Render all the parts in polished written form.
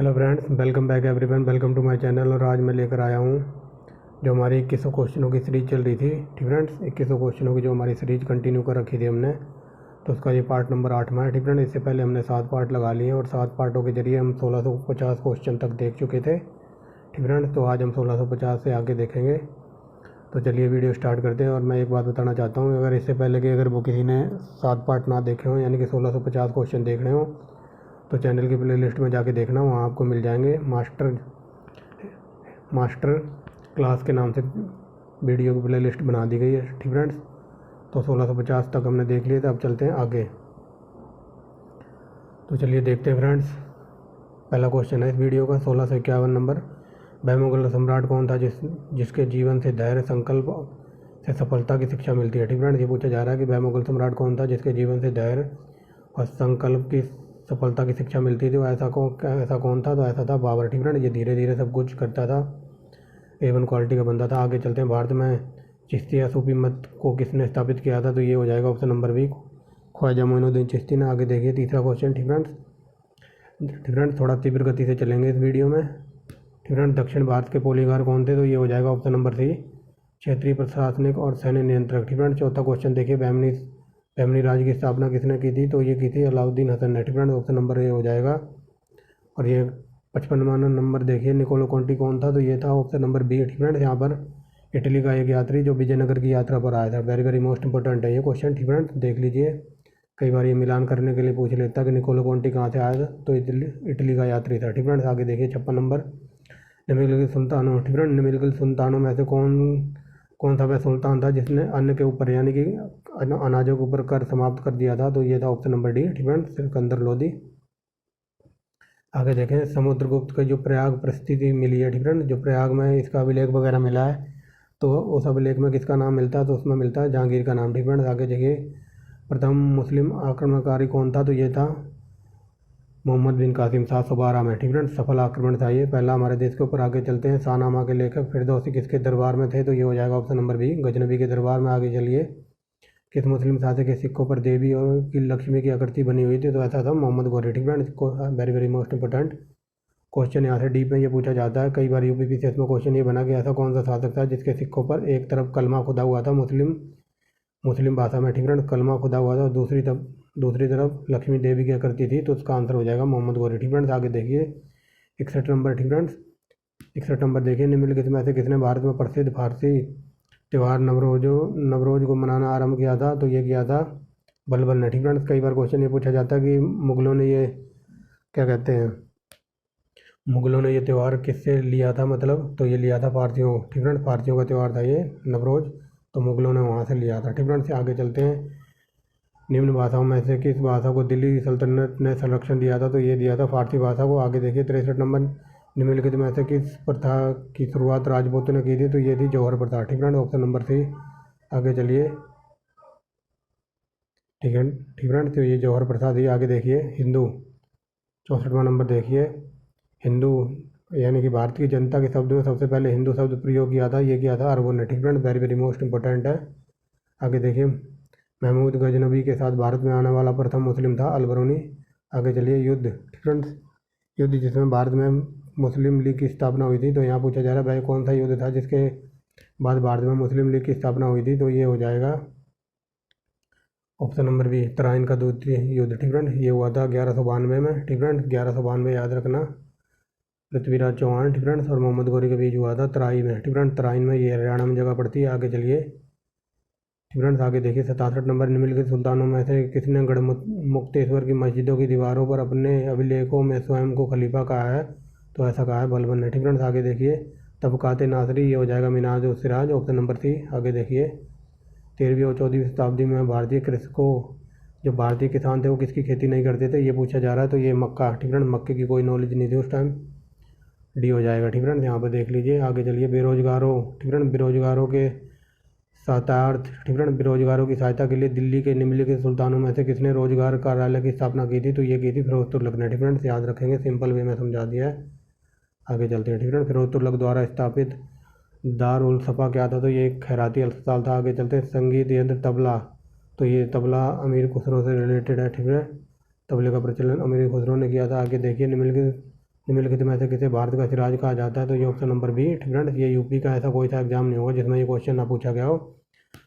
Hello friends, welcome back everyone, welcome to my channel. और आज मैं लेकर आया हूँ जो हमारी 2100 क्वेश्चनों की सीरीज़ चल रही थी। ठीक फ्रेंड्स, 2100 क्वेश्चनों की जो हमारी सीरीज़ कंटिन्यू कर रखी थी हमने, तो उसका ये पार्ट नंबर 8वां है। ठीक फ्रेंड्स, इससे पहले हमने 7 पार्ट लगा लिए और 7 पार्टों के जरिए हम 1650 क्वेश्चन तक देख चुके थे। ठीक फ्रेंड्स, तो आज हम 1650 से आगे देखेंगे। तो चलिए वीडियो स्टार्ट करते हैं। और मैं एक बात बताना चाहता हूँ, अगर इससे पहले कि अगर वो किसी ने 7 पार्ट ना देखे हों, यानी कि 1650 क्वेश्चन देखने हों, तो चैनल की प्लेलिस्ट में जाके देखना, वहाँ आपको मिल जाएंगे। मास्टर क्लास के नाम से वीडियो की प्लेलिस्ट बना दी गई है। ठीक फ्रेंड्स, तो 1650 तक हमने देख लिए थे। अब चलते हैं आगे। तो चलिए देखते हैं फ्रेंड्स। पहला क्वेश्चन है इस वीडियो का, 1651 नंबर। वह मुगल सम्राट कौन था जिसके जीवन से धैर्य, संकल्प से सफलता की शिक्षा मिलती है। ठीक फ्रेंड्स, ये पूछा जा रहा है कि वह मुगल सम्राट कौन था जिसके जीवन से धैर्य और संकल्प की सफलता की शिक्षा मिलती थी। वो ऐसा कौन था? तो ऐसा था बाबर। ठीक फ्रेंड, ये धीरे धीरे सब कुछ करता था, A1 क्वालिटी का बंदा था। आगे चलते हैं। भारत में चिश्तिया सूफी मत को किसने स्थापित किया था? तो ये हो जाएगा option number B, Khwaja Moinuddin Chishti ने। आगे देखिए तीसरा क्वेश्चन। ठीक फ्रेंड्स, थोड़ा तीव्र गति से चलेंगे इस वीडियो में। ठीक फ्रेंड, दक्षिण भारत के पोलीगार कौन थे? तो ये हो जाएगा ऑप्शन नंबर सी, क्षेत्रीय प्रशासनिक और सैन्य नियंत्रक। ठीक फ्रेंड, चौथा क्वेश्चन देखिए, बहमनी राज की स्थापना किसने की थी? तो ये की थी अलाउद्दीन हसन ने। ठीक फ्रेंड, ऑप्शन नंबर ए हो जाएगा। और ये 55वां नंबर देखिए, निकोलो कॉन्टी कौन था? तो ये था ऑप्शन नंबर बी। ठीक फ्रेंड, यहाँ पर इटली का एक यात्री जो विजयनगर की यात्रा पर आया था। वेरी वेरी मोस्ट इंपॉर्टेंट है ये क्वेश्चन। ठीक फ्रेंड, देख लीजिए, कई बार ये मिलान करने के लिए पूछ लेता कि निकोलो कॉन्टी कहाँ से आया था, तो इटली का यात्री था। ठीक फ्रेंड, आगे देखिए 56 नंबर, निम्नलिखित सुल्तानों। ठीक फ्रेंड, निम्नलिखित सुल्तानों में से कौन कौन सा वह सुल्तान था जिसने अन्न के ऊपर, यानी कि अनाजों के ऊपर कर समाप्त कर दिया था? तो ये था ऑप्शन नंबर डी। ठीक फ्रेंड, सिकंदर लोदी। आगे देखें, समुद्रगुप्त को जो प्रयाग परिस्थिति मिली है, ठीक फ्रेंड, जो प्रयाग में इसका अभिलेख वगैरह मिला है, तो उस अभिलेख में किसका नाम मिलता है? तो उसमें मिलता है जहांगीर का नाम। ठीक फ्रेंड, आगे देखिए, प्रथम मुस्लिम आक्रमणकारी कौन था? तो ये था मोहम्मद बिन कासिम, 712 में। ठीक फ्रेंड, सफल आक्रमण था ये पहला हमारे देश के ऊपर। आगे चलते हैं, शाहनामा के लेखक फिरदौसी किसके दरबार में थे? तो ये हो जाएगा ऑप्शन नंबर बी, गजनबी के दरबार में। आगे चलिए, किस मुस्लिम शासक के सिक्कों पर देवी और की लक्ष्मी की आकृति बनी हुई थी? तो ऐसा था मोहम्मद गौरी। ठीक friend, very very most important question यहाँ से डीप में ये पूछा जाता है। कई बार यूपीपीसीएस में क्वेश्चन ये बना कि ऐसा कौन सा शासक था जिसके सिक्कों पर एक तरफ कलमा खुदा हुआ था मुस्लिम भाषा में। ठीक फ्रेंड, कलमा खुदा हुआ था और दूसरी तरफ लक्ष्मी देवी की आकृति थी, तो उसका आंसर हो जाएगा मोहम्मद गौरी। ठीक फ्रेंड्स, आगे देखिए 61 नंबर। ठीक फ्रेंड्स, 61 नंबर देखिए, निम्नलिखित में से किसने भारत में प्रसिद्ध फारसी त्यौहार नवरोज को मनाना आरंभ किया था? तो ये किया था बलबल ने। ठीक फ्रेंड्स, कई बार क्वेश्चन ये पूछा जाता है कि मुगलों ने ये क्या कहते हैं, मुगलों ने ये त्यौहार किससे लिया था, मतलब तो ये लिया था फारसियों। ठीक फ्रेंड्स, फारसियों का त्यौहार था ये नवरोज, तो मुगलों ने वहाँ से लिया था। ठीक फ्रेंड्स, से आगे चलते हैं। निम्न भाषाओं में से किस भाषा को दिल्ली सल्तनत ने संरक्षण दिया था? तो ये दिया था फारसी भाषा को। आगे देखिए 63 नंबर, निम्नलिखित में से किस प्रथा की शुरुआत राजपूतों ने की थी? तो ये थी जौहर प्रथा। ठीक फ्रेंड, ऑप्शन नंबर सी। आगे चलिए, ठीक है, ठीक फ्रेंड, तो ये जौहर प्रथा थी। आगे देखिए हिंदू, 64वां नंबर देखिए, हिंदू यानी कि भारत की जनता के शब्द में सबसे पहले हिंदू शब्द प्रयोग किया था, ये किया था अरबों ने। ठीक friend, very very most important है। आगे देखिए, महमूद गजनबी के साथ भारत में आने वाला प्रथम मुस्लिम था अलबरूनी। आगे चलिए, युद्ध। ठीक फ्रेंड्स, युद्ध जिसमें भारत में मुस्लिम लीग की स्थापना हुई थी, तो यहाँ पूछा जा रहा है भाई कौन सा युद्ध था जिसके बाद भारत में मुस्लिम लीग की स्थापना हुई थी? तो ये हो जाएगा ऑप्शन नंबर बी, तराइन का द्वितीय युद्ध। ठीक फ्रेंड, ये हुआ था 1192 में। ठीक फ्रेंड, 1192 याद रखना, पृथ्वीराज चौहान, ठीक फ्रेंड्स, और मोहम्मद गौरी के बीच हुआ था तराई में। ठीक फ्रेंड, तराइन में, ये हरियाणा में जगह पड़ती है। आगे चलिए, ठीक फ्रेंड्स, आगे देखिए 67 नंबर, निम्नलिखित सुल्तानों में से किसने गढ़मुक्तेश्वर की मस्जिदों की दीवारों पर अपने अभिलेखों में स्वयं को खलीफा कहा है? तो ऐसा कहा है बलबन ने। ठीक फ्रेंड्स, आगे देखिए, तबकात नासरी, ये हो जाएगा मिनाज उस सिराज, ऑप्शन नंबर सी। आगे देखिए, 13वीं और 14वीं शताब्दी में भारतीय कृषकों, जो भारतीय किसान थे, वो किसकी खेती नहीं करते थे? ये पूछा जा रहा है, तो ये मक्का। ठीक फ्रेंड, मक्के की कोई नॉलेज नहीं थी उस टाइम, डी हो जाएगा। ठीक फ्रेंड, यहाँ पर देख लीजिए। आगे चलिए, बेरोजगारों, ठीक फ्रेंड, बेरोजगारों के सहायतार्थ, ठीक फ्रेंड, बेरोजगारों की सहायता के लिए दिल्ली के निम्नलिखित सुल्तानों में से किसने रोजगार कार्यालय की स्थापना की थी? तो ये की थी फिरोज तुगलक ने। ठीक फ्रेंड्स, याद रखेंगे, सिंपल वे में समझा दिया है। आगे चलते हैं। ठीक फ्रेंड, फिरोज तुगलक द्वारा स्थापित दार उल सफ़ा क्या था? तो ये एक खैराती अस्पताल था। आगे चलते हैं, संगीत यंत्र तबला, तो ये तबला अमीर खुसरो से रिलेटेड है। ठीक है, तबले का प्रचलन अमीर खुसरो ने किया था। आगे देखिए, निम्नलिखित निम्नलिखित में से किसे भारत का सिराज कहा जाता है, तो ये ऑप्शन नंबर बी। ठीक फ्रेंड्स, ये यूपी का ऐसा कोई सा एग्जाम नहीं होगा जिसमें ये क्वेश्चन ना पूछा गया हो।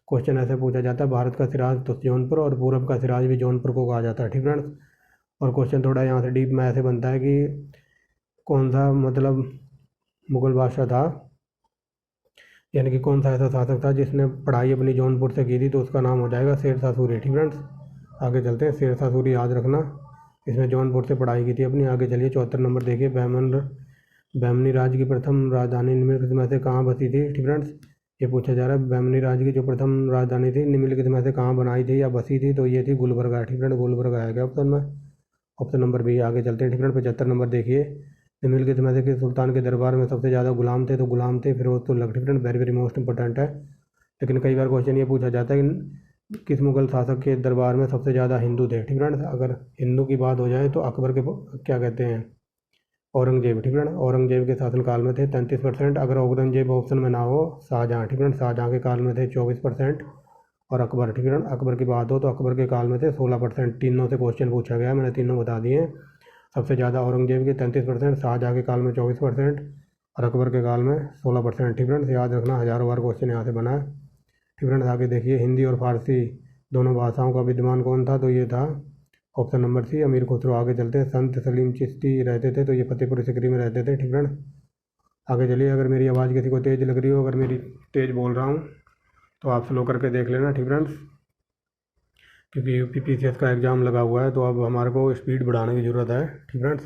क्वेश्चन ऐसे पूछा जाता है, भारत का सिराज तो जौनपुर और पूरब का सिराज भी जौनपुर को कहा जाता है। ठीक फ्रेंड्स, और क्वेश्चन थोड़ा यहाँ से डीप में ऐसे बनता है कि कौन सा मतलब मुगल बादशाह था, यानी कि कौन सा ऐसा शासक था जिसने पढ़ाई अपनी जौनपुर से की थी, तो उसका नाम हो जाएगा शेरशाह सूरी। ठीक फ्रेंड्स, आगे चलते हैं। शेरशाह सूरी याद रखना, इसने जौनपुर से पढ़ाई की थी अपनी। आगे चलिए 74 नंबर देखिए। बहमनी राज्य की प्रथम राजधानी निम्नलिखित में से कहाँ बसी थी। ठीक फ्रेंड्स, ये पूछा जा रहा है बहमनी राज्य की जो प्रथम राजधानी थी निम्नलिखित में से कहाँ बनाई थी या बसी थी, तो ये थी गुलबर्गा। ठीक फ्रेंड, गुलबर्गा आएगा ऑप्शन में, ऑप्शन नंबर बी। आगे चलते हैं। ठीक फ्रेंड, 75 नंबर देखिए। निम्नलिखित में से किस सुल्तान के दरबार में सबसे ज़्यादा गुलाम थे, तो गुलाम थे फिरोज तुगलक। ठीक friend, very very most important है, लेकिन कई बार क्वेश्चन ये पूछा जाता है कि किस मुगल शासक के दरबार में सबसे ज़्यादा हिंदू थे। ठीक फ्रेंड, अगर हिंदू की बात हो जाए तो अकबर के क्या कहते हैं, औरंगजेब। ठीक फ्रेंड, औरंगजेब के शासनकाल में थे 33%। अगर औरंगजेब ऑप्शन में ना हो, शाहजहाँ। ठीक फ्रेंड, शाहजहाँ के काल में थे 24%। और अकबर, ठीक है, अकबर की बात हो तो अकबर के काल में थे 16%। तीनों से क्वेश्चन पूछा गया, मैंने तीनों बता दिए। सबसे ज़्यादा औरंगजेब के 33%, शाहजहाँ के काल में 24% और अकबर के काल में 16%। ठीक फ्रेंड्स, याद रखना, हज़ारों बार क्वेश्चन यहाँ से बना है। ठीक फ्रेंड्स, आगे देखिए। हिंदी और फारसी दोनों भाषाओं का विद्वान कौन था, तो ये था ऑप्शन नंबर सी, अमीर खुसरो। आगे चलते हैं। संत सलीम चिश्ती रहते थे, तो ये फतेहपुर सिकरी में रहते थे। ठीक फ्रेंड्स, आगे चलिए। अगर मेरी आवाज़ किसी को तेज़ लग रही हो, अगर मेरी तेज़ बोल रहा हूँ तो आप स्लो करके देख लेना। ठीक फ्रेंड्स, क्योंकि यूपीपीसीएस का एग्ज़ाम लगा हुआ है, तो अब हमारे को स्पीड बढ़ाने की ज़रूरत है। ठीक फ्रेंड्स,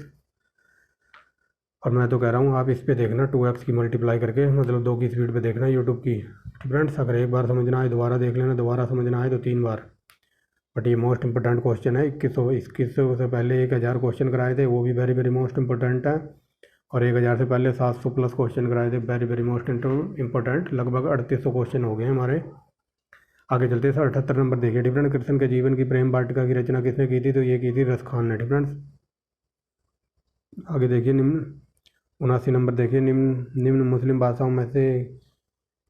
और मैं तो कह रहा हूँ आप इस पे देखना 2x की मल्टीप्लाई करके, मतलब 2 की स्पीड पे देखना यूट्यूब की। ठीक फ्रेंड्स, अगर एक बार समझना है दोबारा देख लेना, दोबारा समझना है तो 3 बार। बट ये मोस्ट इंपॉर्टेंट क्वेश्चन है। 2100 से पहले 1000 क्वेश्चन कराए थे, वो भी वेरी वेरी मोस्ट इंपॉर्टेंट है। और 1000 से पहले 700 प्लस क्वेश्चन कराए थे, वेरी वेरी मोस्ट इंपॉर्टेंट। लगभग 3800 क्वेश्चन हो गए हमारे। आगे चलते हैं। 78 नंबर देखिए। डिफरेंट कृष्ण के जीवन की प्रेम वाटिका की रचना किसने की थी, तो ये की थी रस खान ने। डिफरेंस, आगे देखिए। निम्न 79 नंबर देखिए। निम्न मुस्लिम भाषाओं में से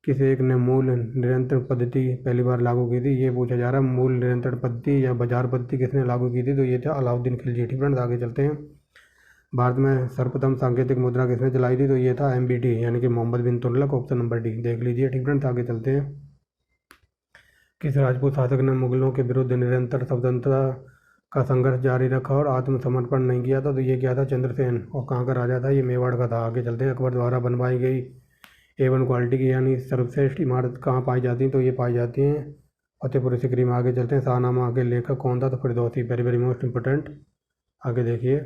किस एक ने मूल निरंतर पद्धति पहली बार लागू की थी, ये पूछा जा रहा है। मूल निरंतर पद्धति या बाजार पद्धति किसने लागू की थी, तो ये था अलाउद्दीन खिलजी। डिफरेंस, आगे चलते हैं। भारत में सर्वप्रथम सांकेतिक मुद्रा किसने चलाई थी, तो ये था MBT यानी कि मोहम्मद बिन तुगलक। ऑप्शन नंबर डी देख लीजिए। ठीक फ्रेंड्स, आगे चलते हैं। किस राजपूत शासक ने मुगलों के विरुद्ध निरंतर स्वतंत्रता का संघर्ष जारी रखा और आत्मसमर्पण नहीं किया था, तो ये क्या था, चंद्रसेन। और कहाँ का राजा था, ये मेवाड़ का था। आगे चलते हैं। अकबर द्वारा बनवाई गई A1 क्वालिटी की यानी सर्वश्रेष्ठ इमारत कहाँ पाई जाती हैं, तो ये पाई जाती हैं फतेहपुर सिकरी में। आगे चलते हैं। शाहनामा के लेखक कौन था, तो Firdausi. Very very most important. आगे देखिए।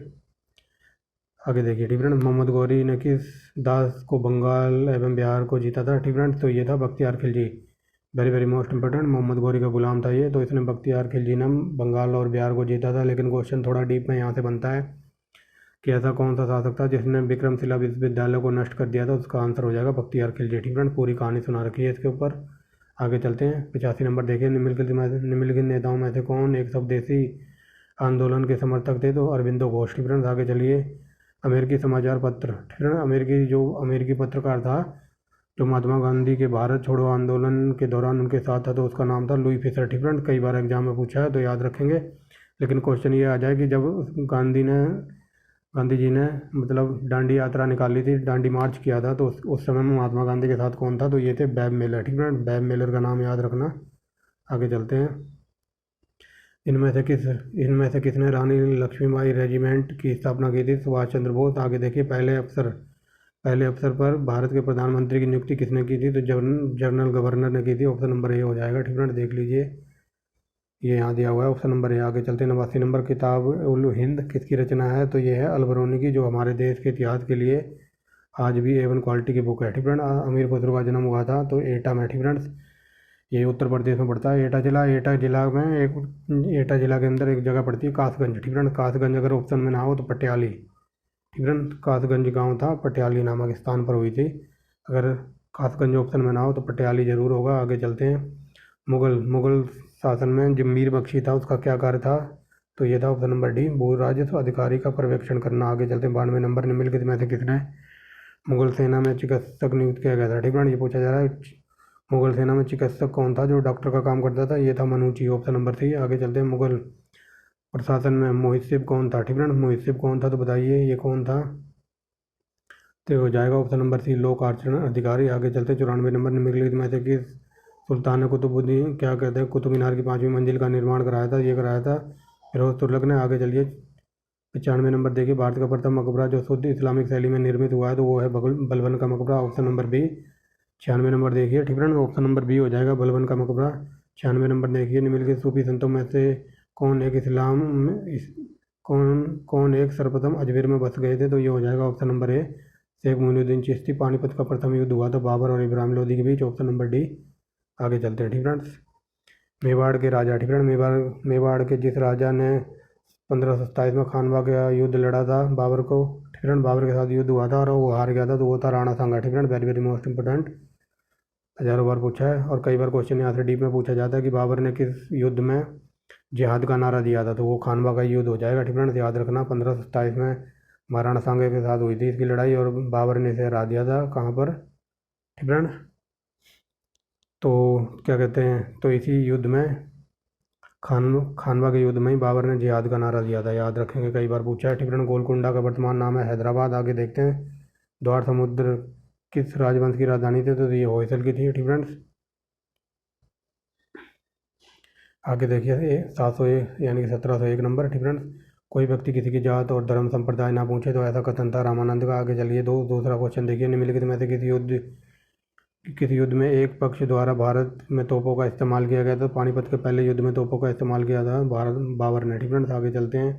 आगे देखिए। ठीक फ्रेंड, मोहम्मद गौरी ने किस दास को बंगाल एवं बिहार को जीता था, ठीक फ्रेंड, तो ये था Bakhtiyar Khilji. Very very most important, Mohammad Ghori का गुलाम था ये, तो इसने बख्तियार खिलजी ने बंगाल और बिहार को जीता था। लेकिन क्वेश्चन थोड़ा डीप में यहाँ से बनता है कि ऐसा कौन सा शासक था जिसने विक्रमशिला विश्वविद्यालय को नष्ट कर दिया था, उसका आंसर हो जाएगा बख्तियार खिलजी। ठीक फ्रेंड, पूरी कहानी सुना रखी है इसके ऊपर। आगे चलते हैं। 85 नंबर देखिए। निम्नलिखित नेताओं में से कौन एक स्वदेशी आंदोलन के समर्थक थे, तो अरविंदो घोष। ठीक फ्रेंड, आगे चलिए। अमेरिकी समाचार पत्र, ठीक है ना, अमेरिकी पत्रकार था जो महात्मा गांधी के भारत छोड़ो आंदोलन के दौरान उनके साथ था, तो उसका नाम था लुई फिशर। ठीक फ्रेंड, कई बार एग्जाम में पूछा है तो याद रखेंगे। लेकिन क्वेश्चन ये आ जाए कि जब गांधी जी ने मतलब दांडी यात्रा निकाली थी, दांडी मार्च किया था, तो उस समय में महात्मा गांधी के साथ कौन था, तो ये थे बैब मिलर। ठीक फ्रेंड, बैब मिलर का नाम याद रखना। आगे चलते हैं। इनमें से किसने रानी लक्ष्मीबाई रेजिमेंट की स्थापना की थी, सुभाष चंद्र बोस। आगे देखिए। पहले अफसर पर भारत के प्रधानमंत्री की नियुक्ति किसने की थी, तो जनरल गवर्नर ने की थी। ऑप्शन नंबर ए हो जाएगा। ठीक फ्रेंड, देख लीजिए, ये यहाँ दिया हुआ है ऑप्शन नंबर ए। आगे चलते हैं। 89 नंबर किताब उल हिंद किसकी रचना है, तो ये है अल-बरूनी की, जो हमारे देश के इतिहास के लिए आज भी A1 क्वालिटी की बुक है। ठीक फ्रेंड, अमीर खुसरो का जन्म हुआ था तो एटा में। ठीक फ्रेंड्स, ये उत्तर प्रदेश में पड़ता है। एटा जिला के अंदर एक जगह पड़ती है कासगंज। ठीक फ्रेंड, कासगंज अगर ऑप्शन में ना हो तो पटियाली। ठीक फ्रेंड, कासगंज गांव था, पटियाली नामक स्थान पर हुई थी। अगर कासगंज ऑप्शन में ना हो तो पटियाली जरूर होगा। आगे चलते हैं। मुगल शासन में जो मीर बख्शी था उसका क्या कार्य था, तो ये था ऑप्शन नंबर डी, भू राजस्व अधिकारी का पर्यवेक्षण करना। आगे चलते हैं। 92 नंबर। निम्नलिखित में से किसने मुगल सेना में चिकित्सक नियुक्त किया गया था, ठीक फ्रेंड, ये पूछा जा रहा है। मुगल सेना में चिकित्सक कौन था जो डॉक्टर का काम करता था, ये था मनूची। Option number C. आगे चलते हैं। मुगल प्रशासन में मुहिसिब कौन था, ठीक फ्रेंड, मुहिसिब कौन था, तो बताइए ये कौन था, तो हो जाएगा ऑप्शन नंबर सी लोक आचरण अधिकारी। आगे चलते 94 नंबर, निम्नलिखित में से किस सुल्तान कुतुबुद्दीन क्या कहते हैं कुतुब मीनार की 5वीं मंजिल का निर्माण कराया था? ये कराया था फिरोज तुगलक ने। आगे चलिए 95 नंबर देखिए, भारत का प्रथम मकबरा जो शुद्ध इस्लामिक शैली में निर्मित हुआ है तो वो है बलबन का मकबरा, ऑप्शन नंबर बी। 96 नंबर देखिए, ठीक है ना, ऑप्शन नंबर बी हो जाएगा बलबन का मकबरा। 96 नंबर देखिए, निम्नलिखित सूफी संतों में से कौन एक इस्लाम में कौन कौन एक सर्वप्रथम अजमेर में बस गए थे? तो ये हो जाएगा option number A Sheikh Moinuddin Chishti. Panipat का प्रथम युद्ध हुआ था बाबर और इब्राहिम लोदी के बीच, ऑप्शन नंबर डी। आगे चलते हैं, ठीक फ्रेंड्स। मेवाड़ के राजा, ठीक है, मेवाड़ के जिस राजा ने 1527 में खानवा का युद्ध लड़ा था बाबर को, ठीक है, बाबर के साथ युद्ध हुआ था और वो हार गया था, तो वो था राणा सांगा, ठीक है, वेरी वेरी मोस्ट इंपोर्टेंट, हजारों बार पूछा है और कई बार क्वेश्चन यहाँ से डीप में पूछा जाता है कि बाबर ने किस युद्ध में जिहाद का नारा दिया था? तो वो खानवा का युद्ध हो जाएगा, ठीक है, याद रखना। 1527 में महाराणा सांगा के साथ हुई थी इसकी लड़ाई और बाबर ने इसे हरा दिया था, कहाँ पर, ठीक है। तो क्या कहते हैं, तो इसी युद्ध में खानवा के युद्ध में ही बाबर ने जिहाद का नारा दिया था, याद रखेंगे, कई बार पूछा है, ठीक है। गोलकुंडा का वर्तमान नाम है हैदराबाद। आगे देखते हैं, द्वार समुद्र किस राजवंश की राजधानी थी? तो ये होयसल की थी, ठीक फ्रेंड्स। आगे देखिए 701 यानी कि 1701 नंबर, ठीक फ्रेंड्स। कोई व्यक्ति किसी की जात और धर्म संप्रदाय ना पूछे तो ऐसा कथन था रामानंद का। आगे चलिए दूसरा क्वेश्चन देखिए, निम्नलिखित में से किसी युद्ध में एक पक्ष द्वारा भारत में तोपों का इस्तेमाल किया गया था? पानीपत के पहले युद्ध में तोपों का इस्तेमाल किया था बाबर ने, ठीक फ्रेंड्स। आगे चलते हैं,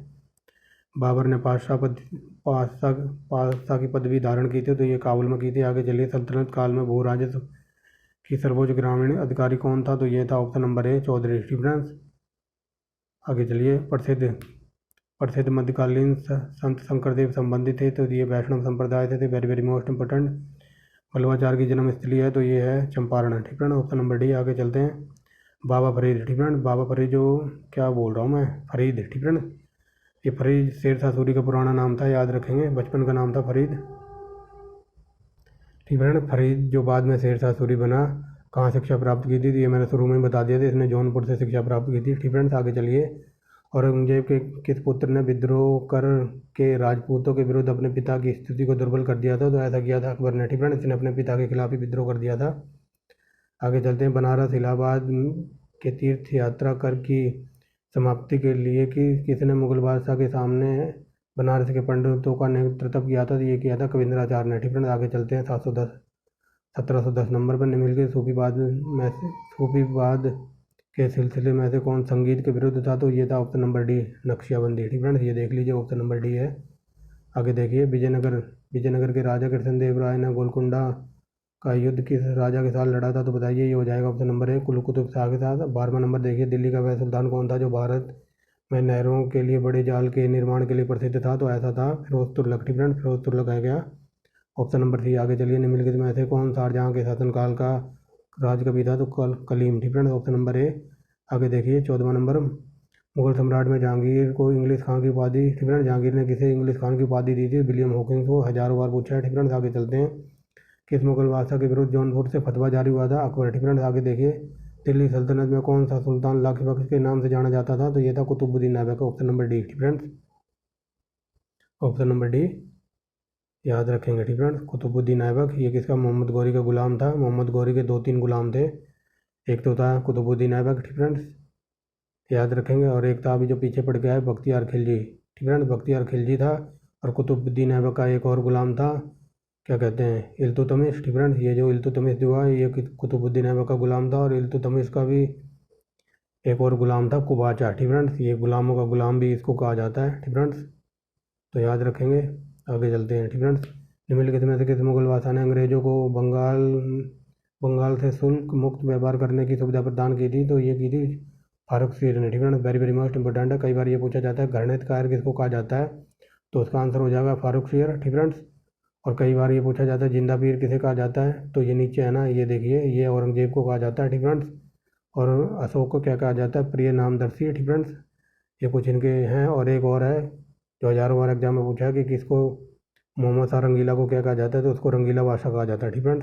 बाबर ने पातशाह की पदवी धारण की थी तो ये काबुल में की थी। आगे चलिए, सल्तनत काल में भू राजस्व की सर्वोच्च ग्रामीण अधिकारी कौन था? तो ये था ऑप्शन नंबर ए चौधरी, ठीक फ्रेंड्स। आगे चलिए, प्रसिद्ध मध्यकालीन संत शंकरदेव संबंधित थे तो ये वैष्णव संप्रदाय थे, very very most important. Vallabhacharya की जन्म स्थली है तो ये है चंपारण, ठीक है ना, ऑप्शन नंबर डी। आगे चलते हैं, बाबा फरीद, ठीक है ना, बाबा फरीद जो क्या बोल रहा हूँ मैं, फरीद, ठीक है ना, ये फरीद शेरशाह सूरी का पुराना नाम था, याद रखेंगे, बचपन का नाम था फरीद, ठीक है ना। फरीद जो बाद में शेरशाह सूरी बना, कहाँ शिक्षा प्राप्त की थी? तो ये मैंने शुरू में ही बता दिया था, इसने जौनपुर से शिक्षा प्राप्त की थी, ठीक है। आगे चलिए, औरंगजेब के किस पुत्र ने विद्रोह कर के राजपूतों के विरुद्ध अपने पिता की स्थिति को दुर्बल कर दिया था? तो ऐसा किया था अकबर ने, ठीक है, इसने अपने पिता के खिलाफ ही विद्रोह कर दिया था। आगे चलते हैं, बनारस इलाहाबाद के तीर्थ यात्रा कर की समाप्ति के लिए कि किसने मुगल बादशाह के सामने बनारस के पंडितों का नेतृत्व किया था? तो ये किया था कविंद्राचार्य ने, ठीक है। आगे चलते हैं 1710 नंबर पर, निम्नलिखित सूफीवाद के सिलसिले में से कौन संगीत के विरुद्ध था? तो ये था ऑप्शन नंबर डी नक्शबंदी, ठीक है, ये देख लीजिए, ऑप्शन नंबर डी है। आगे देखिए, विजयनगर के राजा कृष्णदेव राय ने गोलकुंडा का युद्ध किस राजा के साथ लड़ा था? तो बताइए, ये हो जाएगा ऑप्शन नंबर ए कुली कुतुब शाह के साथ। 12वां नंबर देखिए, दिल्ली का वह सुल्तान कौन था जो भारत में नहरों के लिए बड़े जाल के निर्माण के लिए प्रसिद्ध था? तो ऐसा था फिरोज तुगलक, ठीक है, फिरोज तुगलक है क्या, ऑप्शन नंबर सी। आगे चलिए, निम्नलिखित में से कौन शाहजहाँ के शासनकाल का राज कवि था? तो कलीम, ठीक है, ऑप्शन नंबर ए। आगे देखिए 14वां नंबर, मुगल सम्राट में जहांगीर को इंग्लिश खान की उपाधि, ठीक है, जहांगीर ने किसे इंग्लिश खान की उपाधि दी थी? विलियम हॉकिंस को, हजारों बार पूछा है, ठीक है। आगे चलते हैं, किस मुगल बादशाह के विरुद्ध जौनपुर से फतवा जारी हुआ था? अकबर, ठीक है। आगे देखिए, दिल्ली सल्तनत में कौन सा सुल्तान लाख बख्श के नाम से जाना जाता था? तो ये था Qutbuddin Aibak, option number D, ठीक है, ऑप्शन नंबर डी याद रखेंगे, ठीक है। कुतुबुद्दीन ऐबक ये किसका, मोहम्मद गौरी का गुलाम था। मोहम्मद गौरी के 2-3 गुलाम थे, एक तो था कुतुबुद्दीन ऐबक, ठीक है, याद रखेंगे, और एक था अभी जो पीछे पड़ गया है बख्तियार खिलजी, ठीक है, बख्तियार खिलजी था। और कुतुबुद्दीन ऐबक का एक और गुलाम था, क्या कहते हैं, इल्तुतमिश, ठीक है। ये जो इल्तुतमिश जो है ये कुतुबुद्दीन ऐबक का गुलाम था, और इल्तुतमिश का भी एक और गुलाम था कुबाचा, ठीक है, ये गुलामों का गुलाम भी इसको कहा जाता है, ठीक है, तो याद रखेंगे। आगे चलते हैं, ठीक है। निम्नलिखित में से किस मुगल बादशाह ने अंग्रेजों को बंगाल से शुल्क मुक्त व्यापार करने की सुविधा प्रदान की थी? तो ये की थी फारूक शीर ने, ठीक है, वेरी वेरी मोस्ट इंपोर्टेंट है, कई बार ये पूछा जाता है गणितकार किसको कहा जाता है? तो उसका आंसर हो जाएगा फारूक शीर, ठीक है। और कई बार ये पूछा जाता है जिंदा पीर किसे कहा जाता है? तो ये नीचे है ना, ये देखिए, ये औरंगजेब को कहा जाता है, ठीक है। और अशोक को क्या कहा जाता है? प्रिय नामदर्शी, ठीक है। ये कुछ इनके हैं, और एक और है जो हजारों बार एग्जाम में पूछा है कि किसको, मोहम्मद शाह रंगीला को क्या कहा जाता है? तो उसको रंगीला बादशाह कहा जाता है, ठीक है।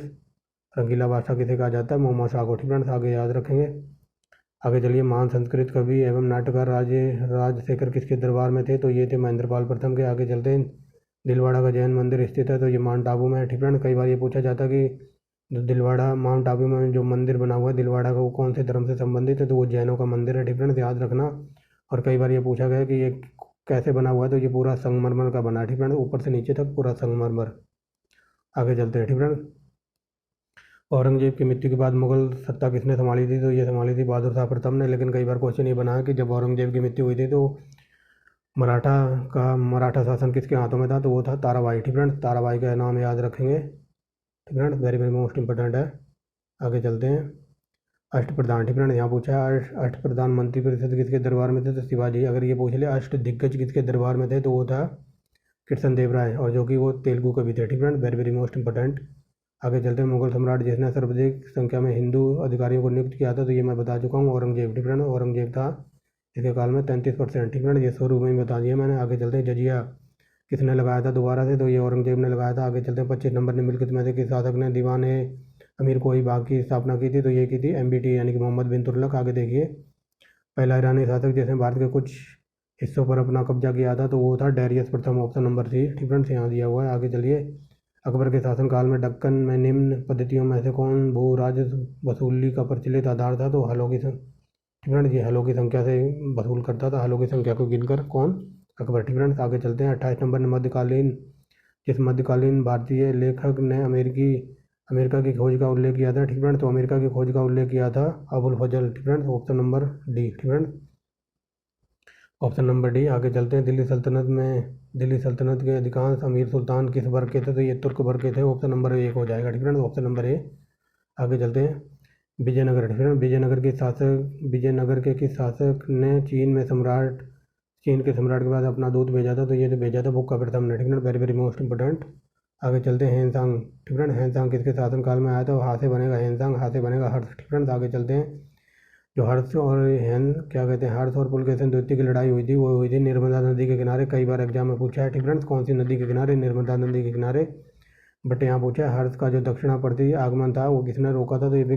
रंगीला बादशाह किसे कहा जाता है? मोहम्मद शाह को, ठीक है, आगे याद रखेंगे। आगे चलिए, महान संस्कृत कवि एवं नाटककार राजशेखर किसके दरबार में थे? तो ये थे महेंद्रपाल प्रथम के। आगे चलते हैं, दिलवाड़ा का जैन मंदिर स्थित है, तो ये माउंट आबू में है। ठीक फ्रेंड, कई बार ये पूछा जाता है कि जो दिलवाड़ा माउंट आबू में जो मंदिर बना हुआ है दिलवाड़ा का, वो कौन से धर्म से संबंधित है, तो वो जैनों का मंदिर है। ठीक फ्रेंड, याद रखना। और कई बार ये पूछा गया है कि ये कैसे बना हुआ है, तो ये पूरा संगमरमर का बना है। ठीक फ्रेंड, ऊपर से नीचे तक पूरा संगमरमर। आगे चलते हैं। ठीक फ्रेंड, औरंगजेब की मृत्यु के बाद मुगल सत्ता किसने संभाली थी, तो ये संभाली थी बहादुर शाह प्रथम ने। लेकिन कई बार क्वेश्चन ये बना है कि जब औरंगजेब की मृत्यु हुई थी तो मराठा शासन किसके हाथों में था, तो वो था ताराबाई। ठीक फ्रेंड, ताराबाई का नाम याद रखेंगे। ठीक friend, very very most important है। आगे चलते हैं। अष्टप्रधान। ठीक फ्रेंड, यहाँ पूछा है अष्टप्रधान मंत्री परिषद किसके दरबार में थे, तो शिवाजी। अगर ये पूछ लिया अष्ट दिग्गज किसके दरबार में थे, तो वो था कृष्ण देव राय, और जो कि वो तेलुगु कवि थे। ठीक friend, very very most important. आगे चलते हैं। मुगल सम्राट जिसने सर्वाधिक संख्या में हिंदू अधिकारियों को नियुक्त किया था, तो ये मैं बता चुका हूँ, औरंगजेब। ठीक फ्रेंड, औरंगजेब था। इसके काल में 33%। ठीक फ्रेंड, ये शुरू में ही बता दिया मैंने। आगे चलते हैं। जजिया किसने लगाया था दोबारा से, तो ये औरंगजेब ने लगाया था। आगे चलते हैं। 25 नंबर निम्नलिखित में से किस शासक ने दीवान ए अमीर कोई बाग की स्थापना की थी, तो ये की थी MBT यानी कि मोहम्मद बिन तुगलक। आगे देखिए, पहला ईरानी शासक जिसने भारत के कुछ हिस्सों पर अपना कब्जा किया था, तो वो था डेरियस प्रथम। Option number C. ठीक फ्रेंड्स, यहाँ दिया हुआ है। आगे चलिए। अकबर के शासनकाल में दक्कन में निम्न पद्धतियों में से कौन भू राजस्व वसूली का प्रचलित आधार था, तो हलों की ठीक फ्रेंड्स, ये हलों की संख्या से वसूल करता था। हलों की संख्या को गिनकर कौन, अकबर। ठीक फ्रेंड्स, आगे चलते हैं। 28 नंबर मध्यकालीन जिस मध्यकालीन भारतीय लेखक ने अमेरिका की खोज का उल्लेख किया था। ठीक फ्रेंड्स, तो अमेरिका की खोज का उल्लेख किया था अबुल फजल। ठीक फ्रेंड्स, ऑप्शन नंबर डी। ठीक फ्रेंड्स, ऑप्शन नंबर डी। आगे चलते हैं। दिल्ली सल्तनत के अधिकांश अमीर सुल्तान किस वर्ग के थे, तो ये तुर्क वर्ग के थे। ऑप्शन नंबर एक हो जाएगा। ठीक फ्रेंड्स, ऑप्शन नंबर ए। आगे चलते हैं। विजयनगर। ठीक फ्रेंड्स, विजयनगर के किस शासक ने चीन के सम्राट के बाद अपना दूत भेजा था, तो ये तो भेजा था बुक्का प्रथम ने। ठीक friends, very very most important. आगे चलते हैं। हैनसांग। ठीक फ्रेंड्स, हैनसांग किसके शासन काल में आया था, हाथ से बनेगा हैनसांग, हाथ से बनेगा हर्ष। ठीक फ्रेंड्स, आगे चलते हैं। जो हर्ष और हैन क्या कहते हैं, हर्ष और पुलकेशिन द्वितीय की लड़ाई हुई थी, वो हुई थी नर्मदा नदी के किनारे। कई बार एग्जाम में पूछा है। ठीक फ्रेंड्स, कौन सी नदी के किनारे, नर्मदा नदी के किनारे। बट यहाँ पूछा है हर्ष का जो दक्षिणावर्ती आगमन था वो किसने रोका था, तो ये भी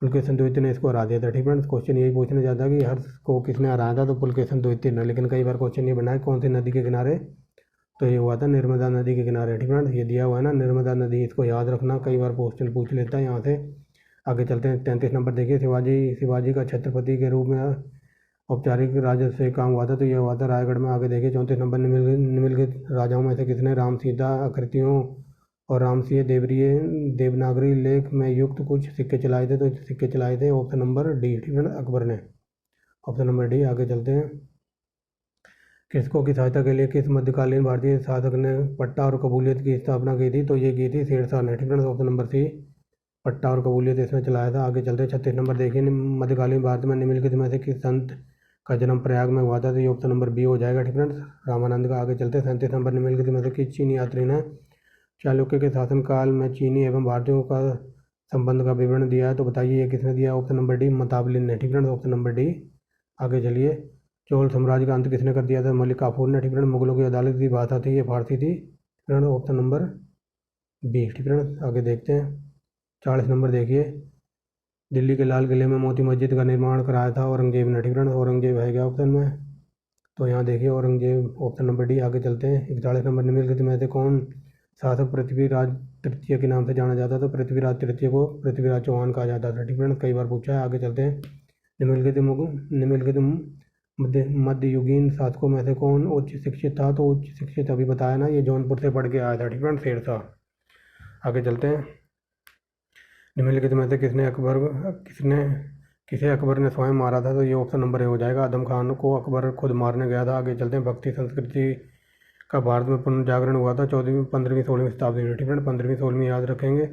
पुलकेशिन द्वितीय ने इसको हरा दिया था। ठीक फ्रेंड्स, क्वेश्चन यही पूछना चाहता है कि हर्ष को किसने हराया था, तो पुलकेशिन द्वितीय ने। लेकिन कई बार क्वेश्चन ये बना है कौन सी नदी के किनारे, तो ये हुआ था नर्मदा नदी के किनारे। ठीक फ्रेंड्स, ये दिया हुआ है ना नर्मदा नदी, इसको याद रखना, कई बार क्वेश्चन पूछ लेता है यहाँ से। आगे चलते हैं। 33 नंबर देखिए। शिवाजी का छत्रपति के रूप में औपचारिक राजस्व काम हुआ था, तो यह हुआ था रायगढ़ में। आगे देखिए 34 नंबर। निम्नलिखित राजाओं में से किसने राम सीता आकृतियों और रामसिंह देवनागरी लेख में युक्त कुछ सिक्के चलाए थे, तो सिक्के चलाए थे ऑप्शन नंबर डी। ठीक है, अकबर ने। Option number D. आगे चलते हैं। किसको की सहायता के लिए किस मध्यकालीन भारतीय शासक ने पट्टा और कबूलियत की स्थापना की थी, तो ये की थी शेरशाह ने। ठीक है, ऑप्शन नंबर सी। पट्टा और कबूलियत इसमें चलाया था। आगे चलते हैं। 36 नंबर देखिए। मध्यकालीन भारत में निम्नलिखित में से किस संत का जन्म प्रयाग में हुआ था, तो ये ऑप्शन नंबर बी हो जाएगा। ठीक है, रामानंद का। आगे चलते हैं। 37 नंबर। निम्नलिखित में से किस चीनी यात्री ने चालुक्य के शासनकाल में चीनी एवं भारतीयों का संबंध का विवरण दिया है, तो बताइए ये किसने दिया। ऑप्शन नंबर डी, मताबलिन ने। ठीक है, ऑप्शन नंबर डी। आगे चलिए। चोल साम्राज्य का अंत किसने कर दिया था, मलिक काफूर ने। ठीक है, मुगलों की अदालत की भाषा थी ये फारसी थी। ठीक है, ऑप्शन नंबर बी। ठीक है, आगे देखते हैं। 40 नंबर देखिए। दिल्ली के लाल किले में मोती मस्जिद का निर्माण कराया था औरंगजेब ने। ठीक है, औरंगजेब है क्या ऑप्शन में, तो यहाँ देखिए औरंगजेब, ऑप्शन नंबर डी। आगे चलते हैं। 41 नंबर। निम्नलिखित में से कौन शासक पृथ्वीराज तृतीय के नाम से जाना जाता था, तो पृथ्वीराज तृतीय को पृथ्वीराज चौहान कहा जाता था। ठीक है, कई बार पूछा है। आगे चलते हैं। निम्नलिखित मध्ययुगीन शासकों में से कौन उच्च शिक्षित था, तो उच्च शिक्षित अभी बताया ना, ये जौनपुर से पढ़ के आया था। ठीक है, शेरशाह। आगे चलते हैं। निम्नलिखित में से किसे अकबर ने स्वयं मारा था, तो ये ऑप्शन नंबर ए हो जाएगा। आदम खान को अकबर खुद मारने गया था। आगे चलते हैं। भक्ति संस्कृति का भारत में पुनर्जागरण हुआ था 14वीं 15वीं 16वीं शताब्दी में। ठीक है, 15वीं 16वीं याद रखेंगे।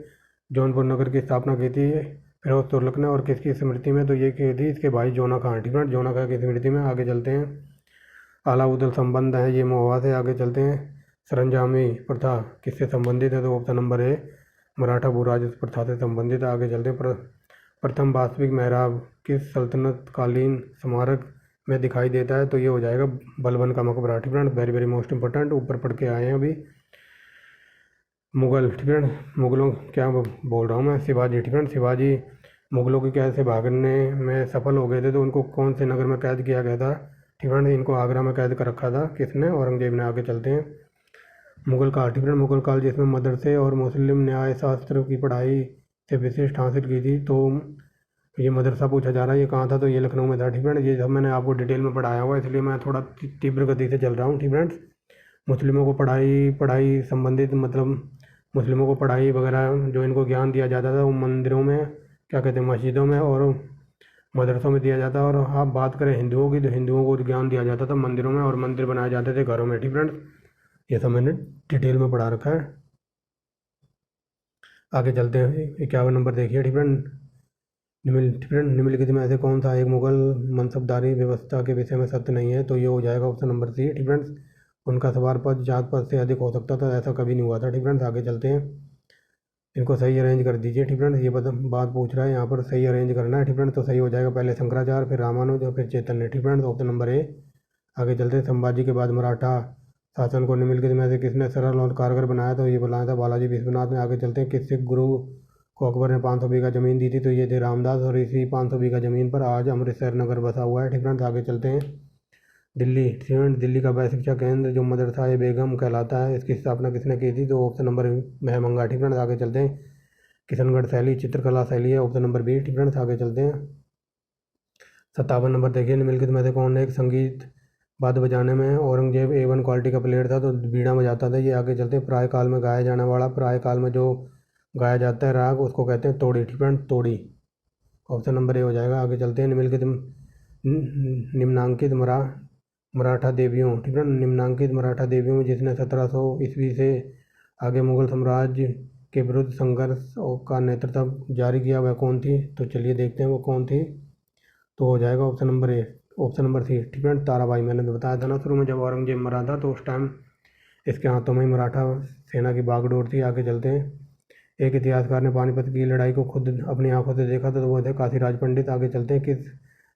जौनपुर नगर की स्थापना की थी फिरोज तुगलक ने, और किसकी स्मृति में, तो ये की थी इसके भाई जोना खान। ठीक है, जोना खान की स्मृति में। आगे चलते हैं। अलाउद्दीन संबंध है ये महुआ से। आगे चलते हैं। सरंजामी प्रथा किससे संबंधित है, तो ऑप्शन नंबर ए, मराठा भूराजस्व प्रथा से संबंधित है। आगे चलते हैं। प्रथम वास्तविक मेहराब किस सल्तनत कालीन स्मारक में दिखाई देता है, तो ये हो जाएगा बलबन का मकबरा। ठीक है, वेरी वेरी मोस्ट इंपॉर्टेंट, ऊपर पढ़ के आए हैं अभी। मुगल। ठीक है, मुगलों क्या बोल रहा हूँ मैं, शिवाजी। ठीक है, शिवाजी मुगलों के कैद से भागने में सफल हो गए थे, तो उनको कौन से नगर में कैद किया गया था। ठीक है, इनको आगरा में कैद कर रखा था किसने, औरंगजेब ने। आगे चलते हैं। मुगल काल, ठीक है। मुगल काल जिसमें मदरसे और मुस्लिम न्याय शास्त्र की पढ़ाई से विशिष्ट हासिल की थी। तो ये मदरसा पूछा जा रहा है, ये कहाँ था, तो ये लखनऊ में था, ठीक है। ये सब मैंने आपको डिटेल में पढ़ाया हुआ है, इसलिए मैं थोड़ा तीव्र गति से चल रहा हूँ, ठीक है। मुस्लिमों को पढ़ाई पढ़ाई संबंधित मतलब मुस्लिमों को पढ़ाई वगैरह जो इनको ज्ञान दिया जाता था वो मंदिरों में, क्या कहते हैं, मस्जिदों में और मदरसों में दिया जाता है। और आप बात करें हिंदुओं की, तो हिंदुओं को ज्ञान दिया जाता था मंदिरों में, और मंदिर बनाए जाते थे घरों में, ठीक फ्रेंड्स। ये सब मैंने डिटेल में पढ़ा रखा है। आगे चलते हैं, 51 नंबर देखिए, ठीक फ्रेंड। निम्नलिखित में ऐसे कौन सा एक मुगल मनसबदारी व्यवस्था के विषय में सत्य नहीं है, तो ये हो जाएगा ऑप्शन नंबर सी, ठीक फ्रेंड्स। उनका सवार पद जात पद से अधिक हो सकता था, ऐसा कभी नहीं हुआ था, ठीक फ्रेंड्स। आगे चलते हैं, इनको सही अरेंज कर दीजिए, ठीक फ्रेंड्स। ये बात पूछ रहा है यहाँ पर, सही अरेंज करना है, ठीक फ्रेंड्स। तो सही हो जाएगा पहले शंकराचार्य, फिर रामानुज और फिर चैतन्य, ठीक फ्रेंड्स, ऑप्शन नंबर ए। आगे चलते हैं, संभाजी के बाद मराठा शासन को निम्नलिखित में से किसने सरल और कारगर बनाया, तो ये बनाया था बालाजी विश्वनाथ ने। आगे चलते हैं, किस सिख गुरु को अकबर ने 500 बीघा जमीन दी थी, तो ये थे रामदास, और इसी 500 बीघा जमीन पर आज अमृतसर नगर बसा हुआ है, ठीक फ्रेंड्स। आगे चलते हैं, दिल्ली, दिल्ली का वह शिक्षा केंद्र जो मदरसा ए बेगम कहलाता है, इसकी स्थापना किसने की थी, तो ऑप्शन नंबर महमंगा, ठीक फ्रेंड्स। आगे चलते हैं, किशनगढ़ शैली चित्रकला शैली है, ऑप्शन नंबर बी, ठीक फ्रेंड्स। आगे चलते हैं, 57 नंबर देखिए, निम्नलिखित में से कौन एक संगीत वाद्य बजाने में औरंगजेब A1 क्वालिटी का प्लेयर था, तो बीड़ा बजाता था ये। आगे चलते हैं, प्राय काल में गाया जाने वाला, प्राय काल में जो गाया जाता है राग, उसको कहते हैं तोड़ी, ठीक फ्रेंड्स, तोड़ी, ऑप्शन नंबर ए हो जाएगा। आगे चलते हैं, निम्नांकित मराठा देवियों, ठीक है। निम्नांकित मराठा देवियों में जिसने 1700 ईस्वी से आगे मुगल साम्राज्य के विरुद्ध संघर्ष का नेतृत्व जारी किया, वह कौन थी, तो चलिए देखते हैं वो कौन थी। तो हो जाएगा option number A, option number C, ठीक है। ताराबाई, मैंने भी बताया था ना शुरू में, जब औरंगजेब मरा था तो उस टाइम इसके हाथों में ही मराठा सेना की बागडोर थी। आगे चलते हैं, एक इतिहासकार ने पानीपत की लड़ाई को खुद अपनी आंखों से देखा था, तो वो थे काशीराज पंडित। आगे चलते हैं, किस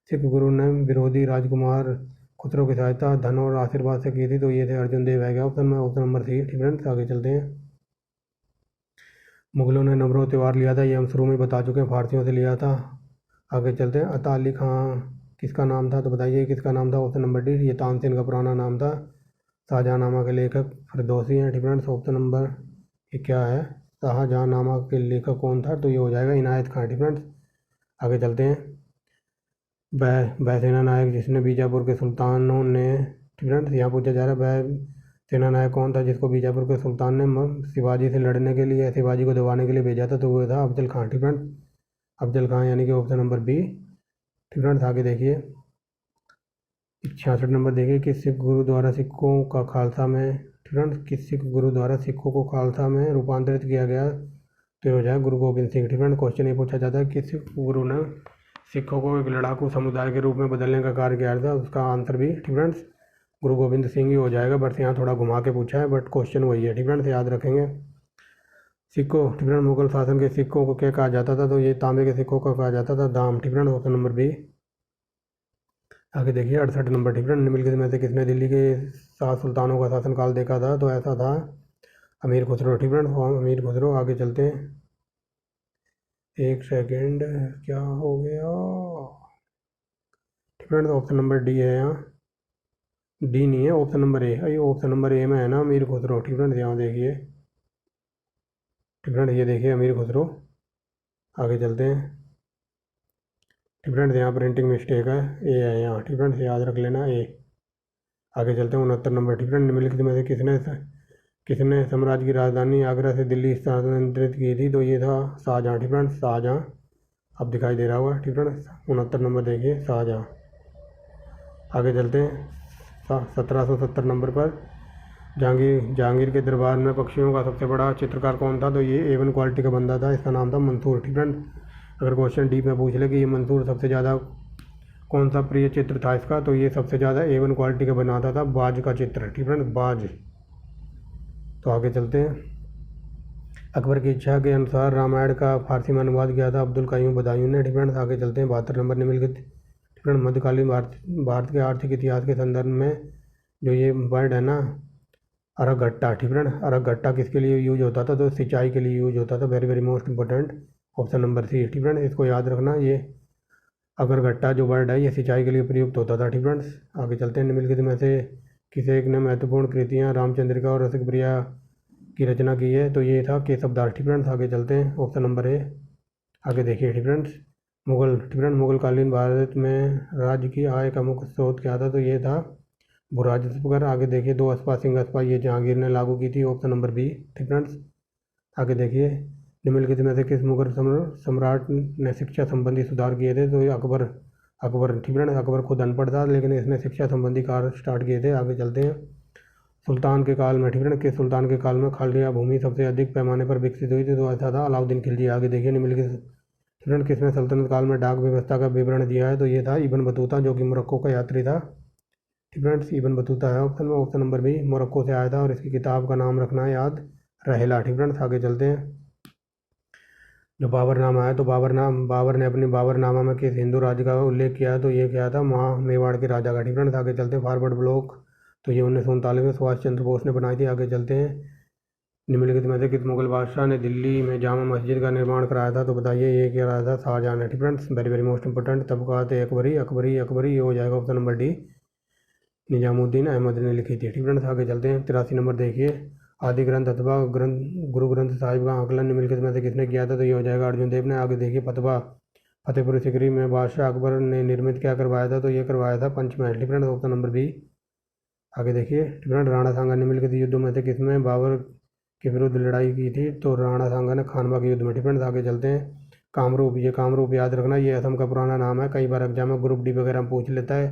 सिख गुरु ने विरोधी राजकुमार खुसरो की सहायता धन और आशीर्वाद से की थी, तो ये थे अर्जुन देव है, ऑप्शन में ऑप्शन नंबर सी, ठीक फ्रेंड्स। आगे चलते हैं, मुगलों ने नवरोज त्यौहार लिया था, ये हम शुरू में बता चुके हैं, फारसियों से लिया था। आगे चलते हैं, अता अली खां किसका नाम था, तो बताइए किसका नाम था, ऑप्शन नंबर डी, ये तानसेन का पुराना नाम था। शाहजहाँनामा के लेखक फिरदौसी हैं, ठीक फ्रेंड्स। ऑप्शन नंबर ये क्या है, शाहजहाँनामा के लेखक कौन था, तो ये हो जाएगा इनायत खां, ठीक फ्रेंड्स। आगे चलते हैं, वह सेना नायक जिसने बीजापुर के सुल्तानों ने, ठीक फ्रेंड्स, यहाँ पूछा जा रहा है वह सेना नायक कौन था जिसको बीजापुर के सुल्तान ने शिवाजी से लड़ने के लिए, शिवाजी को दबाने के लिए भेजा था, तो वो था अफजल खां, ठीक फ्रेंड्स। अफजल खां यानी कि ऑप्शन नंबर बी, ठीक फ्रेंड्स। आगे देखिए, 66 नंबर देखिए, किस सिख गुरु द्वारा सिखों का खालसा में, ठीक फ्रेंड्स, किस सिख गुरु द्वारा सिखों को खालसा में रूपांतरित किया गया, तो ये हो जाए गुरु गोबिंद सिंह, ठीक फ्रेंड्स। क्वेश्चन ये पूछा जाता है कि सिख गुरु ने सिखों को एक लड़ाकू समुदाय के रूप में बदलने का कार्य किया था, उसका आंसर भी, ठीक फ्रेंड्स, गुरु गोविंद सिंह ही हो जाएगा। बट यहाँ थोड़ा घुमा के पूछा है, बट क्वेश्चन वही है, ठीक फ्रेंड्स, याद रखेंगे। सिक्कों, ठीक फ्रेंड, मुगल शासन के सिक्कों को क्या कहा जाता था, तो ये तांबे के सिक्कों का कहा जाता था दाम, ठीक फ्रेंड, ऑप्शन नंबर बी। आगे देखिए, 68 नंबर, ठीक फ्रेंड, निम्नलिखित में से किसने दिल्ली के 7 सुल्तानों का शासनकाल देखा था, तो ऐसा था अमीर खुसरो, ठीक फ्रेंड, अमीर खुसरो। आगे चलते हैं, एक सेकेंड, क्या हो गया, ठीक फ्रेंड, ऑप्शन नंबर डी है यहाँ, डी नहीं है, ऑप्शन नंबर ए, ये ऑप्शन नंबर ए में है ना अमीर खुसरो, ठीक फ्रेंड, यहाँ देखिए, ठीक फ्रेंड, ये देखिए अमीर खुसरो। आगे चलते हैं, ठीक फ्रेंड्स, यहाँ प्रिंटिंग मिस्टेक है, ए है यहाँ, ठीक फ्रेंड्स, याद रख लेना ए। आगे चलते हैं, 69 नंबर, ठीक फ्रेंड, निम्नलिखित में से किसने साम्राज्य की राजधानी आगरा से दिल्ली स्थानांतरित की थी, तो ये था शाहजहाँ, ठीक फ्रेंड्स, शाहजहाँ। अब दिखाई दे रहा होगा, ठीक फ्रेंड्स, 69 नंबर देखिए, शाहजहाँ। आगे चलते हैं, 1770 नंबर पर जहांगीर के दरबार में पक्षियों का सबसे बड़ा चित्रकार कौन था, तो ये A1 क्वालिटी का बंदा था, इसका नाम था मंसूर, ठीक फ्रेंड। अगर क्वेश्चन डी में पूछ ले कि ये मंसूर सबसे ज़्यादा कौन सा प्रिय चित्र था इसका, तो ये सबसे ज़्यादा A1 क्वालिटी का बनाता था बाज का चित्र, ठीक फ्रेंड, बाज। तो आगे चलते हैं, अकबर की इच्छा के अनुसार रामायण का फारसी में अनुवाद किया था अब्दुल कयूम बदायूं ने, ठीक फ्रेंड। आगे चलते हैं, 72 नंबर, निम्नलिखित, ठीक फ्रेंड, मध्यकालीन भारत के आर्थिक इतिहास के संदर्भ में जो ये वर्ड है ना, अरगघट्टा, ठीक फ्रेंड, अरगघट्टा किसके लिए यूज होता था, तो सिंचाई के लिए यूज होता था, very very most important, option number C, ठीक फ्रेंड, इसको याद रखना, ये अगरगट्टा जो वर्ड है ये सिंचाई के लिए प्रयुक्त होता था, ठीक फ्रेंड्स। आगे चलते हैं, निम्नलिखित में से किसी एक ने महत्वपूर्ण कृतियाँ रामचंद्रिका और रसिक प्रिया की रचना की है, तो ये था केशव दास। ठीक फ्रेंड्स, आगे चलते हैं। ऑप्शन नंबर ए आगे देखिए। ठीक फ्रेंड्स, मुगल। ठीक फ्रेंड, मुगलकालीन भारत में राज्य की आय का मुख्य स्रोत क्या था, तो ये था भू राजस्व कर। आगे देखिए, दो अस्पा सिंह अस्पा ये जहांगीर ने लागू की थी। Option number B. ठीक फ्रेंड्स, आगे देखिए, निम्नलिखित में से किस मुगल सम्राट ने शिक्षा संबंधी सुधार किए थे, तो ये अकबर। अकबर। ठीक फ्रेंड्स, अकबर खुद अनपढ़ था लेकिन इसने शिक्षा संबंधी कार्य स्टार्ट किए थे। आगे चलते हैं। सुल्तान के काल में। ठीक फ्रेंड, किस सुल्तान के काल में खालिया भूमि सबसे अधिक पैमाने पर विकसित हुई थी, तो ऐसा था अलाउद्दीन खिलजी। आगे देखिए, निम्नलिखित फ्रेंड किसने सल्तनत काल में डाक व्यवस्था का विवरण दिया है, तो ये था इब्न बतूता, जो कि मोरक्को का यात्री था। ठीक फ्रेंड्स, इब्न बतूता है ऑप्शन में। ऑप्शन नंबर बी, मोरक्को से आया था और इसकी किताब का नाम रखना याद रहेला। ठीक फ्रेंड्स, आगे चलते हैं। जो बाबरनामा है, तो बाबर ने अपनी बाबरनामा में किस हिंदू राज्य का उल्लेख किया है, तो ये क्या था, मेवाड़ के राजा का। ठीक फ्रेंड्स, आगे चलते हैं। फॉरवर्ड ब्लॉक, तो ये 1939 में सुभाष चंद्र बोस ने बनाई थी। आगे चलते हैं। निम्नलिखित में से किस मुगल बादशाह ने दिल्ली में जामा मस्जिद का निर्माण कराया था, तो बताइए ये क्या रहा था, शाहजहां ने। ठीक friends, very very most important. Tabaqat Akbari Akbari Akbari, ये हो जाएगा option number D, Nizamuddin Ahmad ने लिखी थी। ठीक फ्रेंड्स, आगे चलते हैं। 83 नंबर देखिए। आदि ग्रंथ अथवा गुरु ग्रंथ साहिब का आकलन निम्नलिखित में से किसने किया था, तो ये हो जाएगा अर्जुन देव ने। आगे देखिए, फतवा फतेहपुर सिकरी में बादशाह अकबर ने निर्मित क्या करवाया था, तो ये करवाया था पंचमहल। ठीक फ्रेंड्स, ऑप्शन नंबर बी। आगे देखिए। ठीक फ्रेंड, राणा सांगा निम्नलिखित युद्धों में से किसमें बाबर के विरुद्ध लड़ाई की थी, तो राणा सांगा ने खानवा के युद्ध में। ठीक फ्रेंड्स, आगे चलते हैं। कामरूप, ये कामरूप याद रखना, ये असम का पुराना नाम है। कई बार एग्जाम में ग्रुप डी वगैरह में पूछ लेता है,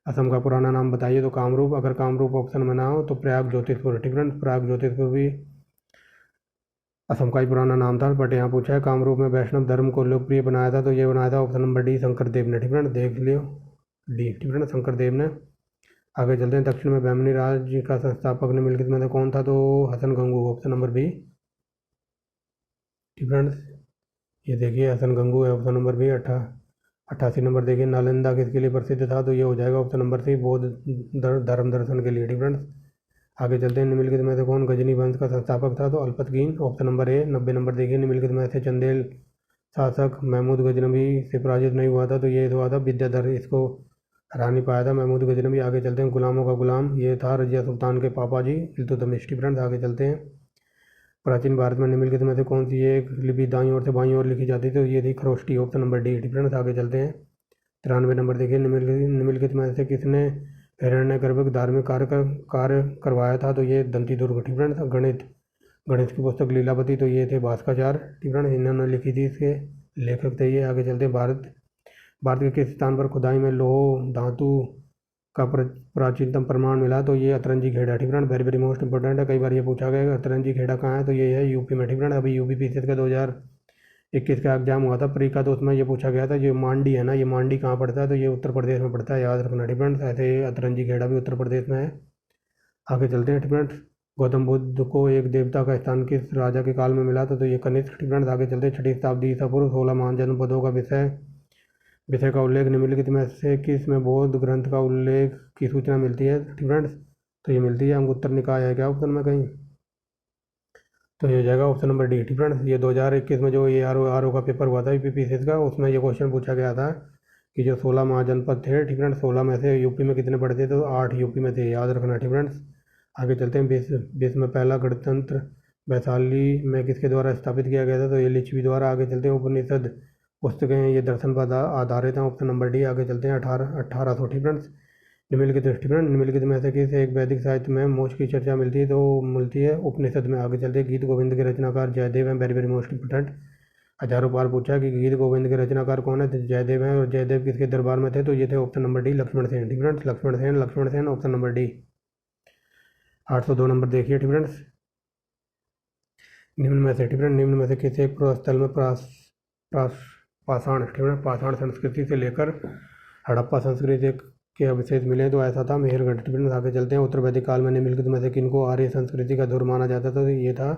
असम का पुराना नाम बताइए, तो कामरूप। अगर कामरूप ऑप्शन में ना हो तो प्रयाग ज्योतिषपुर। ठीक फ्रेंड्स, प्रयाग ज्योतिषपुर भी असम का ही पुराना नाम था, बट यहाँ पूछा है कामरूप में वैष्णव धर्म को लोकप्रिय बनाया था, तो ये बनाया था ऑप्शन नंबर डी, शंकर देव ने। ठीक फ्रेंड, देख लियो डी। ठीक फ्रेंड, शंकर देव ने। आगे चलते हैं। दक्षिण में बहमनी राज्य का संस्थापक निम्नलिखित में से कौन था, तो Hasan Gangu, option number B. ठीक फ्रेंड्स, ये देखिए हसन गंगू है ऑप्शन नंबर बी। 88 नंबर देखिए। नालंदा किसके लिए प्रसिद्ध था, तो ये हो जाएगा ऑप्शन नंबर सी, बौद्ध धर्म दर्शन के लिए। ठीक फ्रेंड्स, आगे चलते हैं। निम्नलिखित में से कौन गजनी वंश का संस्थापक था, तो अल्पतगीन, ऑप्शन नंबर ए। 90 नंबर देखिए। निम्नलिखित में से चंदेल शासक महमूद गजनवी से पराजित नहीं हुआ था, तो ये हुआ था विद्याधर, इसको हरा नहीं पाया था महमूद गजनवी। आगे चलते हैं। गुलामों का गुलाम, ये था रजिया सुल्तान के पापा जी इल्तुतमिश। फ्रेंड्स, आगे चलते हैं। प्राचीन भारत में निम्नलिखित में से कौन सी एक लिपि दाईं ओर से बाईं ओर लिखी जाती थी, तो ये थी Kharosthi, option number D. Friends, आगे चलते हैं। 93 नंबर देखिए। निम्नलिखित में से किसने हिरण्यगर्भ धार्मिक कार्य करवाया था, तो ये दंती दुर्ग। ठीक फ्रेंड्स, गणित गणित की पुस्तक लीलावती, तो ये थे भास्कराचार्य। ठीक फ्रेंड्स, इन्होंने लिखी थी, इसके लेखक थे ये। आगे चलते हैं। भारत के किस स्थान पर खुदाई में लौह धातु का प्राचीनतम प्रमाण मिला, तो ये अतरंजी खेड़ा। ठीक friend, very very most important है, कई बार ये पूछा गया अतरंजी खेड़ा कहाँ है, तो ये है यूपी में। ठीक फ्रेंड, अभी यूपी पीसीएस का 2021 का एग्जाम हुआ था प्री का, तो उसमें ये पूछा गया था, जो मांडी है ना, ये मांडी कहाँ पड़ता है, तो ये उत्तर प्रदेश में पड़ता है, याद रखना। ठीक फ्रेंड्स, ऐसे अतरंजी खेड़ा भी उत्तर प्रदेश में है। आगे चलते हैं। ठीक फ्रेंड्स, गौतम बुद्ध को एक देवता का स्थान किस राजा के काल में मिला था, तो ये कनिष्क। ठीक फ्रेंड्स, आगे चलते हैं। 6ठी शताब्दी ईसा पूर्व 16 महान जनपदों का विषय का उल्लेख निम्नलिखित में से किस में बौद्ध ग्रंथ का उल्लेख की सूचना मिलती है। ठीक फ्रेंड्स, तो ये मिलती है अंगुत्तर निकाय है क्या ऑप्शन में कहीं, तो ये हो जाएगा ऑप्शन नंबर डी। ठीक फ्रेंड्स, ये 2021 में जो ये आर ओ का पेपर हुआ था यूपीपीसीएस का, उसमें ये क्वेश्चन पूछा गया था कि जो 16 महाजनपद थे, ठीक फ्रेंड्स, 16 में से यूपी में कितने पड़े थे, तो 8 यूपी में थे, याद रखना। ठीक फ्रेंड्स, आगे चलते हैं। विश्व में पहला गणतंत्र वैशाली में किसके द्वारा स्थापित किया गया था, तो ये लिच्छवी द्वारा। आगे चलते हैं। उपनिषद पुस्तकें ये दर्शन पर आधारित हैं, ऑप्शन नंबर डी। आगे चलते हैं। 1800। ठीक फ्रेंड्स, निम्नलिखित में से किस एक वैदिक साहित्य में मोक्ष की चर्चा मिलती है, तो मिलती है उपनिषद में। आगे चलते हैं। गीत गोविंद के रचनाकार जयदेव हैं, वेरी वेरी मोस्ट इंपोर्टेंट, हजारों बार पूछा है कि गीत गोविंद के रचनाकार कौन है, तो जयदेव हैं। और जयदेव किसके दरबार में थे, तो ये थे option number D, Lakshman Sen. ठीक friends, Lakshman Sen option number D. 802 number देखिए। ठीक फ्रेंड्स, निम्न में से किसी एक स्थल में पाषाण संस्कृति से लेकर हड़प्पा संस्कृति के अवशेष मिले, तो ऐसा था मेहरगढ़। ठीक फ्रेंड्स, आगे चलते हैं। उत्तर वैदिक काल में निम्नलिखित में से किनको आर्य संस्कृति का धुर माना जाता था, तो ये था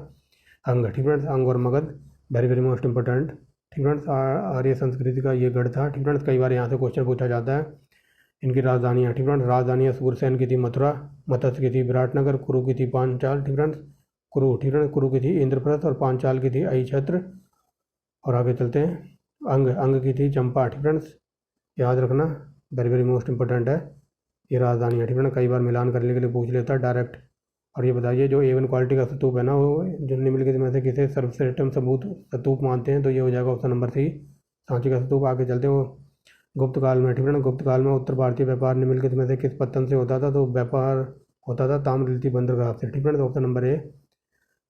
अंग। ठीक फ्रेंड्स, अंग और Magadh, very very most important. ठीक फ्रेंड्स, आर्य संस्कृति का ये गढ़ था। ठीक फ्रेंड्स, कई बार यहाँ से क्वेश्चन पूछा जाता है। इनकी राजधानियाँ, ठीक फ्रेंड्स, राजधानियाँ सूरसेन की थी मथुरा, मत्स्य की थी विराटनगर, कुरु की थी पांचाल। ठीक फ्रेंड्स, कुरु की थी इंद्रप्रस्थ और पांचाल की थी अहिछत्र। और आगे चलते हैं। अंग की थी चंपा। ठीक फ्रेंड्स, याद रखना, वेरी वेरी मोस्ट इंपॉर्टेंट है ये राजधानी है। ठीक है ना, कई बार मिलान करने के लिए पूछ लेता है डायरेक्ट। और ये बताइए जो A1 क्वालिटी का स्तूप है ना, वो जो निम्नलिखित में से किसे सर्वश्रेष्ठतम सबूत स्तूप मानते हैं, तो ये हो जाएगा ऑप्शन नंबर सी, सांची का स्तूप। आगे चलते हैं। वो गुप्त काल में, ठीक है ना, गुप्त काल में उत्तर भारतीय व्यापार निम्नलिखित में से किस पत्तन से होता था, तो व्यापार होता था ताम्रलिप्ति बंदरगाह से, ठीक है ना, तो ऑप्शन नंबर ए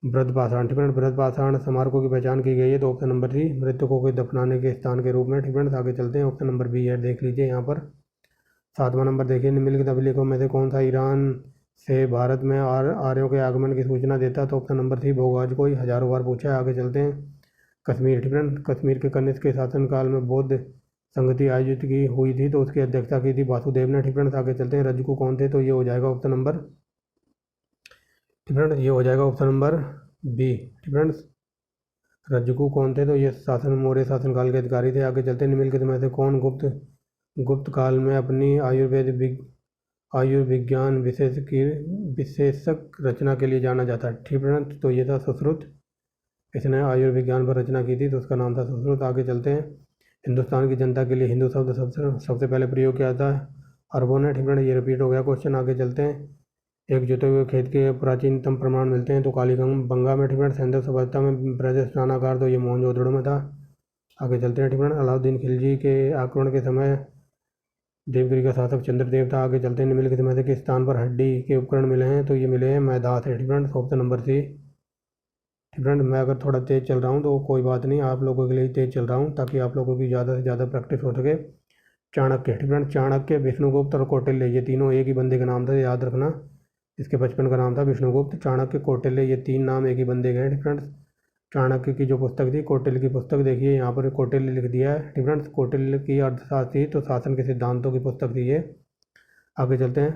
बृहद पाषाण, ठीक है ना, बृहद पाषाण स्मारकों की पहचान की गई है, तो ऑप्शन नंबर सी मृतकों को दफनाने के स्थान के रूप में, ठीक है ना। आगे चलते हैं। ऑप्शन नंबर बी है, देख लीजिए यहाँ पर। 7वां नंबर देखिए, निम्नलिखित अभिलेखों में से कौन सा ईरान से भारत में आर्यों के आगमन की सूचना देता है, तो ऑप्शन नंबर सी भोगाज को ही हजारों बार पूछा है। आगे चलते हैं। कश्मीर, ठीक है ना, कश्मीर के कनिष्क के शासनकाल में बौद्ध संगति आयोजित की हुई थी, तो उसकी अध्यक्षता की थी वासुदेव ने, ठीक है ना। आगे चलते हैं। रज्जू कौन थे, तो ये हो जाएगा ऑप्शन नंबर, ठीक है ना, ये हो जाएगा ऑप्शन नंबर बी, ठीक है ना। रज्जू कौन थे, तो ये मौर्य शासनकाल के अधिकारी थे। आगे चलते हैं। निम्नलिखित में से कौन गुप्त काल में अपनी आयुर्विज्ञान विशेषक रचना के लिए जाना जाता है, ठीक है ना, तो ये था सुश्रुत। इसने आयुर्विज्ञान पर रचना की थी, तो उसका नाम था सुश्रुत। आगे चलते हैं। हिंदुस्तान की जनता के लिए हिंदू शब्द सबसे पहले प्रयोग किया था अरबों ने, ठीक है ना, ये रिपीट हो गया क्वेश्चन। आगे चलते हैं। एक जोते हुए खेत के प्राचीनतम प्रमाण मिलते हैं, तो कालीगंगा में, ठीक है ना। सिंधु सभ्यता में बृहद स्नानागार, तो ये मोहनजोदड़ो में था। आगे चलते हैं, ठीक है ना। अलाउद्दीन खिलजी के आक्रमण के समय देवगिरी का शासक चंद्रदेव था। आगे चलते हैं। निम्नलिखित में से किस स्थान पर हड्डी के उपकरण मिले हैं, तो ये मिले हैं मैदास है, ठीक है ना, ऑप्शन नंबर सी, ठीक है ना। मैं अगर थोड़ा तेज़ चल रहा हूँ तो कोई बात नहीं, आप लोगों के लिए तेज़ चल रहा हूँ ताकि आप लोगों की ज़्यादा से ज़्यादा प्रैक्टिस हो सके। चाणक्य, ठीक है ना, चाणक्य, विष्णुगुप्त और कौटिल्य, ये तीनों एक ही बंदे का नाम था, याद रखना। इसके बचपन का नाम था विष्णुगुप्त। चाणक्य, कौटिल्य, ये 3 नाम एक ही बंदे के हैं, ठीक है ना। चाणक्य की जो पुस्तक थी, कौटिल्य की पुस्तक, देखिए यहाँ पर कौटिल्य लिख दिया है, ठीक है ना। कौटिल्य की अर्थशास्त्र थी, तो शासन के सिद्धांतों की पुस्तक थी ये। आगे चलते हैं।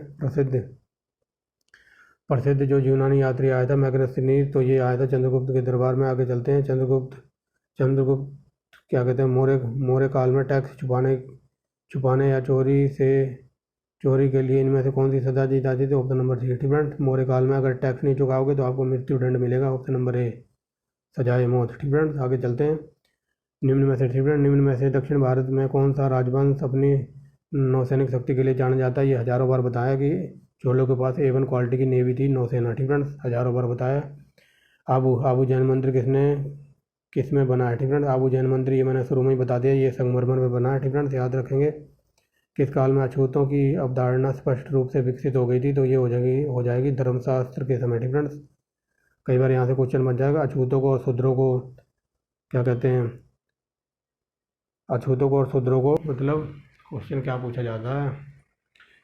प्रसिद्ध जो यूनानी यात्री आया था मैग्नेस्नीज, तो ये आया था चंद्रगुप्त के दरबार में। आगे चलते हैं। चंद्रगुप्त क्या कहते हैं, मौर्य काल में टैक्स छुपाने या चोरी के लिए इनमें से कौन सी सजा दी जाती थी, ऑप्शन नंबर सी, ठीक है। मौर्य काल में अगर टैक्स नहीं चुकाओगे तो आपको मृत्यु दंड मिलेगा, ऑप्शन नंबर ए, सजाए मौत, ठीक है। आगे चलते हैं। निम्न में से, ठीक है, निम्न में से दक्षिण भारत में कौन सा राजवंश अपनी नौसैनिक शक्ति के लिए जाना जाता है, ये हजारों बार बताया कि चोलों के पास A1 क्वालिटी की नेवी थी, नौसेना, ठीक है, हजारों बार बताया। आबू जैन मंदिर किस में बना है, ठीक है। आबू जैन मंदिर, ये मैंने शुरू में ही बता दिया, ये संगमरमर में बना है, ठीक है, याद रखेंगे। किस काल में अछूतों की अवधारणा स्पष्ट रूप से विकसित हो गई थी, तो ये हो जाएगी धर्मशास्त्र के समय, ठीक है। कई बार यहाँ से क्वेश्चन बन जाएगा, अछूतों को और शूद्रों को क्या कहते हैं, अछूतों को और शूद्रों को, मतलब क्वेश्चन क्या पूछा जाता है,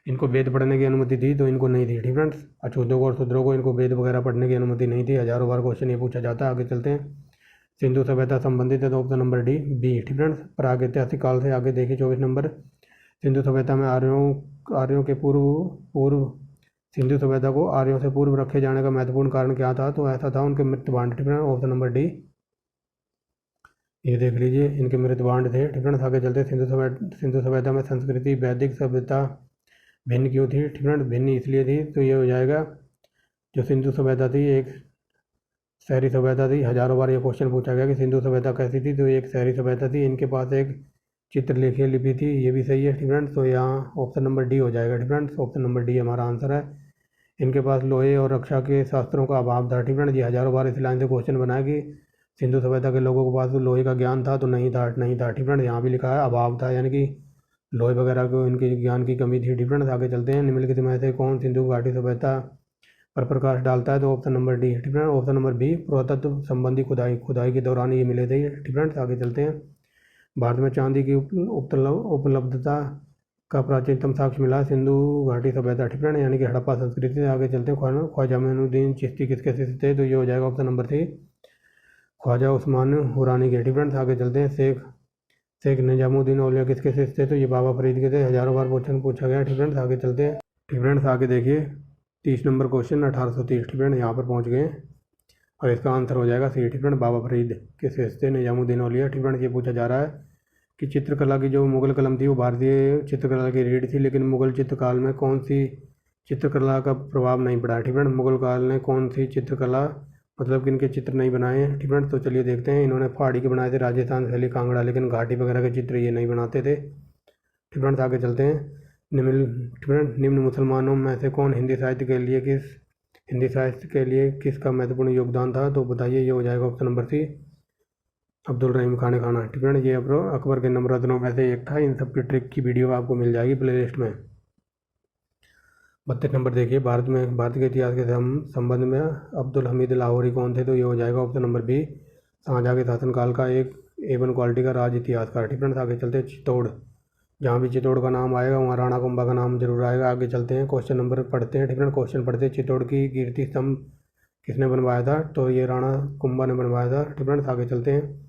इनको वेद पढ़ने की अनुमति थी तो इनको नहीं थी, ठीक है। अछूतों को और शूद्रों को इनको वेद वगैरह पढ़ने की अनुमति नहीं थी, हजारों बार क्वेश्चन ये पूछा जाता है। आगे चलते हैं। सिंधु सभ्यता संबंधित है, तो ऑप्शन नंबर डी, बी, ठीक है। प्रागैतिहासिक काल से आगे देखिए 24 नंबर। सिंधु सभ्यता में आर्यों के पूर्व सिंधु सभ्यता को आर्यों से पूर्व रखे जाने का महत्वपूर्ण कारण क्या था, तो ऐसा था उनके मृत्यु, ठीक है, ऑप्शन नंबर डी, ये देख लीजिए, इनके मृतबांड थे, ठीक है। आगे चलते। सिंधु सभ्यता में संस्कृति वैदिक सभ्यता भिन्न क्यों थी, ठीक है, भिन्न इसलिए थी, तो ये हो जाएगा, जो सिंधु सभ्यता थी एक शहरी सभ्यता थी। हजारों बार ये क्वेश्चन पूछा गया कि सिंधु सभ्यता कैसी थी, तो एक शहरी सभ्यता थी, इनके पास एक चित्रलेखीय लिपि थी, ये भी सही है, ठीक है। तो यहाँ ऑप्शन नंबर डी हो जाएगा, ठीक है, ऑप्शन नंबर डी हमारा आंसर है। इनके पास लोहे और रक्षा के शास्त्रों का अभाव था, ठीक है। ये हजारों बार इस लाइन से क्वेश्चन बनाया कि सिंधु सभ्यता के लोगों के पास तो लोहे का ज्ञान था, तो नहीं था, ठीक है। यहाँ भी लिखा है अभाव था, यानी कि लोहे वगैरह को इनके ज्ञान की कमी थी, ठीक है। आगे चलते हैं। निम्नलिखित में से कौन सिंधु घाटी सभ्यता पर प्रकाश डालता है, तो ऑप्शन नंबर डी, ठीक है। ऑप्शन नंबर बी, पुरातत्व संबंधी खुदाई के दौरान ये मिले थे, ठीक है। आगे चलते हैं। भारत में चांदी की उपलब्धता का प्राचीनतम साक्ष्य मिला सिंधु घाटी सभ्यता, ठीक है, यानी कि हड़प्पा संस्कृति से। आगे चलते हैं। ख्वाजा मोइनुद्दीन चिश्ती किसके शिष्य थे, तो ये हो जाएगा option number C, Khwaja Usman Haruni के, ठीक है। आगे चलते हैं। शेख निजामुद्दीन औलिया किसके शिष्य थे, तो ये बाबा फरीद के थे, हजारों बार क्वेश्चन पूछा गया, ठीक है। आगे चलते हैं, ठीक है। आगे देखिए 30 नंबर क्वेश्चन 1830, ठीक है, यहाँ पर पहुँच गए और इसका आंसर हो जाएगा सी, ठीक है। बाबा फरीद के शिष्य थे निजामुद्दीन औलिया, ठीक है। ये पूछा जा रहा है कि चित्रकला की जो मुगल कलम थी वो भारतीय चित्रकला की रीढ़ थी, लेकिन मुगल चित्रकाल में कौन सी चित्रकला का प्रभाव नहीं पड़ा, ठीक है। मुगल काल ने कौन सी चित्रकला, मतलब कि इनके चित्र नहीं बनाए हैं, ठीक है। तो चलिए देखते हैं। इन्होंने पहाड़ी के बनाए थे, राजस्थान शैली कांगड़ा, लेकिन घाटी वगैरह के चित्र ये नहीं बनाते थे, ठीक है। आगे चलते हैं। निम्न मुसलमानों में से कौन हिंदी साहित्य के लिए हिंदी साहित्य के लिए किसका महत्वपूर्ण योगदान था? तो बताइए, ये हो जाएगा ऑप्शन नंबर सी, अब्दुल रहीम खान खाना। ठीक है, ये अकबर के नवरत्नों में से एक था। इन सब की ट्रिक की वीडियो आपको मिल जाएगी प्ले लिस्ट में। 32 नंबर देखिए, भारत के इतिहास के संबंध में अब्दुल हमीद लाहौरी कौन थे? तो ये हो जाएगा ऑप्शन नंबर बी, शाहजहाँ के शासनकाल का एक A1 क्वालिटी का राज इतिहासकार। ठीक है, आगे चलते हैं। चित्तौड़, जहाँ भी चित्तौड़ का नाम आएगा वहाँ राणा कुंभा का नाम जरूर आएगा। आगे चलते हैं, क्वेश्चन नंबर पढ़ते हैं। ठीक है, क्वेश्चन पढ़ते हैं। चित्तौड़ की कीर्ति स्तंभ किसने बनवाया था? तो ये राणा कुंभा ने बनवाया था। ठीक है, आगे चलते हैं।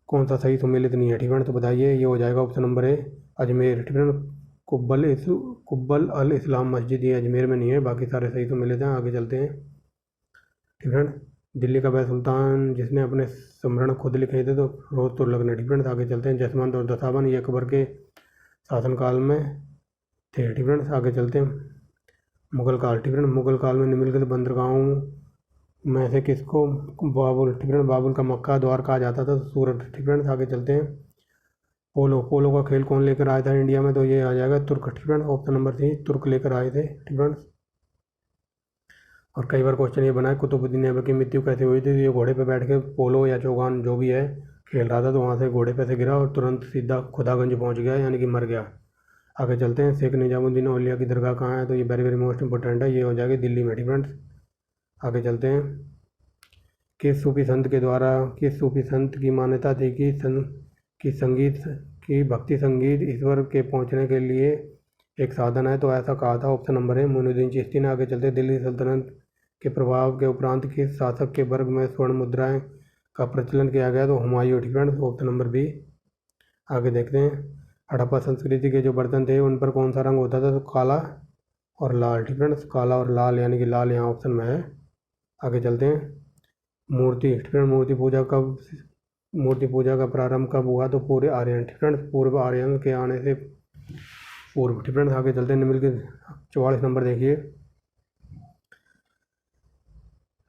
कौन सा सही सम्मिलित नहीं है? ठीक है, तो बताइए, ये हो जाएगा ऑप्शन नंबर ए, अजमेर। ठीक है, कुब्बल अल इस्लाम मस्जिद, ये अजमेर में नहीं है, बाकी सारे सही सम्मिलित हैं। आगे चलते हैं। ठीक है, दिल्ली का वह सुल्तान जिसने अपने स्मरण खुद लिखे थे? तो रोज तुगलक ने। ठीक है, आगे चलते हैं। जसवंत और दसावन, ये अकबर के शासनकाल में थे। ठीक है, आगे चलते हैं। मुगल काल, ठीक है, मुगल काल में निम्नलिखित बंदरगाहों में से किसको बाबुल, ठीक है, बाबुल का मक्का द्वार कहा जाता था? तो सूरत। ठीक है, आगे चलते हैं। पोलो का खेल कौन लेकर आया था इंडिया में? तो ये आ जाएगा तुर्क। ठीक है, ऑप्शन नंबर थी, तुर्क लेकर आए थे। ठीक है, और कई बार क्वेश्चन ये बना है, कुतुबुद्दीन ऐबक की मृत्यु कैसे हुई थी? तो ये घोड़े पे बैठ के पोलो या चौगान जो भी है खेल रहा था, तो वहाँ से घोड़े पे से गिरा और तुरंत सीधा खुदागंज पहुँच गया, यानी कि मर गया। आगे चलते हैं। शेख निजामुद्दीन औलिया की दरगाह कहाँ है? तो ये वेरी वेरी मोस्ट इंपॉर्टेंट है, ये हो जाएगी दिल्ली में। ठीक है, आगे चलते हैं। किस सूफी संत की मान्यता थी कि संगीत कि भक्ति संगीत ईश्वर के पहुंचने के लिए एक साधन है? तो ऐसा कहा था, ऑप्शन नंबर है मोइनुद्दीन चिश्ती ने। आगे चलते, दिल्ली सल्तनत के प्रभाव के उपरांत किस शासक के वर्ग में स्वर्ण मुद्राएं का प्रचलन किया गया? तो हुमायूं। ठीक है, ऑप्शन नंबर बी। आगे देखते हैं। हड़प्पा संस्कृति के जो बर्तन थे उन पर कौन सा रंग होता था? तो काला और लाल। ठीक है, काला और लाल, यानी कि लाल यहाँ ऑप्शन में है। आगे चलते हैं। मूर्ति, ठीक है, मूर्ति पूजा का प्रारंभ कब हुआ? तो पूर्व आर्यन। ठीक है, पूर्व आर्यन के आने से पूर्व। ठीक है, आगे चलते हैं। निम्नलिखित 44 नंबर देखिए।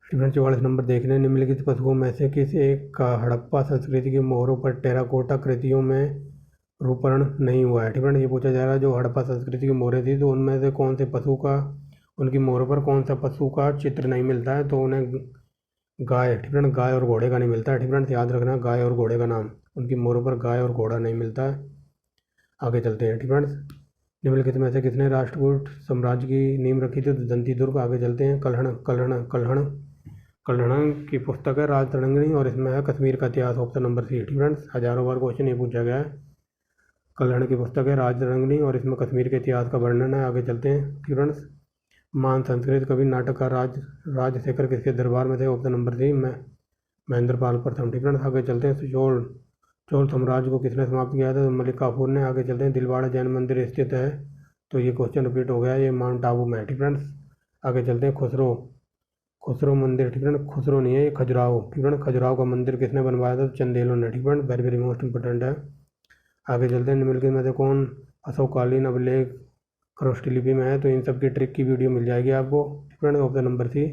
ठीक है, 44 नंबर देखने, निम्नलिखित पशुओं में से किस एक का हड़प्पा संस्कृति की मोहरों पर टेराकोटा कृतियों में रूपण नहीं हुआ है? ठीक है, ये पूछा जा रहा है जो हड़प्पा संस्कृति की मोहरें थी तो उनमें से कौन से पशु का, उनकी मोहरों पर कौन सा पशु का चित्र नहीं मिलता है? तो उन्हें गाय, ठीक है, गाय और घोड़े का नहीं मिलता है। ठीक है, याद रखना, गाय और घोड़े का नाम, उनकी मोहरों पर गाय और घोड़ा नहीं मिलता है। आगे चलते हैं। ठीक है, निम्नलिखित में से किसने राष्ट्रकूट साम्राज्य की नींव रखी थी? तो दंती दुर्ग। आगे चलते हैं। कल्हण की पुस्तक है राजतरंगिणी और इसमें है कश्मीर का इतिहास, ऑप्शन नंबर सी। ठीक है, हजारों बार क्वेश्चन ये पूछा गया है। कल्हण की पुस्तक है राजतरंगिणी और इसमें कश्मीर के इतिहास का वर्णन है। आगे चलते हैं। ठीक है, महान संस्कृत कवि नाटककार राजशेखर किसके दरबार में थे? ऑप्शन नंबर सी, महेंद्र पाल प्रथम। ठीक है, आगे चलते हैं। चोल साम्राज्य को किसने समाप्त किया था? तो मलिक काफूर ने। आगे चलते हैं। दिलवाड़ा जैन मंदिर स्थित है? तो ये क्वेश्चन रिपीट हो गया, ये माउंट आबू में। ठीक है, आगे चलते हैं। खुसरो मंदिर, ठीक है, खुसरो नहीं है, ये खजुराहो। ठीक है, खजुराहो का मंदिर किसने बनवाया था? तो चंदेलों ने। ठीक है, वेरी वेरी मोस्ट इंपॉर्टेंट है। आगे चलते हैं। निम्नलिखित में से कौन अशोककालीन अभिलेख खरोष्टी लिपि में है? तो इन सब की ट्रिक की वीडियो मिल जाएगी आपको। ठीक है, ऑप्शन नंबर सी,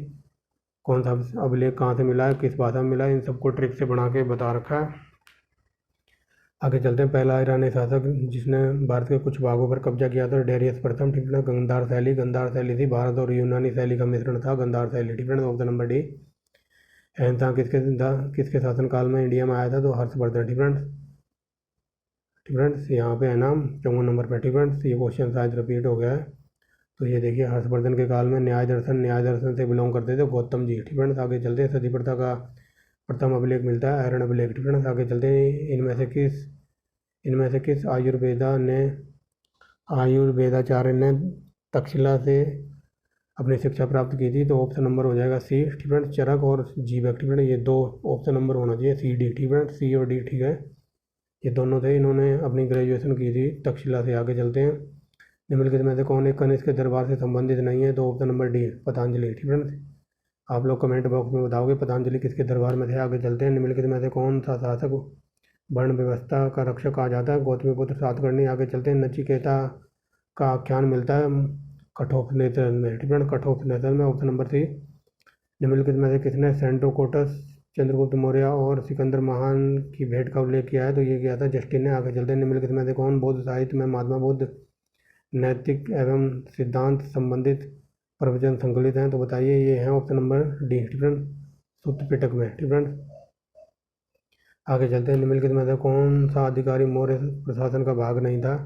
कौन सा अभिलेख कहाँ से मिला है, किस भाषा में मिला है, इन सबको ट्रिक से बना के बता रखा है। आगे चलते हैं। पहला ईरानी शासक जिसने भारत के कुछ भागों पर कब्जा किया था? डेरियस प्रथम। ठीक है, गंधार शैली थी, भारत और यूनानी शैली का मिश्रण था गंधार शैली। ठीक है, ऑप्शन नंबर डी। अहंसा किसके शासनकाल में इंडिया में आया था? तो हर्षवर्धन। ठीक है, यहाँ पे है नाम 54 नंबर पर। ठीक है, ये क्वेश्चन शायद रिपीट हो गया है। तो ये देखिए, हर्षवर्धन के काल में न्याय दर्शन से बिलोंग करते थे गौतम जी। ठीक है, आगे चलते हैं। सती प्रथा का प्रथम अभिलेख मिलता है आयरन अभिलेख। ठीक है, आगे चलते हैं। इनमें से किस आयुर्वेदाचार्य ने तक्षशिला से अपनी शिक्षा प्राप्त की थी? तो ऑप्शन नंबर हो जाएगा सी। ठीक है, चरक और जीवक। ठीक है, ये दो ऑप्शन नंबर होना चाहिए, सी डी। ठीक है, सी और डी। ठीक है, ये दोनों थे, इन्होंने अपनी ग्रेजुएशन की थी तक्षशिला से। आगे चलते हैं। निम्नलिखित में से कौन एक कनिष्क के दरबार से संबंधित नहीं है? तो ऑप्शन नंबर डी, पतंजलि। ठीक है, आप लोग कमेंट बॉक्स में बताओगे पतंजलि किसके दरबार में थे। आगे चलते हैं। निम्नलिखित में से कौन सा शासक वर्ण व्यवस्था का रक्षक कहा जाता है? गौतमीपुत्र सातकर्णी। आगे चलते हैं। नचिकेता का आख्यान मिलता है कठोपनिषद में। ठीक है, कठोपनिषद में, ऑप्शन नंबर सी। निम्नलिखित में से किसने सेंटोकोटस, चंद्रगुप्त मौर्य और सिकंदर महान की भेंट का उल्लेख किया है? तो ये किया था जस्टिन ने। आगे चलते हैं। निम्नलिखित में से कौन बौद्ध साहित्य में महात्मा बुद्ध नैतिक एवं सिद्धांत संबंधित प्रवचन संकलित हैं, तो बताइए ये है ऑप्शन नंबर डी फ्रेंड, सूत्र पिटक में। ठीक फ्रेंड, आगे चलते हैं। निम्नलिखित में से कौन सा अधिकारी मौर्य प्रशासन का भाग नहीं था?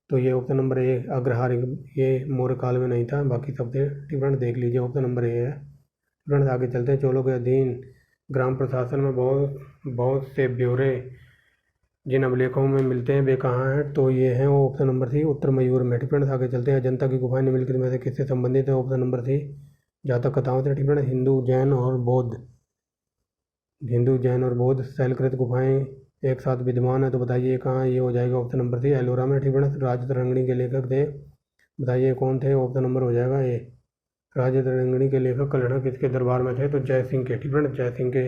तो ये ऑप्शन नंबर ए अग्रहार, ये मौर्य काल में नहीं था, बाकी सब थे। ठीक फ्रेंड, देख लीजिए ऑप्शन नंबर ए है। फ्रेंड्स, आगे चलते हैं। चोलों के अधीन ग्राम प्रशासन में बहुत से ब्यौरे जिन अभिलेखों में मिलते हैं वे कहाँ हैं? तो ये है ऑप्शन नंबर सी, उत्तर मयूर में। ठीक फ्रेंड्स, आगे चलते हैं। अजंता की गुफाएं निम्नलिखित में से किससे संबंधित है? ऑप्शन नंबर सी, जातक कथाओं से। ठीक फ्रेंड्स, हिंदू जैन और बौद्ध शैलकृत गुफाएं एक साथ विद्यमान है, तो बताइए ये कहाँ? ये हो जाएगा ऑप्शन नंबर सी, एलोरा में। ठीक फ्रेंड्स, राजतरंगिणी के लेखक थे, बताइए कौन थे? ऑप्शन नंबर हो जाएगा ए, राजतरंगिणी के लेखक कल्हड़ किसके दरबार में थे? तो जय सिंह के। ठीक फ्रेंड्स, जय सिंह के।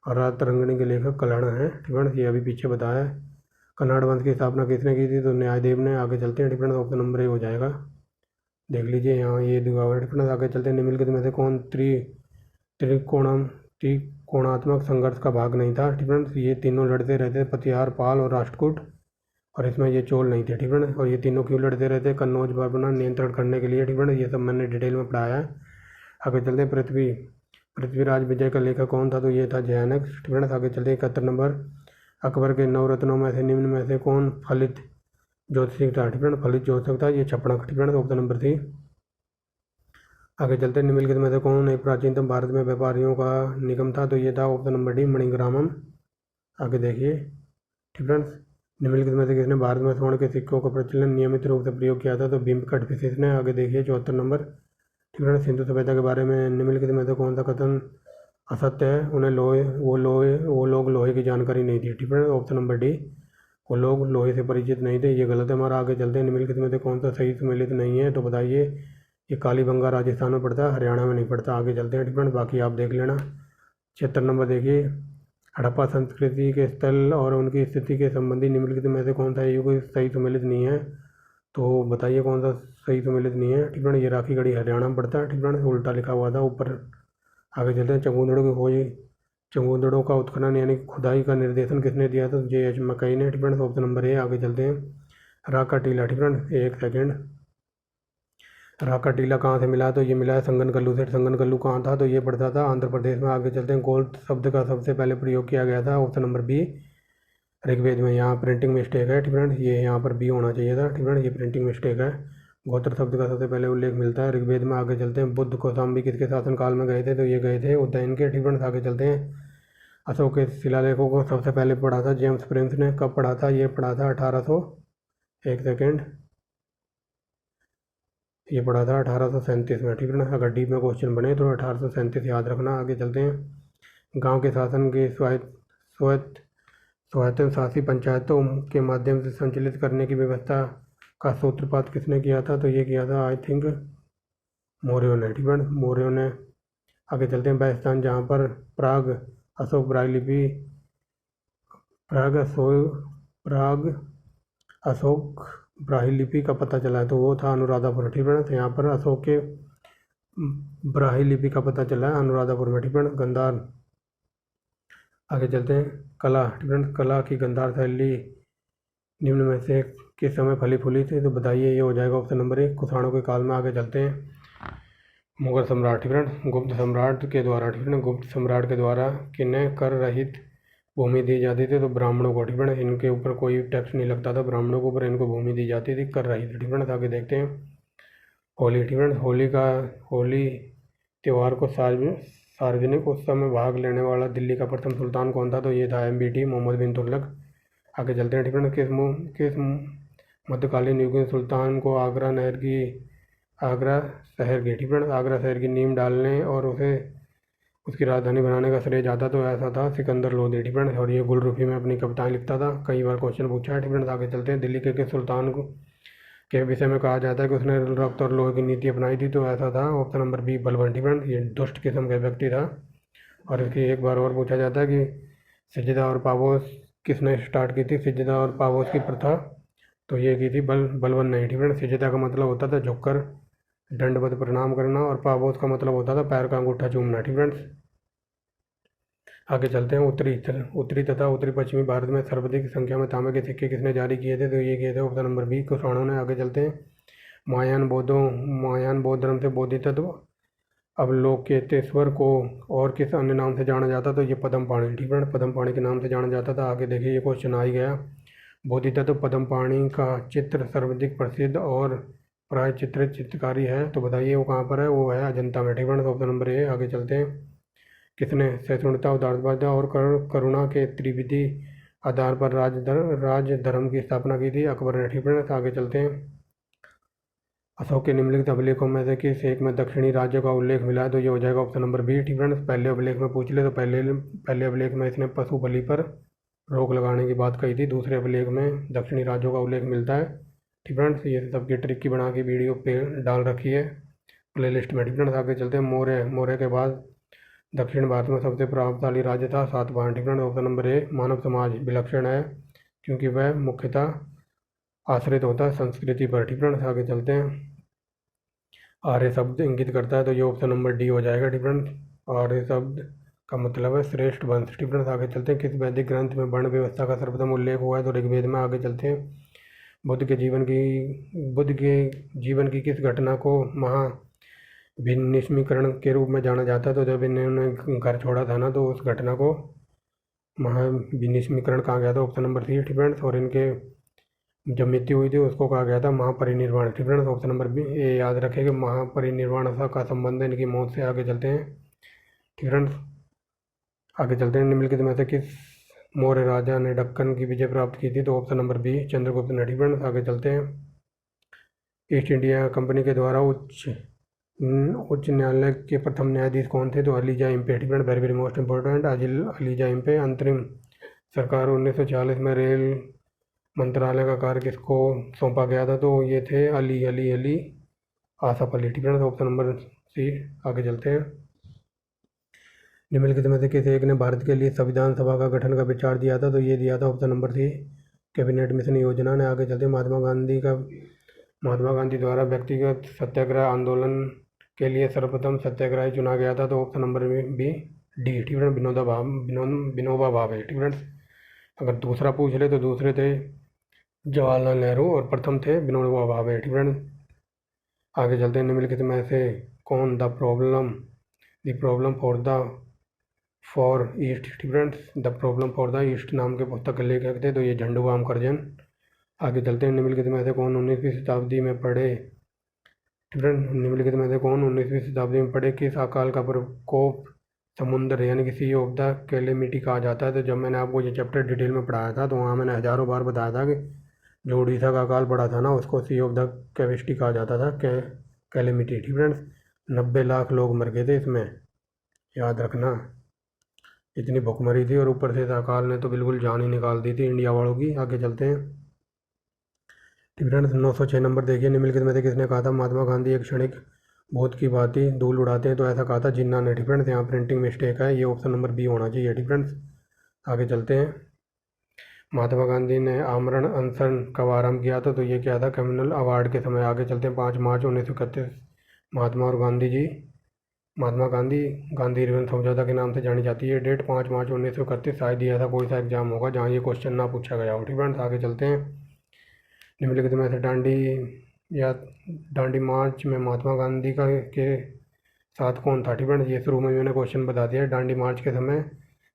और राजतरंगिणी के लेखक कल्हड़ हैं। ठीक फ्रेंड्स, ये अभी पीछे बताया है। कन्नाड़ वंश की स्थापना किसने की थी? तो न्यायदेव ने। आगे चलते हैं। ठीक फ्रेंड्स, ऑप्शन नंबर ए हो जाएगा, देख लीजिए यहाँ ये दुआ। ठीक फ्रेंड्स, आगे चलते हैं। निम्नलिखित में से कौन त्रिकोणात्मक संघर्ष का भाग नहीं था? ठीक फ्रेंड्स, ये तीनों लड़ते रहते, पतिहार, पाल और राष्ट्रकूट, और इसमें ये चोल नहीं थे। ठीक फ्रेंड्स, और ये तीनों क्यों लड़ते रहते? कन्नौज पर नियंत्रण करने के लिए। ठीक फ्रेंड्स, ये सब मैंने डिटेल में पढ़ाया है। आगे चलते हैं। पृथ्वीराज विजय का लेखक कौन था? तो ये था जयानक। ठीक फ्रेंड्स, आगे चलते हैं। 71 नंबर, अकबर के नवरत्नों में से निम्न में से कौन फलित ज्योतिषिक था? ठीक फ्रेंड्स, फलित ज्योतिषक था ये छप्पड़क। ठीक फ्रेंड्स, ऑप्शन नंबर थी। आगे चलते हैं। निम्नलिखित में से कौन एक प्राचीनतम भारत में व्यापारियों का निगम था? तो ये था ऑप्शन नंबर डी, मणिग्रामम। आगे देखिए। ठीक फ्रेंड्स, निम्नलिखित में से किसने भारत में स्वर्ण के सिक्कों का प्रचलन नियमित रूप से प्रयोग किया था? तो भीमकट विशेष ने। आगे देखिए 74 नंबर। ठीक फ्रेंड्स, सिंधु सभ्यता के बारे में निम्नलिखित में से कौन सा कथन असत्य है? उन्हें वो लोग लोहे की जानकारी नहीं थी। ठीक फ्रेंड्स, ऑप्शन नंबर डी, वो लोग लोहे से परिचित नहीं थे, ये गलत है हमारा। आगे चलते हैं। निम्नलिखित में से कौन सा सही सम्मिलित नहीं है? तो बताइए। ये कालीबंगा राजस्थान में पड़ता है, हरियाणा में नहीं पड़ता। आगे चलते हैं। ठीक फ्रेंड्स, बाकी आप देख लेना। 76 नंबर देखिए, हड़प्पा संस्कृति के स्थल और उनकी स्थिति के संबंधी निम्नलिखित में से कौन सा युग सही सम्मिलित नहीं है? तो बताइए कौन सा सही सम्मिलित नहीं है? ठीक फ्रेंड्स, ये राखीगढ़ी हरियाणा में पड़ता है। ठीक फ्रेंड्स, उल्टा लिखा हुआ था ऊपर। आगे चलते हैं। चंगूदड़ों का उत्खनन यानी खुदाई का निर्देशन किसने दिया था? जे एच मकई ने। ठीक फ्रेंड्स, ऑप्शन नंबर ए। आगे चलते हैं। राका टीला। ठीक फ्रेंड्स, एक सेकेंड, राका टीला कहाँ से मिला? तो ये मिला है संगनकल्लू से। संगनकल्लू कहाँ था? तो ये पड़ता था आंध्र प्रदेश में। आगे चलते हैं। गोल्ड शब्द का सबसे पहले प्रयोग किया गया था, ऑप्शन नंबर बी, ऋग्वेद में। यहाँ प्रिंटिंग मिस्टेक है। ठीक फ्रेंड्स, ये यहाँ पर बी होना चाहिए था। ठीक फ्रेंड्स, ये प्रिंटिंग मिस्टेक है। गोत्र शब्द का सबसे पहले उल्लेख मिलता है ऋग्वेद में। आगे चलते हैं। बुद्ध कौशाम्बी किसके शासनकाल में गए थे? तो ये गए थे उज्जैन के। ठीक फ्रेंड्स, आगे चलते हैं। अशोक के शिलालेखों को सबसे पहले पढ़ा था जेम्स प्रिंस ने। कब पढ़ा था? ये पढ़ा था 1800, एक सेकेंड, ये पढ़ा था 1837 में। ठीक है ना, अगर डी में क्वेश्चन बने तो 1837 याद रखना। आगे चलते हैं। गांव के शासन के स्वायत्त शासी पंचायतों के माध्यम से संचालित करने की व्यवस्था का सूत्रपात किसने किया था? तो ये किया था आई थिंक मौर्यों ने। ठीक है, मौर्यों ने। आगे चलते हैं। राजस्थान जहाँ पर प्राग अशोक ब्राह्मी लिपि प्राग अशोक ब्राह्मी लिपि का पता चला है, तो वो था अनुराधापुर। ठीक है ना, तो यहाँ पर अशोक के ब्राह्मी लिपि का पता चला है अनुराधापुर में। ठीक है ना, गंधार। आगे चलते हैं। कला। ठीक है, कला की गंधार शैली निम्न में से किस समय फली फूली थी? तो बताइए, ये हो जाएगा ऑप्शन नंबर एक, कुषाणों के काल में। आगे चलते हैं। मुगल सम्राट। ठीक है, गुप्त सम्राट के द्वारा। ठीक है, गुप्त सम्राट के द्वारा किन्हें कर रहित भूमि दी जाती थी? तो ब्राह्मणों को। ठीक है, इनके ऊपर कोई टैक्स नहीं लगता था, ब्राह्मणों के ऊपर इनको भूमि दी जाती थी, कर रही थी। ठीक है, आगे देखते हैं। होली। ठीक है, होली त्यौहार को सार्वजनिक उत्सव में भाग लेने वाला दिल्ली का प्रथम सुल्तान कौन था? तो ये था MBT, मोहम्मद बिन तुगलक। आगे चलते हैं। ठीक है, किस मध्यकालीन युग में सुल्तान को आगरा शहर की। ठीक है, आगरा शहर की नींव डालने और उसे उसकी राजधानी बनाने का श्रेय जाता? तो ऐसा था सिकंदर लोधी। ठीक है, और ये गुलरुखी में अपनी कविताएं लिखता था, कई बार क्वेश्चन पूछा है। ठीक है, आगे चलते हैं। दिल्ली के सुल्तान को के विषय में कहा जाता है कि उसने रक्त और लोहे की नीति अपनाई थी? तो ऐसा था ऑप्शन नंबर बी, बलबन। ठीक है, ये दुष्ट किस्म का व्यक्ति था। और इसकी एक बार और पूछा जाता है कि सज्जदा और पापोस किसने स्टार्ट की थी? सज्जदा और पापोस की प्रथा तो ये की थी बलबन नहीं। ठीक है, सज्जदा का मतलब होता था झुककर दंडवत प्रणाम करना, और पापोस का मतलब होता था पैर का अंगूठा चूमना। ठीक है, आगे चलते हैं। उत्तरी तथा उत्तरी पश्चिमी भारत में सर्वाधिक संख्या में तांबे के सिक्के किसने जारी किए थे? तो ये किए थे ऑप्शन नंबर बी, कुषाणों ने। आगे चलते हैं। महायान बौद्ध धर्म से बोधि तत्व अवलोकितेश्वर को और किस अन्य नाम से जाना जाता? तो ये पद्म पाणी, ठीक है, पद्म पाणी के नाम से जाना जाता था। आगे देखिए, ये क्वेश्चन आ ही गया। बोधि तत्व पद्म पाणी का चित्र सर्वाधिक प्रसिद्ध और प्राय चित्रकारी है, तो बताइए वो कहाँ पर है? वो है अजंता में, ठीक है। तो ऑप्शन नंबर ए। आगे चलते हैं। किसने सहिष्णुता, उदारवाद और करुणा के त्रिविधि आधार पर राज धर्म की स्थापना की थी? अकबर ने, ठीक है। तो आगे चलते हैं। अशोक के निम्नलिखित अभिलेखों में से किस एक में दक्षिणी राज्य का उल्लेख मिला है? तो ये हो जाएगा ऑप्शन नंबर बी, ठीक है। पहले अभिलेख में पूछ ले तो पहले अभिलेख में इसने पशु बलि पर रोक लगाने की बात कही थी। दूसरे अभिलेख में दक्षिणी राज्यों का उल्लेख मिलता है, ठीक है। ये सबकी ट्रिक की बना के वीडियो पे डाल रखी है प्ले लिस्ट में, ठीक है। आगे चलते हैं। मौर्य के बाद दक्षिण भारत में सबसे प्रभावशाली राज्य था सातवाहन, ठीक है। ऑप्शन नंबर ए। मानव समाज विलक्षण है क्योंकि वह मुख्यतः आश्रित होता है संस्कृति पर, ठीक है। आगे चलते हैं। आर्य शब्द इंगित करता है, तो ये ऑप्शन नंबर डी हो जाएगा, ठीक है। आर्य शब्द का मतलब है श्रेष्ठ वंश, ठीक है। आगे चलते हैं। किस वैदिक ग्रंथ में वर्ण व्यवस्था का सर्वप्रथम उल्लेख हुआ है? तो ऋग्वेद में। आगे चलते हैं। बुद्ध के जीवन की किस घटना को महाभिनिष्मीकरण के रूप में जाना जाता है? तो जब इन्होंने घर छोड़ा था ना, तो उस घटना को महाभिनिष्मीकरण कहा गया था, ऑप्शन नंबर सी, ठीक है। और इनके जब मृत्यु हुई थी उसको कहा गया था महापरिनिर्वाण, ठीक है। Option number B. ये याद रखें कि महापरिनिर्वाण का संबंध है इनकी मौत से। आगे चलते हैं, ठीक है। आगे चलते हैं। निम्नलिखित में से किस मौर्य राजा ने दक्कन की विजय प्राप्त की थी? तो ऑप्शन नंबर बी, चंद्रगुप्त ने, ठीक है। आगे चलते हैं। ईस्ट इंडिया कंपनी के द्वारा उच्च न्यायालय के प्रथम न्यायाधीश कौन थे? तो अलीजा इम्पे, ठीक है। Very very most important, ELISA Impey. अंतरिम सरकार 1940 में रेल मंत्रालय का कार्य किसको सौंपा गया था? तो ये थे अली आसफ अली, ठीक है। Option number C. आगे चलते हैं। निम्नलिखित में से किस एक ने भारत के लिए संविधान सभा का गठन का विचार दिया था? तो ये दिया था option number C, cabinet mission योजना ने। आगे चलते हैं। महात्मा गांधी द्वारा व्यक्तिगत सत्याग्रह आंदोलन के लिए सर्वप्रथम सत्याग्रही चुना गया था? तो ऑप्शन नंबर बी, डी, ठीक है। विनोबा भावे, ठीक है। अगर दूसरा पूछ ले तो दूसरे थे जवाहरलाल नेहरू और प्रथम थे विनोबा भावे, ठीक है। आगे चलते हैं। निम्नलिखित में से कौन द प्रॉब्लम फॉर ईस्ट, ठीक है। The problem for the east नाम के पुस्तक के लेखक थे? तो ये झंडू बाम करजन। आगे चलते हैं। निम्नलिखित में से कौन 19वीं शताब्दी में पढ़े, ठीक है। निम्नलिखित में से कौन 19वीं शताब्दी में पढ़े किस अकाल का प्रकोप समुद्र यानी कि सी ऑफ द कैलेमिटी कहा जाता है? तो जब मैंने आपको ये चैप्टर डिटेल में पढ़ाया था तो वहाँ मैंने हज़ारों बार बताया था कि जो उड़ीसा का अकाल पड़ा था ना, उसको सी ऑफ द कैविस्टी कहा जाता था, कैलेमिटी, ठीक है। 90 लाख लोग मर गए थे इसमें, याद रखना। इतनी भुखमरी थी और ऊपर से अकाल ने तो बिल्कुल जान ही निकाल दी थी इंडिया वालों की। आगे चलते हैं, ठीक है। 906 नंबर देखिए। निम्नलिखित में से किसने कहा था महात्मा गांधी एक क्षणिक भूत की भांति धूल उड़ाते हैं? तो ऐसा कहा था जिन्ना ने, ठीक है। यहाँ प्रिंटिंग मिस्टेक है, ये ऑप्शन नंबर बी होना चाहिए, ठीक है। आगे चलते हैं। महात्मा गांधी ने आमरण अनशन कब आरंभ किया था? तो ये क्या था? कम्युनल अवार्ड के समय। आगे चलते हैं। 5 मार्च 1931 महात्मा गांधी गांधी इरविन समझौता के नाम से जानी जाती है डेट 5 मार्च 1931। शायद ही ऐसा कोई सा एग्जाम होगा जहाँ ये क्वेश्चन ना पूछा गया हो, ठीक है। आगे चलते हैं। निम्नलिखित में से दांडी मार्च में महात्मा गांधी के साथ कौन था? ठीक है, ये शुरू में मैंने क्वेश्चन बता दिया। दांडी मार्च के समय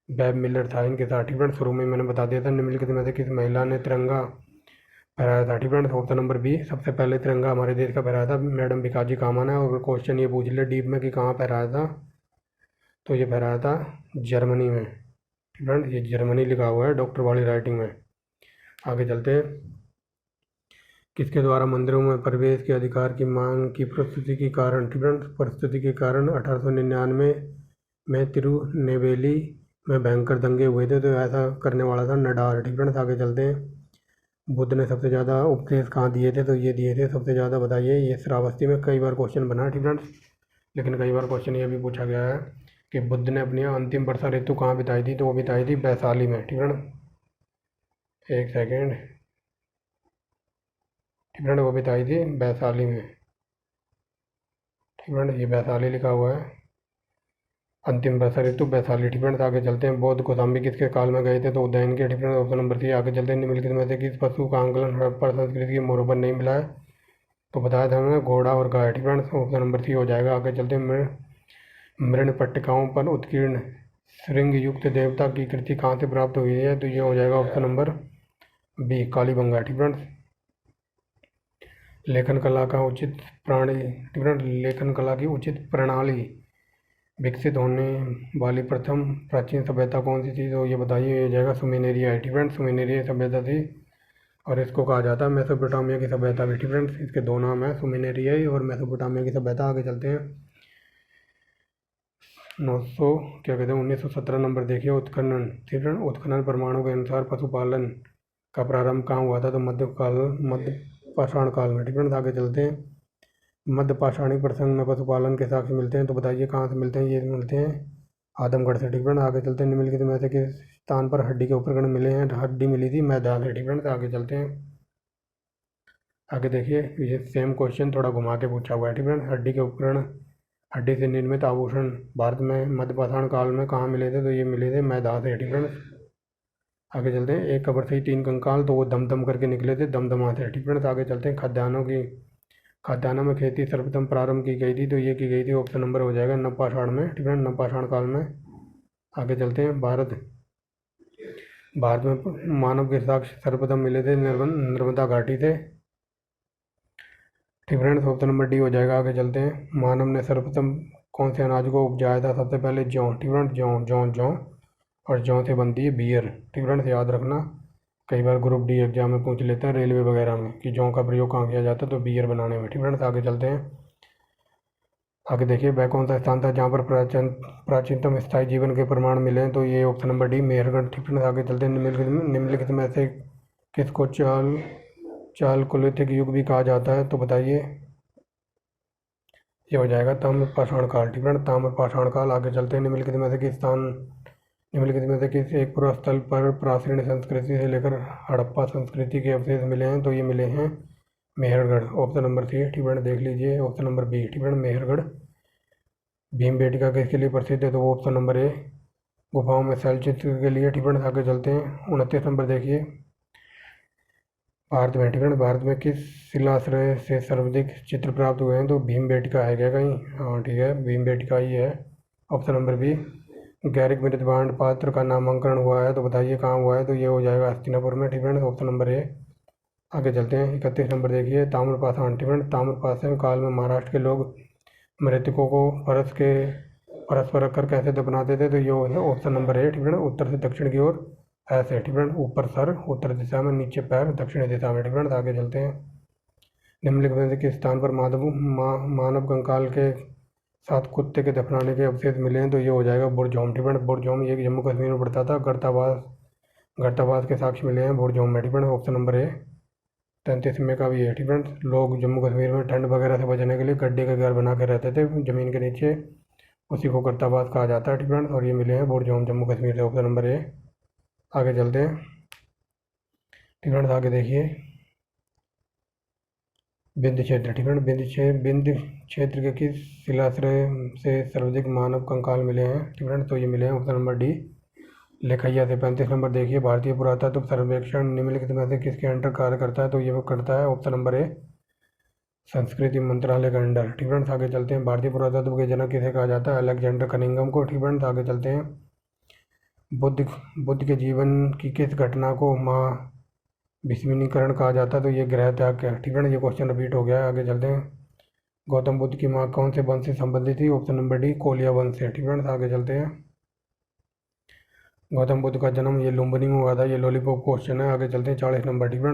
बैब मिलर था इनके साथ, ठीक है, शुरू में मैंने बता दिया था। निम्नलिखित में से किस महिला ने तिरंगा फहराया था? ठीक है, ऑप्शन नंबर बी, सबसे पहले तिरंगा हमारे देश का फहराया था मैडम भिकाजी कामा ने। और क्वेश्चन ये पूछ ले डीप में कि कहाँ फहराया था, तो ये फहराया था जर्मनी में, ठीक है। ये जर्मनी लिखा हुआ है डॉक्टर वाली राइटिंग में। आगे चलते हैं। किसके द्वारा मंदिरों में प्रवेश के अधिकार की मांग की प्रस्तुति के कारण, ठीक है, प्रस्तुति के कारण 1899 में तिरुनेवेली में भयंकर दंगे हुए थे? तो ऐसा करने वाला था नडार, ठीक है। आगे चलते हैं। बुद्ध ने सबसे ज़्यादा उपदेश कहाँ दिए थे? तो ये दिए थे सबसे ज़्यादा, बताइए। ये श्रावस्ती में कई बार क्वेश्चन बना, ठीक है। लेकिन कई बार क्वेश्चन ये भी पूछा गया है कि बुद्ध ने अपनी अंतिम वर्षा ऋतु कहाँ बिताई थी? तो वो बिताई थी वैशाली में, ठीक है। एक सेकेंड, ठीक है, वो बिताई थी वैशाली में, ठीक है। ये वैशाली लिखा हुआ है, अंतिम वर्षा ऋतु वैशाली, ठीक है। आगे चलते हैं। बौद्ध कौशाम्बी किसके काल में गए थे? तो उज्जैन के, ठीक है, ऑप्शन नंबर 3। आगे चलते हैं। निम्नलिखित में से किस पशु का आंकलन हड़प्पा संस्कृति के मोहरों पर नहीं मिला है? तो बताया था मैंने घोड़ा और गाय, ठीक है। ऑप्शन नंबर सी हो जाएगा। आगे चलते हैं, मृण पट्टिकाओं पर उत्कीर्ण श्रृंग युक्त देवता की कृति कहाँ से प्राप्त हुई है? तो ये हो जाएगा ऑप्शन नंबर बी, कालीबंगा, ठीक है। लेखन कला का उचित प्रणाली, ठीक है, लेखन कला की उचित प्रणाली विकसित होने वाली प्रथम प्राचीन सभ्यता कौन सी थी? तो ये बताइए। ये हो जाएगा सुमेनेरिया, ठीक है। सुमेनेरिया सभ्यता थी और इसको कहा जाता है मेसोपोटामिया की सभ्यता भी, ठीक है। इसके दो नाम है, सुमेनेरियाई और मेसोपोटामिया की सभ्यता। आगे चलते हैं, 900 क्या कहते हैं 1917 नंबर देखिए, उत्खनन, ठीक है। उत्खनन प्रमाणों के अनुसार पशुपालन का प्रारंभ कहाँ हुआ था? तो मध्य पाषाण काल में, ठीक है। आगे चलते हैं, मध्य पाषाणी प्रसंग में पशुपालन के साक्ष्य मिलते हैं। तो बताइए कहाँ से मिलते हैं? ये मिलते हैं आदमगढ़ से, ठीक है। आगे चलते हैं, निम्नलिखित में से किस स्थान पर हड्डी के उपकरण मिले हैं? हड्डी मिली थी मैदा से, ठीक है। आगे चलते हैं, आगे देखिए, ये सेम क्वेश्चन थोड़ा घुमा के पूछा हुआ है, ठीक है। हड्डी के उपकरण, हड्डी से निर्मित आभूषण भारत में मध्य पाषाण काल में कहाँ मिले थे? तो ये मिले थे मैदा से, ठीक है। आगे चलते हैं, एक कब्र से ही 3 कंकाल, तो वो दम करके निकले थे दमदमा से, ठीक है। आगे चलते हैं, खाद्यान्नों में खेती सर्वप्रथम प्रारंभ की गई थी? तो ये की गई थी, ऑप्शन नंबर हो जाएगा नवपाषाण में, ठीक है, नवपाषाण काल में। आगे चलते हैं, भारत में मानव के साक्ष्य सर्वप्रथम मिले थे नर्मदा घाटी से, ठीक है। ऑप्शन नंबर डी हो जाएगा। आगे चलते हैं, मानव ने सर्वप्रथम कौन से अनाज को उपजाया था? सबसे पहले जौ, ठीक है, जौ और जौ से बनती है बियर, ठीक है। याद रखना, कई बार ग्रुप डी एग्जाम में पूछ लेते हैं रेलवे वगैरह में कि जौ का प्रयोग कहाँ किया जाता है? तो बियर बनाने में, ठीक है। आगे चलते हैं, आगे देखिए, वह कौन सा स्थान था जहाँ पर प्राचीनतम स्थायी जीवन के प्रमाण मिले हैं? तो ये ऑप्शन नंबर डी, मेहरगढ़, ठीक है। आगे चलते हैं, निम्नलिखित में से किसको चालकोलिथिक युग भी कहा जाता है? तो बताइए। ये हो जाएगा ताम्रपाषाण काल, ठीक है, ताम्रपाषाण काल। आगे चलते हैं, निम्नलिखित में से किस एक पुरास्थल पर प्राचीन संस्कृति से लेकर हड़प्पा संस्कृति के अवशेष मिले हैं? तो ये मिले हैं मेहरगढ़, ऑप्शन नंबर सी, ठीक है। देख लीजिए, ऑप्शन नंबर बी, ठीक है, मेहरगढ़। भीमबेटका किसके लिए प्रसिद्ध है? तो वो ऑप्शन नंबर ए, गुफाओं में शैलचित्र के लिए, ठीक है। आगे चलते हैं, 29 नंबर देखिए, भारत में, ठीक है, भारत में किस शिलाश्रय से सर्वाधिक चित्र प्राप्त हुए हैं? तो भीमबेटका है क्या कहीं? हाँ, ठीक है, भीमबेटका ही है, ऑप्शन नंबर बी। गैरिक मृतभांड पात्र का नामांकन हुआ है? तो बताइए कहाँ हुआ है? तो ये हो जाएगा हस्तिनापुर में, ठीक है, ऑप्शन नंबर ए। आगे चलते हैं, 31 नंबर देखिए, ताम्रपाषाण, ठीक है। ताम्रपाषाण काल में महाराष्ट्र के लोग मृतकों को फरस पर रखकर कैसे दफनाते थे? तो ये ऑप्शन नंबर ए, ठीक है, उत्तर से दक्षिण की ओर ऐसे, ठीक है, ऊपर सर उत्तर दिशा में, नीचे पैर दक्षिणी दिशा में, ठीक है। आगे चलते हैं, निम्नलिखित में से किस स्थान पर मानव कंकाल के साथ कुत्ते के दफनाने के अवशेष मिले हैं? तो ये हो जाएगा बुरजोम, ठीक है। बुरजोम ये जम्मू कश्मीर में पड़ता था। गर्ताबास के साक्ष्य मिले हैं बुरजोम में, ठीक है, ऑप्शन नंबर ए। 33 में का भी है, ठीक है। लोग जम्मू कश्मीर में ठंड वगैरह से बचने के लिए गड्ढे का घर बना के रहते थे ज़मीन के नीचे, उसी को गर्ताबास कहा जाता है, ठीक है। और ये मिले हैं बुरजोम जम्मू कश्मीर से, ऑप्शन नंबर ए। आगे चलते हैं, ठीक है। आगे देखिए, विंध्य क्षेत्र, ठीक है, विंध्य क्षेत्र के किस शिलाश्रय से सर्वाधिक मानव कंकाल मिले हैं? ठीक है, तो ये मिले हैं ऑप्शन नंबर डी, लेखैया से। 35 नंबर देखिए, भारतीय पुरातत्व सर्वेक्षण निम्नलिखित में से किसके अंडर कार्य करता है? तो ये वो करता है, ऑप्शन नंबर ए, संस्कृति मंत्रालय के अंडर, ठीक है। आगे चलते हैं, भारतीय पुरातत्व के जनक किसे कहा जाता है? अलेक्जेंडर कनिंघम को, ठीक है। आगे चलते हैं, बुद्ध के जीवन की किस घटना को विस्मिनीकरण कहा जाता है? तो ये गृह त्याग क्या, ठीक है, ये क्वेश्चन रिपीट हो गया है। आगे चलते हैं, गौतम बुद्ध की माँ कौन से वंश से संबंधित थी? ऑप्शन नंबर डी, कोलिया वंश से, ठीक है। आगे चलते हैं, गौतम बुद्ध का जन्म ये लुम्बिनी में हुआ था, ये लॉलीपॉप क्वेश्चन है। आगे चलते हैं, 40 नंबर, ठीक है।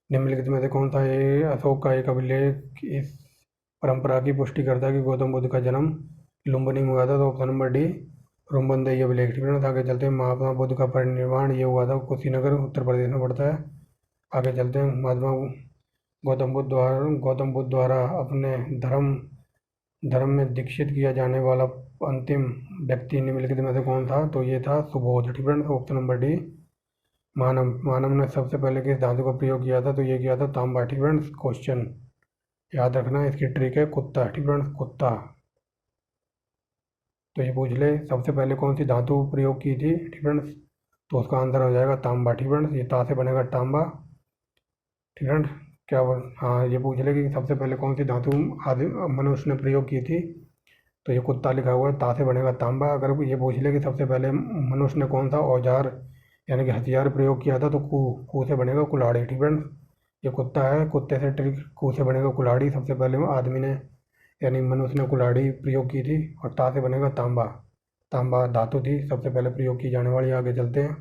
निम्नलिखित में से कौन सा ये अशोक का एक अभिलेख इस परंपरा की पुष्टि करता है कि गौतम बुद्ध का जन्म लुम्बिनी में हुआ था? तो ऑप्शन नंबर डी, रुम्बनदेही अभिलेख, ठीक है। आगे चलते हैं, महात्मा बुद्ध का परिनिर्वाण ये हुआ था कुशीनगर, उत्तर प्रदेश में पड़ता है। आगे चलते हैं, महात्मा गौतम बुद्ध द्वारा अपने धर्म में दीक्षित किया जाने वाला अंतिम व्यक्ति निम्नलिखित में से कौन था? तो ये था सुबोध, ठीक है, ऑप्शन नंबर डी। मानव ने सबसे पहले किस धातु का प्रयोग किया था? तो ये किया था तांबा, ठीक है। क्वेश्चन याद रखना, इसकी ट्रिक है कुत्ता, ठीक है, कुत्ता। तो ये पूछ ले सबसे पहले कौन सी धातु प्रयोग की थी, ठीक है, तो उसका आंसर हो जाएगा तांबा, ठीक है। ये ता से बनेगा तांबा, ठीक है। हाँ, ये पूछ ले कि सबसे पहले कौन सी धातु आदि मनुष्य ने प्रयोग की थी। तो ये कुत्ता लिखा हुआ है, ता से बनेगा तांबा। अगर ये पूछ ले कि सबसे पहले मनुष्य ने कौन सा औजार यानी कि हथियार प्रयोग किया था, तो कू से बनेगा कुल्हाड़ी। ठीक है, ये कुत्ता है, कुत्ते से ट्रिक कू से बनेगा कुल्हाड़ी। सबसे पहले आदमी ने यानी मनुष्य ने कुल्हाड़ी प्रयोग की थी। और ता से बनेगा तांबा। तांबा धातु थी सबसे पहले प्रयोग की जाने वाली। आगे चलते हैं।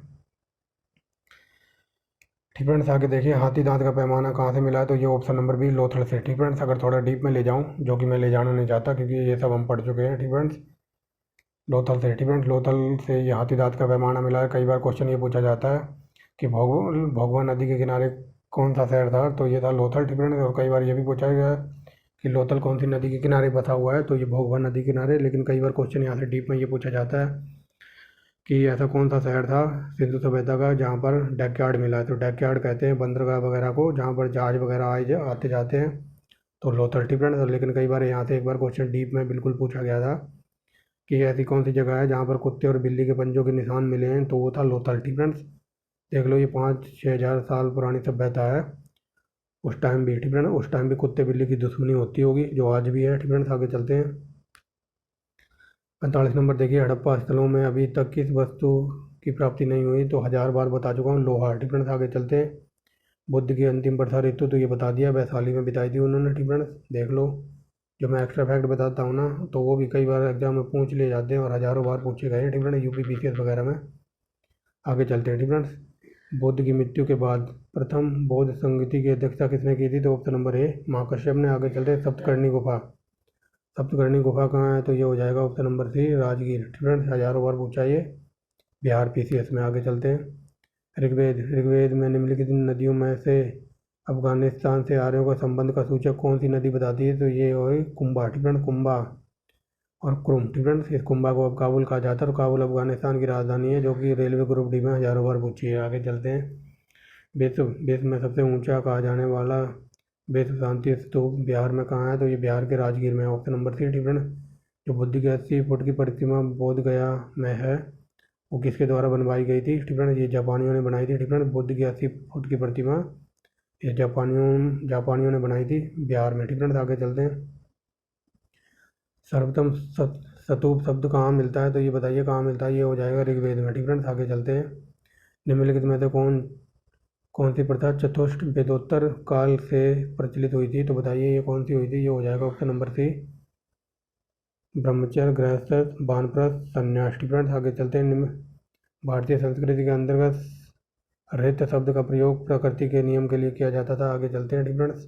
ठीक फ्रेंड्स, आगे देखिए हाथी दांत का पैमाना कहाँ से मिला है। तो ये ऑप्शन नंबर बी लोथल से। ठीक फ्रेंड्स, अगर थोड़ा डीप में ले जाऊँ, जो कि मैं ले जाना नहीं चाहता क्योंकि ये सब हम पढ़ चुके हैं। ठीक फ्रेंड्स, लोथल से। ठीक फ्रेंड्स, लोथल से ये हाथी दांत का पैमाना मिला है। कई बार क्वेश्चन ये पूछा जाता है कि भोगवा नदी के किनारे कौन सा शहर था, तो ये था लोथल। ठीक फ्रेंड्स, और कई बार ये भी पूछा गया है कि लोथल कौन सी नदी के किनारे बसा हुआ है, तो ये भोगवा नदी के किनारे। लेकिन कई बार क्वेश्चन यहाँ से डीप में ये पूछा जाता है कि ऐसा कौन सा शहर था सिंधु सभ्यता का जहाँ पर डैकयार्ड मिला है। तो डैकयार्ड कहते हैं बंदरगाह वगैरह को, जहाँ पर जहाज वगैरह आते जाते हैं। तो लोथल। ठीक फ्रेंड्स, लेकिन कई बार यहाँ से एक बार क्वेश्चन डीप में बिल्कुल पूछा गया था कि ऐसी कौन सी जगह है जहाँ पर कुत्ते और बिल्ली के पंजों के निशान मिले हैं, तो वो था लोथल। ठीक फ्रेंड्स, देख लो ये 5-6 हज़ार साल पुरानी सभ्यता है। उस टाइम भी। ठीक फ्रेंड्स, उस टाइम भी कुत्ते बिल्ली की दुश्मनी होती होगी, जो आज भी है। ठीक फ्रेंड्स, आगे चलते हैं। 45 नंबर देखिए, हड़प्पा स्थलों में अभी तक किस वस्तु की प्राप्ति नहीं हुई। तो 1000 बार बता चुका हूँ, लोहा। ठीक फ्रेंड्स, आगे चलते हैं। बुद्ध की अंतिम वर्षा ऋतु तो ये बता दिया, वैशाली में बिताई थी उन्होंने। ठीक फ्रेंड्स, देख लो जो मैं एक्स्ट्रा फैक्ट बताता हूँ ना, तो वो भी कई बार एग्जाम में पूछ लिए जाते हैं और हज़ारों बार पूछे गए हैं। ठीक फ्रेंड्स, यूपी पीसीएस वगैरह में। आगे चलते हैं। ठीक फ्रेंड्स, बुद्ध की मृत्यु के बाद प्रथम बौद्ध संगति की अध्यक्षता किसने की थी। तो ऑप्शन नंबर ए महाकश्यप ने। आगे चलते हैं। सप्तकर्णी गुफा। सप्तकर्णी गुफा कहाँ है, तो ये हो जाएगा ऑप्शन नंबर सी राजगीर। ठीक फ्रेंड्स, हज़ारों बार पूछा ये बिहार पीसीएस में। आगे चलते हैं। ऋग्वेद। ऋग्वेद में निम्नलिखित नदियों में से अफगानिस्तान से आर्यों का संबंध का सूचक कौन सी नदी बताती है। तो ये हो कुंभा। ठीक फ्रेंड्स, कुंभा और क्रुम। ठीक फ्रेंड्स, इस कुंभा को अब काबुल कहा जाता है, और काबुल अफगानिस्तान की राजधानी है, जो कि रेलवे ग्रुप डी में हज़ारों बार पूछी है। आगे चलते हैं। विश्व में सबसे ऊंचा कहा जाने वाला विश्व शांति स्तूप बिहार में कहाँ है। तो ये बिहार के राजगीर में है, ऑप्शन नंबर सी। ठीक फ्रेंड्स, जो बुद्ध की 80 फुट की प्रतिमा बोध गया में है, वो किसके द्वारा बनवाई गई थी। ठीक फ्रेंड्स, ये जापानियों ने बनाई थी। ठीक फ्रेंड्स, बुद्ध की 80 फुट की प्रतिमा ये जापानियों ने बनाई थी बिहार में। ठीक फ्रेंड्स, आगे चलते हैं। सर्वोत्तम स्तूप शब्द कहाँ मिलता है, तो ये बताइए कहाँ मिलता है। ये हो जाएगा ऋग्वेद में। ठीक फ्रेंड्स, आगे चलते हैं। निम्नलिखित में से कौन सी प्रथा चतुष्ट वेदोत्तर काल से प्रचलित हुई थी। तो बताइए ये कौन सी हुई थी। ये हो जाएगा ऑप्शन नंबर सी ब्रह्मचर्य, गृहस्थ, वानप्रस्थ, संन्यास। ठीक फ्रेंड्स, आगे चलते हैं। भारतीय संस्कृति के अंतर्गत रहस्य शब्द का प्रयोग प्रकृति के नियम के लिए किया जाता था। आगे चलते हैं। ठीक फ्रेंड्स,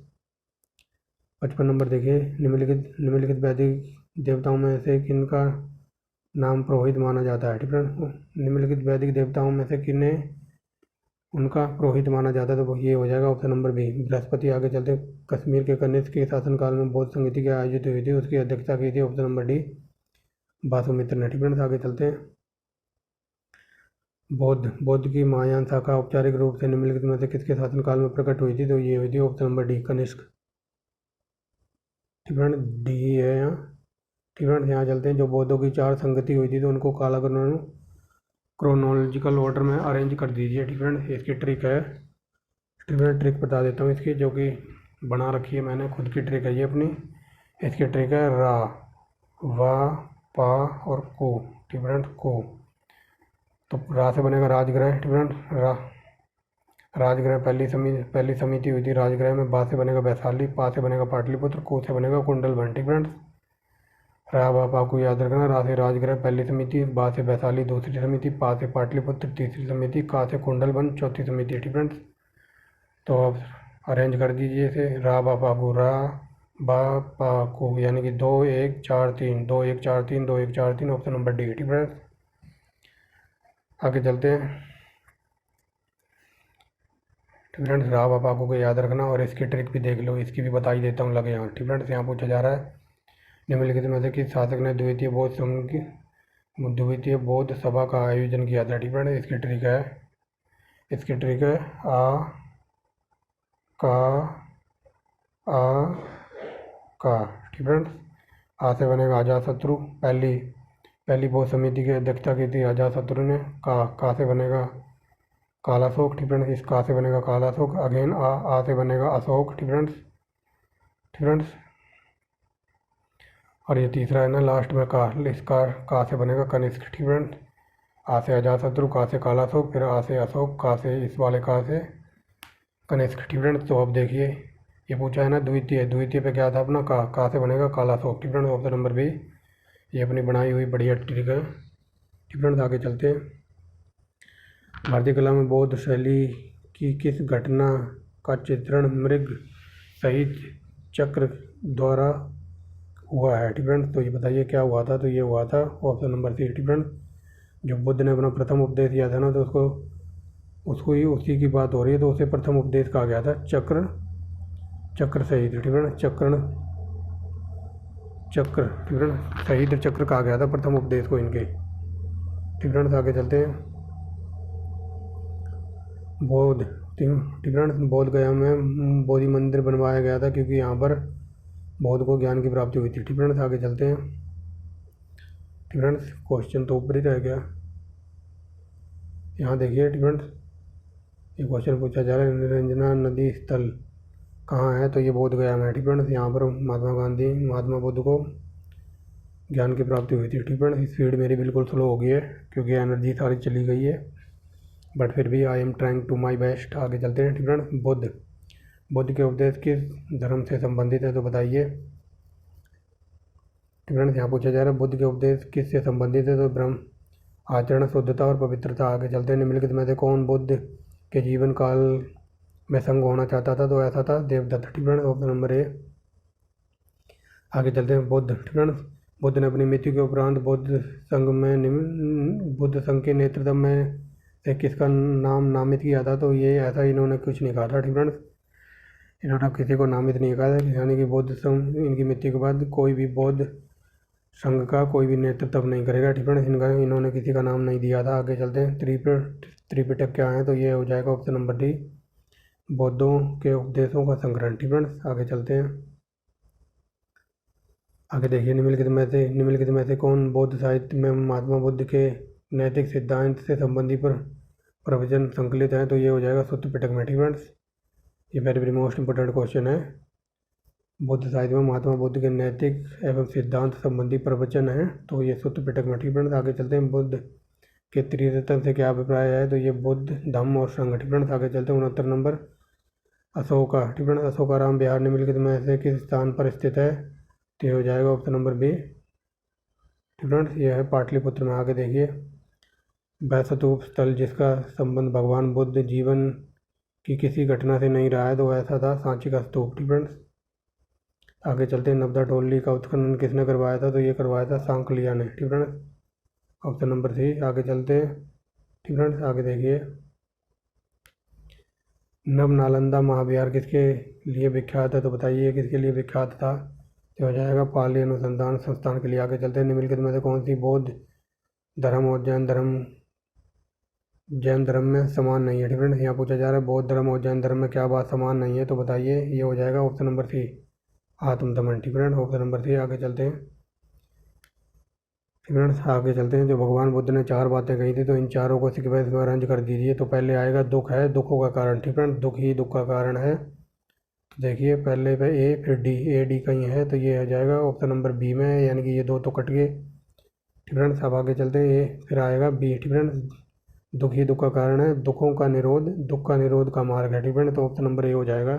55 नंबर देखिए। निम्नलिखित वैदिक देवताओं में से किनका नाम पुरोहित माना जाता है। ठीक फ्रेंड्स, निम्नलिखित वैदिक देवताओं में से किन्हें उनका पुरोहित माना जाता है। तो ये हो जाएगा ऑप्शन नंबर बी बृहस्पति। आगे चलते हैं। कश्मीर के कनिष्क के शासनकाल में बौद्ध संगति की आयोजित हुई थी, उसकी अध्यक्षता की थी, ऑप्शन नंबर डी वासुमित्र ने। ठीक फ्रेंड्स, आगे चलते हैं। बौद्ध की महायान शाखा औपचारिक रूप से निम्नलिखित में से किसके शासनकाल में प्रकट हुई थी। तो ये हुई थी ऑप्शन नंबर डी कनिष्क। ठीक फ्रेंड्स, डी है यहाँ। ठीक फ्रेंड्स, यहाँ चलते हैं। जो बौद्धों की 4 संगति हुई थी, तो उनको कालाक्रम क्रोनोलॉजिकल ऑर्डर में अरेंज कर दीजिए। ठीक फ्रेंड्स, इसकी ट्रिक है। ठीक फ्रेंड्स, ट्रिक बता देता हूँ इसकी, जो कि बना रखी है मैंने, खुद की ट्रिक है ये अपनी। इसकी ट्रिक है रा, वा, पा और को। ठीक फ्रेंड्स, को। तो रा से बनेगा राजगृह। ठीक फ्रेंड्स, राजगृह पहली समिति हुई थी राजगृह में। बा से बनेगा वैशाली, पा से बनेगा पाटलिपुत्र, को से बनेगा कुंडलवन। ठीक फ्रेंड्स, रा बा पा को याद रखना। रा से राजगृह पहली समिति, बा से वैशाली दूसरी समिति, पा से पाटलिपुत्र तीसरी समिति, का से कुंडलवन चौथी समिति। ठीक फ्रेंड्स, तो अब अरेंज कर दीजिए इसे। रा बा पा को, रा बा पा को, यानी कि 2 1 4 3, 2 1 4 3, 2 1 4 3, ऑप्शन नंबर डी। ठीक फ्रेंड्स, आगे चलते हैं। ठीक फ्रेंड्स, रा बा पा को याद रखना, और इसकी ट्रिक भी देख लो, इसकी भी बता ही देता हूँ लगे यहाँ। ठीक फ्रेंड्स, यहाँ पूछा जा रहा है निम्नलिखित में से किस शासक ने द्वितीय बौद्ध सभा का आयोजन किया था। ठीक फ्रेंड्स, इसकी ट्रिक है आ का आ का। ठीक फ्रेंड्स, आ से बनेगा अजातशत्रु। पहली बौद्ध समिति की अध्यक्षता की थी अजातशत्रु ने। का से बनेगा कालाशोक, डिफरेंस इस का से बनेगा कालाशोक। अगेन आ से बनेगा अशोक, डिफरेंस डिफरेंस। और ये तीसरा है ना लास्ट में का, इसका का से बनेगा कनिष्क, डिफरेंस। आ से अजातशत्रु, का से कालाशोक, फिर आ से अशोक, का से इस वाले का से कनिष्क, डिफरेंस। तो अब देखिए ये पूछा है ना द्वितीय, द्वितीय पे क्या था अपना का से बनेगा Kalashoka, difference. Option number B ये अपनी बनाई हुई बढ़िया ट्रिक है, डिफरेंस। आगे चलते हैं। भारतीय कला में बौद्ध शैली की किस घटना का चित्रण मृग सहित चक्र द्वारा हुआ है, डिफरेंस। तो ये बताइए क्या हुआ था। तो ये हुआ था ऑप्शन नंबर सी, डिफरेंस। जब बुद्ध ने अपना प्रथम उपदेश दिया था ना, तो उसको ही उसी की बात हो रही है, तो उसे प्रथम उपदेश कहा गया था चक्र सहित, डिफरेंस। चक्र डिफरेंस शहीद चक्र कहा गया था प्रथम उपदेश को इनके, डिफरेंस। आगे चलते हैं। बौद्ध डिफरेंस बौद्ध गया में बोधि मंदिर बनवाया गया था क्योंकि यहाँ पर बौद्ध को ज्ञान की प्राप्ति हुई थी, डिफरेंस। आगे चलते हैं। डिफरेंस क्वेश्चन तो ऊपर ही रह गया, यहाँ देखिए डिफरेंस। ये क्वेश्चन पूछा जा रहा है निरंजना नदी स्थल कहाँ है, तो ये बोध गया में, डिफरेंस। यहाँ पर महात्मा बुद्ध को ज्ञान की प्राप्ति हुई थी, डिफरेंस। स्पीड मेरी बिल्कुल स्लो हो गई है क्योंकि एनर्जी सारी चली गई है, बट फिर भी I am trying to my best. आगे चलते हैं, डिफरेंस। बुद्ध के उपदेश किस धर्म से संबंधित है, तो बताइए, डिफरेंस। यहाँ पूछा जा रहा है बुद्ध के उपदेश किस से संबंधित है, तो ब्रह्म आचरण, शुद्धता और पवित्रता। आगे चलते हैं। निम्नलिखित में से कौन बुद्ध के जीवन काल में संग होना चाहता था, तो ऐसा था Devdatta, difference. Option number A. आगे चलते हैं। डिफरेंस बुद्ध ने अपनी मृत्यु के उपरांत बुद्ध संघ के नेतृत्व में से किसका नाम नामित किया था, तो ये ऐसा इन्होंने कुछ नहीं कहा था, डिफरेंस। इन्होंने किसी को नामित नहीं कहा था, यानी कि बौद्ध संघ इनकी मृत्यु के बाद कोई भी बौद्ध संघ का कोई भी नेतृत्व नहीं करेगा, डिफरेंस। इन्होंने किसी का नाम नहीं दिया था। आगे चलते हैं। त्रिपिटक क्या है, तो ये हो जाएगा ऑप्शन नंबर डी, बौद्धों के उपदेशों का संग्रहण, डिफरेंस। आगे चलते हैं। आगे देखिए निम्नलिखित में से कौन बौद्ध साहित्य में महात्मा बुद्ध के नैतिक सिद्धांत से संबंधी पर प्रवचन संकलित है, तो ये हो जाएगा सुत्त पिटक में, डिफरेंस। ये very very most important question है। बुद्ध साहित्य में महात्मा बुद्ध के नैतिक एवं सिद्धांत संबंधी प्रवचन है, तो ये सुत्त पिटक में, डिफरेंस। आगे चलते हैं। बुद्ध के त्रिरत्न से क्या अभिप्राय है, तो ये बुद्ध, धम्म और संघ, डिफरेंस। आगे चलते हैं। 69 नंबर अशोका, डिफरेंस। अशोकाराम बिहार निम्नलिखित में से किस स्थान पर स्थित है, तो ये हो जाएगा ऑप्शन नंबर बी, डिफरेंस। ये है पाटलिपुत्र में। आगे देखिए। वैस्तूप स्थल जिसका संबंध भगवान बुद्ध जीवन की किसी घटना से नहीं रहा है, तो ऐसा था सांची का स्तूप, डिफरेंस। आगे चलते हैं। नर्मदा टोली का उत्खनन किसने करवाया था, तो ये करवाया था सांकलिया ने, डिफरेंस। Option number C. आगे चलते हैं, डिफरेंस। आगे देखिए। नव नालंदा महाविहार किसके लिए विख्यात है, तो बताइए किसके लिए विख्यात था, तो हो जाएगा पाली अनुसंधान संस्थान के लिए। आगे चलते हैं। निम्नलिखित में से कौन सी बौद्ध धर्म और जैन धर्म में समान नहीं है, डिफरेंस। यहाँ पूछा जा रहा है बौद्ध धर्म और जैन धर्म में क्या बात समान नहीं है, तो बताइए, ये हो जाएगा ऑप्शन नंबर सी, आत्मदमन, डिफरेंस। Option number C. आगे चलते हैं, डिफरेंस। आगे चलते हैं। जो भगवान बुद्ध ने 4 बातें कही थी, तो इन चारों को सीक्वेंस में अरेंज कर दीजिए। तो पहले आएगा दुख है, दुखों का कारण, डिफरेंस। दुख ही दुख का कारण है, तो देखिए पहले पे ए फिर डी, ए डी कहीं है, तो ये हो जाएगा ऑप्शन नंबर बी में, यानी कि ये 2 तो कट गए, डिफरेंस। अब आगे चलते हैं। ए फिर आएगा बी, डिफरेंस। दुख ही दुख का कारण है, दुखों का निरोध दुख का निरोध का मार्ग है, डिफरेंस। तो ऑप्शन नंबर ए हो जाएगा।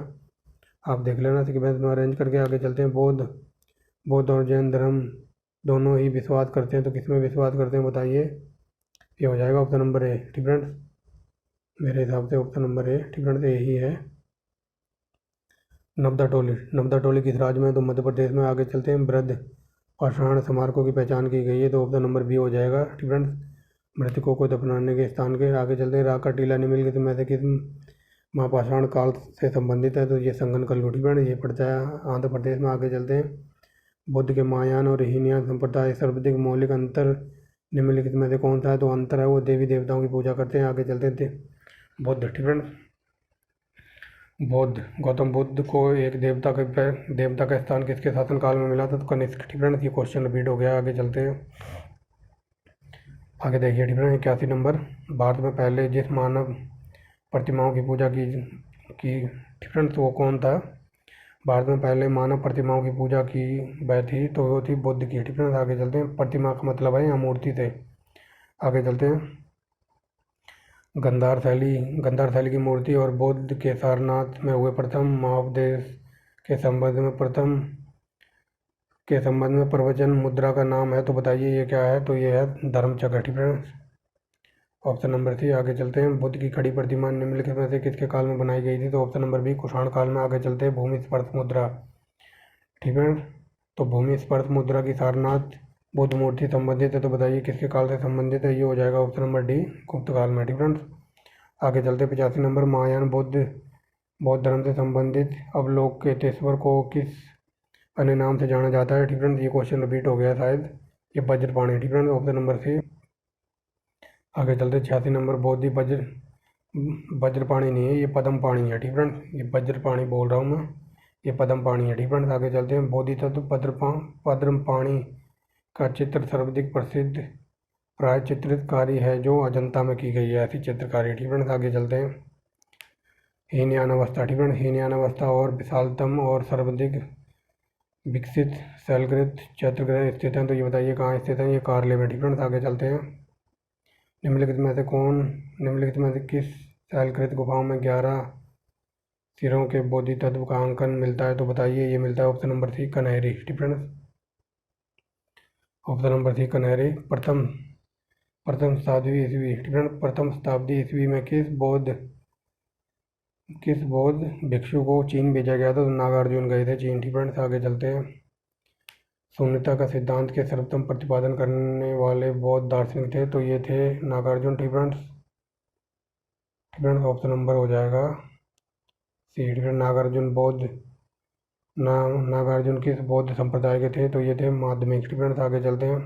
आप देख लेना सीक्वेंस में अरेंज करके। आगे चलते हैं। बौद्ध और जैन धर्म दोनों ही विश्वास करते हैं, तो किस में विश्वास करते हैं, बताइए, ये हो जाएगा ऑप्शन नंबर ए, डिफरेंस। मेरे हिसाब से ऑप्शन नंबर ए, डिफरेंस ए ही है। नर्मदा टोली किस राज्य में है, तो मध्य प्रदेश में। आगे चलते हैं। वृद्ध पाषाण स्मारकों की पहचान की गई है, तो ऑप्शन नंबर बी हो जाएगा, डिफरेंस। मृतकों को दफनाने के स्थान के। आगे चलते हैं। राका टीला निम्नलिखित में से किस महापाषाण काल से संबंधित है, तो ये संगन कल्लू, डिफरेंस। ये पड़ता है आंध्र प्रदेश में। आगे चलते हैं। बुद्ध के महायान और हीनयान संप्रदाय सर्वाधिक मौलिक अंतर निम्नलिखित में से कौन सा है, तो अंतर है वो देवी देवताओं की पूजा करते हैं। आगे चलते थे। बुद्ध, डिफरेंस। गौतम बुद्ध को एक देवता का स्थान किसके शासनकाल में मिला था, तो कनिष्क, डिफरेंस। ये क्वेश्चन रिपीट हो गया। आगे चलते हैं। आगे देखिए, डिफरेंस 81 नंबर। भारत में पहले जिस मानव प्रतिमाओं की पूजा की डिफरेंस वो कौन था? भारत में पहले मानव प्रतिमाओं की पूजा की गई थी तो वो थी बुद्ध की। डिफरेंस आगे चलते हैं। प्रतिमा का मतलब है यहाँ मूर्ति से। आगे चलते हैं। गंधार शैली की मूर्ति और बौद्ध के सारनाथ में हुए प्रथम महाउपदेश के संबंध में प्रवचन मुद्रा का नाम है, तो बताइए ये क्या है? तो ये है धर्मचक्र। Difference option number C. आगे चलते हैं। बुद्ध की खड़ी प्रतिमा निम्नलिखित में से किसके काल में बनाई गई थी? तो ऑप्शन नंबर बी, कुषाण काल में। आगे चलते हैं। भूमि स्पर्श मुद्रा। ठीक है, तो भूमि स्पर्श मुद्रा की सारनाथ बुद्ध मूर्ति संबंधित है, तो बताइए किसके काल से संबंधित है? ये हो जाएगा ऑप्शन नंबर डी, गुप्त काल में। डिफरेंस आगे चलते 85 नंबर। महायान बौद्ध धर्म से संबंधित अवलोकेतेश्वर को किस अन्य नाम से जाना जाता है? डिफरेंस ये क्वेश्चन रिपीट हो गया शायद। ये Vajrapani. Difference option number C. आगे चलते 86 नंबर। बोधि वज्रपाणी नहीं है, ये पद्म पाणी है। डिफरेंस ये वज्रपाणी बोल रहा हूँ मैं, ये पद्म पाणी है। डिफरेंस आगे चलते हैं। बोधिसत्व पद्मपाणी का चित्र सर्वाधिक प्रसिद्ध प्राय चित्रकारी है जो अजंता में की गई है, ऐसी चित्रकारी। डिफरेंस आगे चलते हैं। हीनयान अवस्था। डिफरेंस हीनयान अवस्था और विशालतम और सर्वाधिक विकसित शैलकृत चैत्रग्रह स्थित हैं, तो ये बताइए कहाँ स्थित है? ये कार्ले में। डिफरेंस आगे चलते हैं। निम्नलिखित में से किस शैलकृत गुफाओं में 11 सिरों के बोधिसत्व का अंकन मिलता है? तो बताइए ये मिलता है option number C, Kanheri. Difference option number C, Kanheri. प्रथम शताब्दी ईस्वी। डिफरेंस प्रथम शताब्दी ईस्वी में किस बौद्ध भिक्षु को चीन भेजा गया था? तो नागार्जुन गए थे चीन। डिफरेंस आगे चलते हैं। शून्यता का सिद्धांत के सर्वोत्तम प्रतिपादन करने वाले बौद्ध दार्शनिक थे, तो ये थे नागार्जुन। डिफरेंस ऑप्शन नंबर हो जाएगा सी। नागार्जुन किस बौद्ध संप्रदाय के थे? तो ये थे माध्यमिक। डिफरेंस आगे चलते हैं।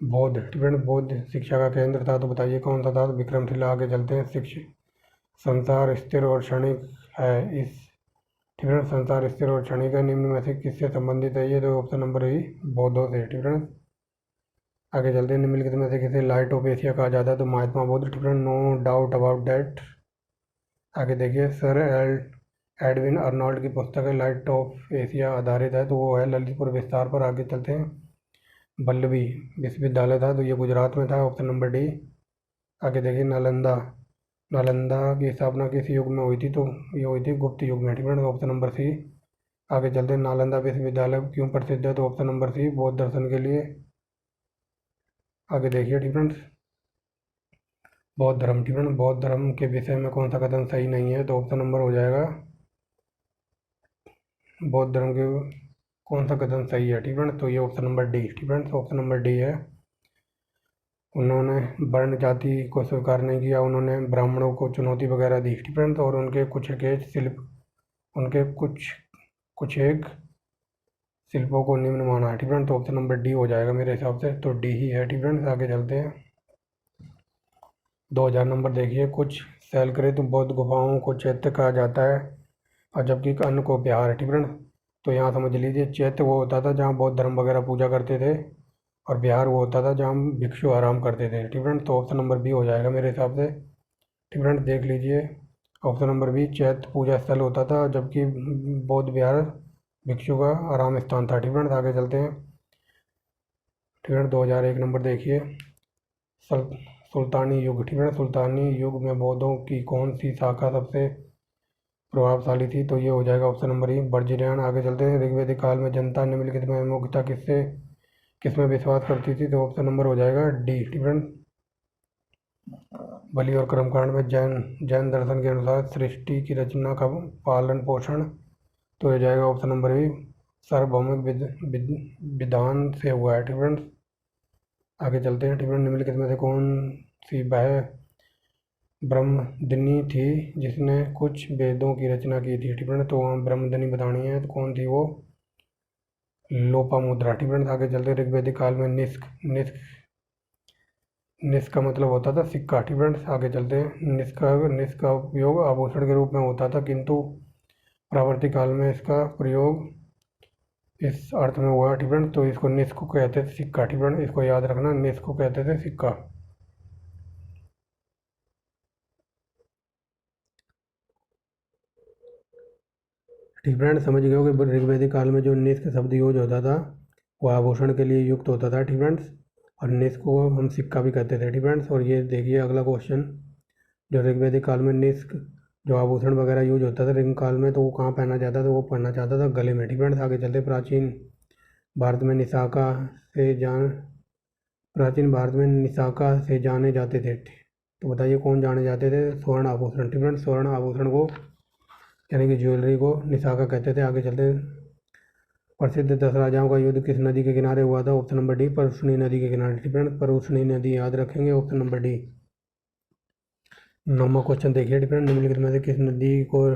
बौद्ध शिक्षा का केंद्र था, तो बताइए कौन सा था? विक्रमशिला। आगे चलते हैं। संसार स्थिर और क्षणिक है, इस डिफरेंस संसार स्थिर और क्षणिक है, निम्न में से किससे संबंधित है? ये तो ऑप्शन नंबर ही बौद्धों से। डिफरेंस आगे चलते हैं। निम्नलिखित में से किसे लाइट ऑफ एशिया कहा जाता है? तो Mahatma Buddha. Difference no doubt about that. आगे देखिए। सर एडविन अर्नोल्ड की पुस्तक है लाइट ऑफ एशिया आधारित है, तो वो है ललितपुर विस्तार पर। आगे चलते हैं। वल्लभी विश्वविद्यालय था, तो ये गुजरात में था, ऑप्शन नंबर डी। आगे देखिए। नालंदा की स्थापना किस युग में हुई थी? तो ये हुई थी गुप्त युग में। Difference option number C. आगे चलते हैं। नालंदा विश्वविद्यालय क्यों प्रसिद्ध है? तो ऑप्शन नंबर सी, बौद्ध दर्शन के लिए। आगे देखिए। डिफरेंस बौद्ध धर्म। डिफरेंस बौद्ध धर्म के विषय में कौन सा कथन सही नहीं है? तो ऑप्शन नंबर हो जाएगा बौद्ध धर्म के कौन सा कथन सही है? डिफरेंस तो ये option number D. Difference option number D है। उन्होंने वर्ण जाति को स्वीकार नहीं किया, उन्होंने ब्राह्मणों को चुनौती वगैरह दी। डिफरेंस और उनके कुछ एक शिल्पों को निम्न माना है। डिफरेंस तो ऑप्शन नंबर डी हो जाएगा मेरे हिसाब से, तो डी ही है। डिफरेंस आगे चलते हैं। 2000 नंबर देखिए। कुछ शैलकृत बौद्ध गुफाओं को चैत्य कहा जाता है और जबकि अन्य को विहार है। डिफरेंस तो यहाँ समझ लीजिए, चैत्य वो होता था जहाँ बौद्ध धर्म वगैरह पूजा करते थे और विहार वो होता था जहाँ भिक्षु आराम करते थे। डिफरेंस तो ऑप्शन नंबर बी हो जाएगा मेरे हिसाब से। डिफरेंस देख लीजिए। ऑप्शन नंबर बी चैत्य पूजा स्थल होता था जबकि बौद्ध विहार भिक्षु का आराम स्थान था। डिफरेंस आगे चलते हैं। डिफरेंस 2001 नंबर देखिए। सुल्तानी युग। डिफरेंस सुल्तानी युग में बौद्धों की कौन सी शाखा सबसे प्रभावशाली थी? तो ये हो जाएगा ऑप्शन नंबर ई, वज्रयान। आगे चलते हैं। ऋग्वैदिक काल में जनता निम्नलिखित में मुख्यतः किसमें विश्वास करती थी? तो ऑप्शन नंबर हो जाएगा डी। डिफरेंस बलि और कर्मकांड में जैन दर्शन के अनुसार सृष्टि की रचना का पालन पोषण, तो हो जाएगा ऑप्शन नंबर बी, सार्वभौमिक विधान से हुआ है। डिफरेंस आगे चलते हैं। डिफरेंस निम्नलिखित में से कौन सी वह ब्रह्मदनी थी जिसने कुछ वेदों की रचना की थी? डिफरेंस तो वहाँ ब्रह्मदनी बतानी है, तो कौन थी वो? लोपामुद्रा। डिफरेंस आगे चलते हैं। ऋग्वैदिक काल में निष्क का मतलब होता था सिक्का। डिफरेंस आगे चलते हैं। निष्क का उपयोग आभूषण के रूप में होता था, किंतु परावर्ती काल में इसका प्रयोग इस अर्थ में हुआ। डिफरेंस तो इसको निष्क को कहते थे सिक्का। डिफरेंस इसको याद रखना, निष्क को कहते थे सिक्का। ठीक फ्रेंड, समझ गए हो कि ऋग्वैदिक काल में जो निष्क शब्द यूज होता था वो आभूषण के लिए युक्त होता था। ठीक फ्रेंड्स, और निष्क को हम सिक्का भी कहते थे। ठीक फ्रेंड्स, और ये देखिए अगला क्वेश्चन, जो ऋग्वैदिक काल में निष्क जो आभूषण वगैरह यूज होता था ऋग काल में, तो वो कहाँ पहना जाता था? वो पहनना चाहता था गले में। ठीक फ्रेंड्स, आगे चलते प्राचीन भारत में निशाका से जाने जाते थे। तो बताइए कौन जाने जाते थे? स्वर्ण आभूषण। ठीक फ्रेंड्स, स्वर्ण आभूषण को यानी कि ज्वेलरी को निशाका कहते थे। आगे चलते हैं, प्रसिद्ध 10 राजाओं का युद्ध किस नदी के किनारे हुआ था? ऑप्शन नंबर डी, परुष्णी नदी के किनारे। ठीक फ्रेंड्स, परुष्णी नदी याद रखेंगे, ऑप्शन नंबर डी। 9वां क्वेश्चन देखिए। ठीक फ्रेंड, निम्नलिखित में से किस नदी को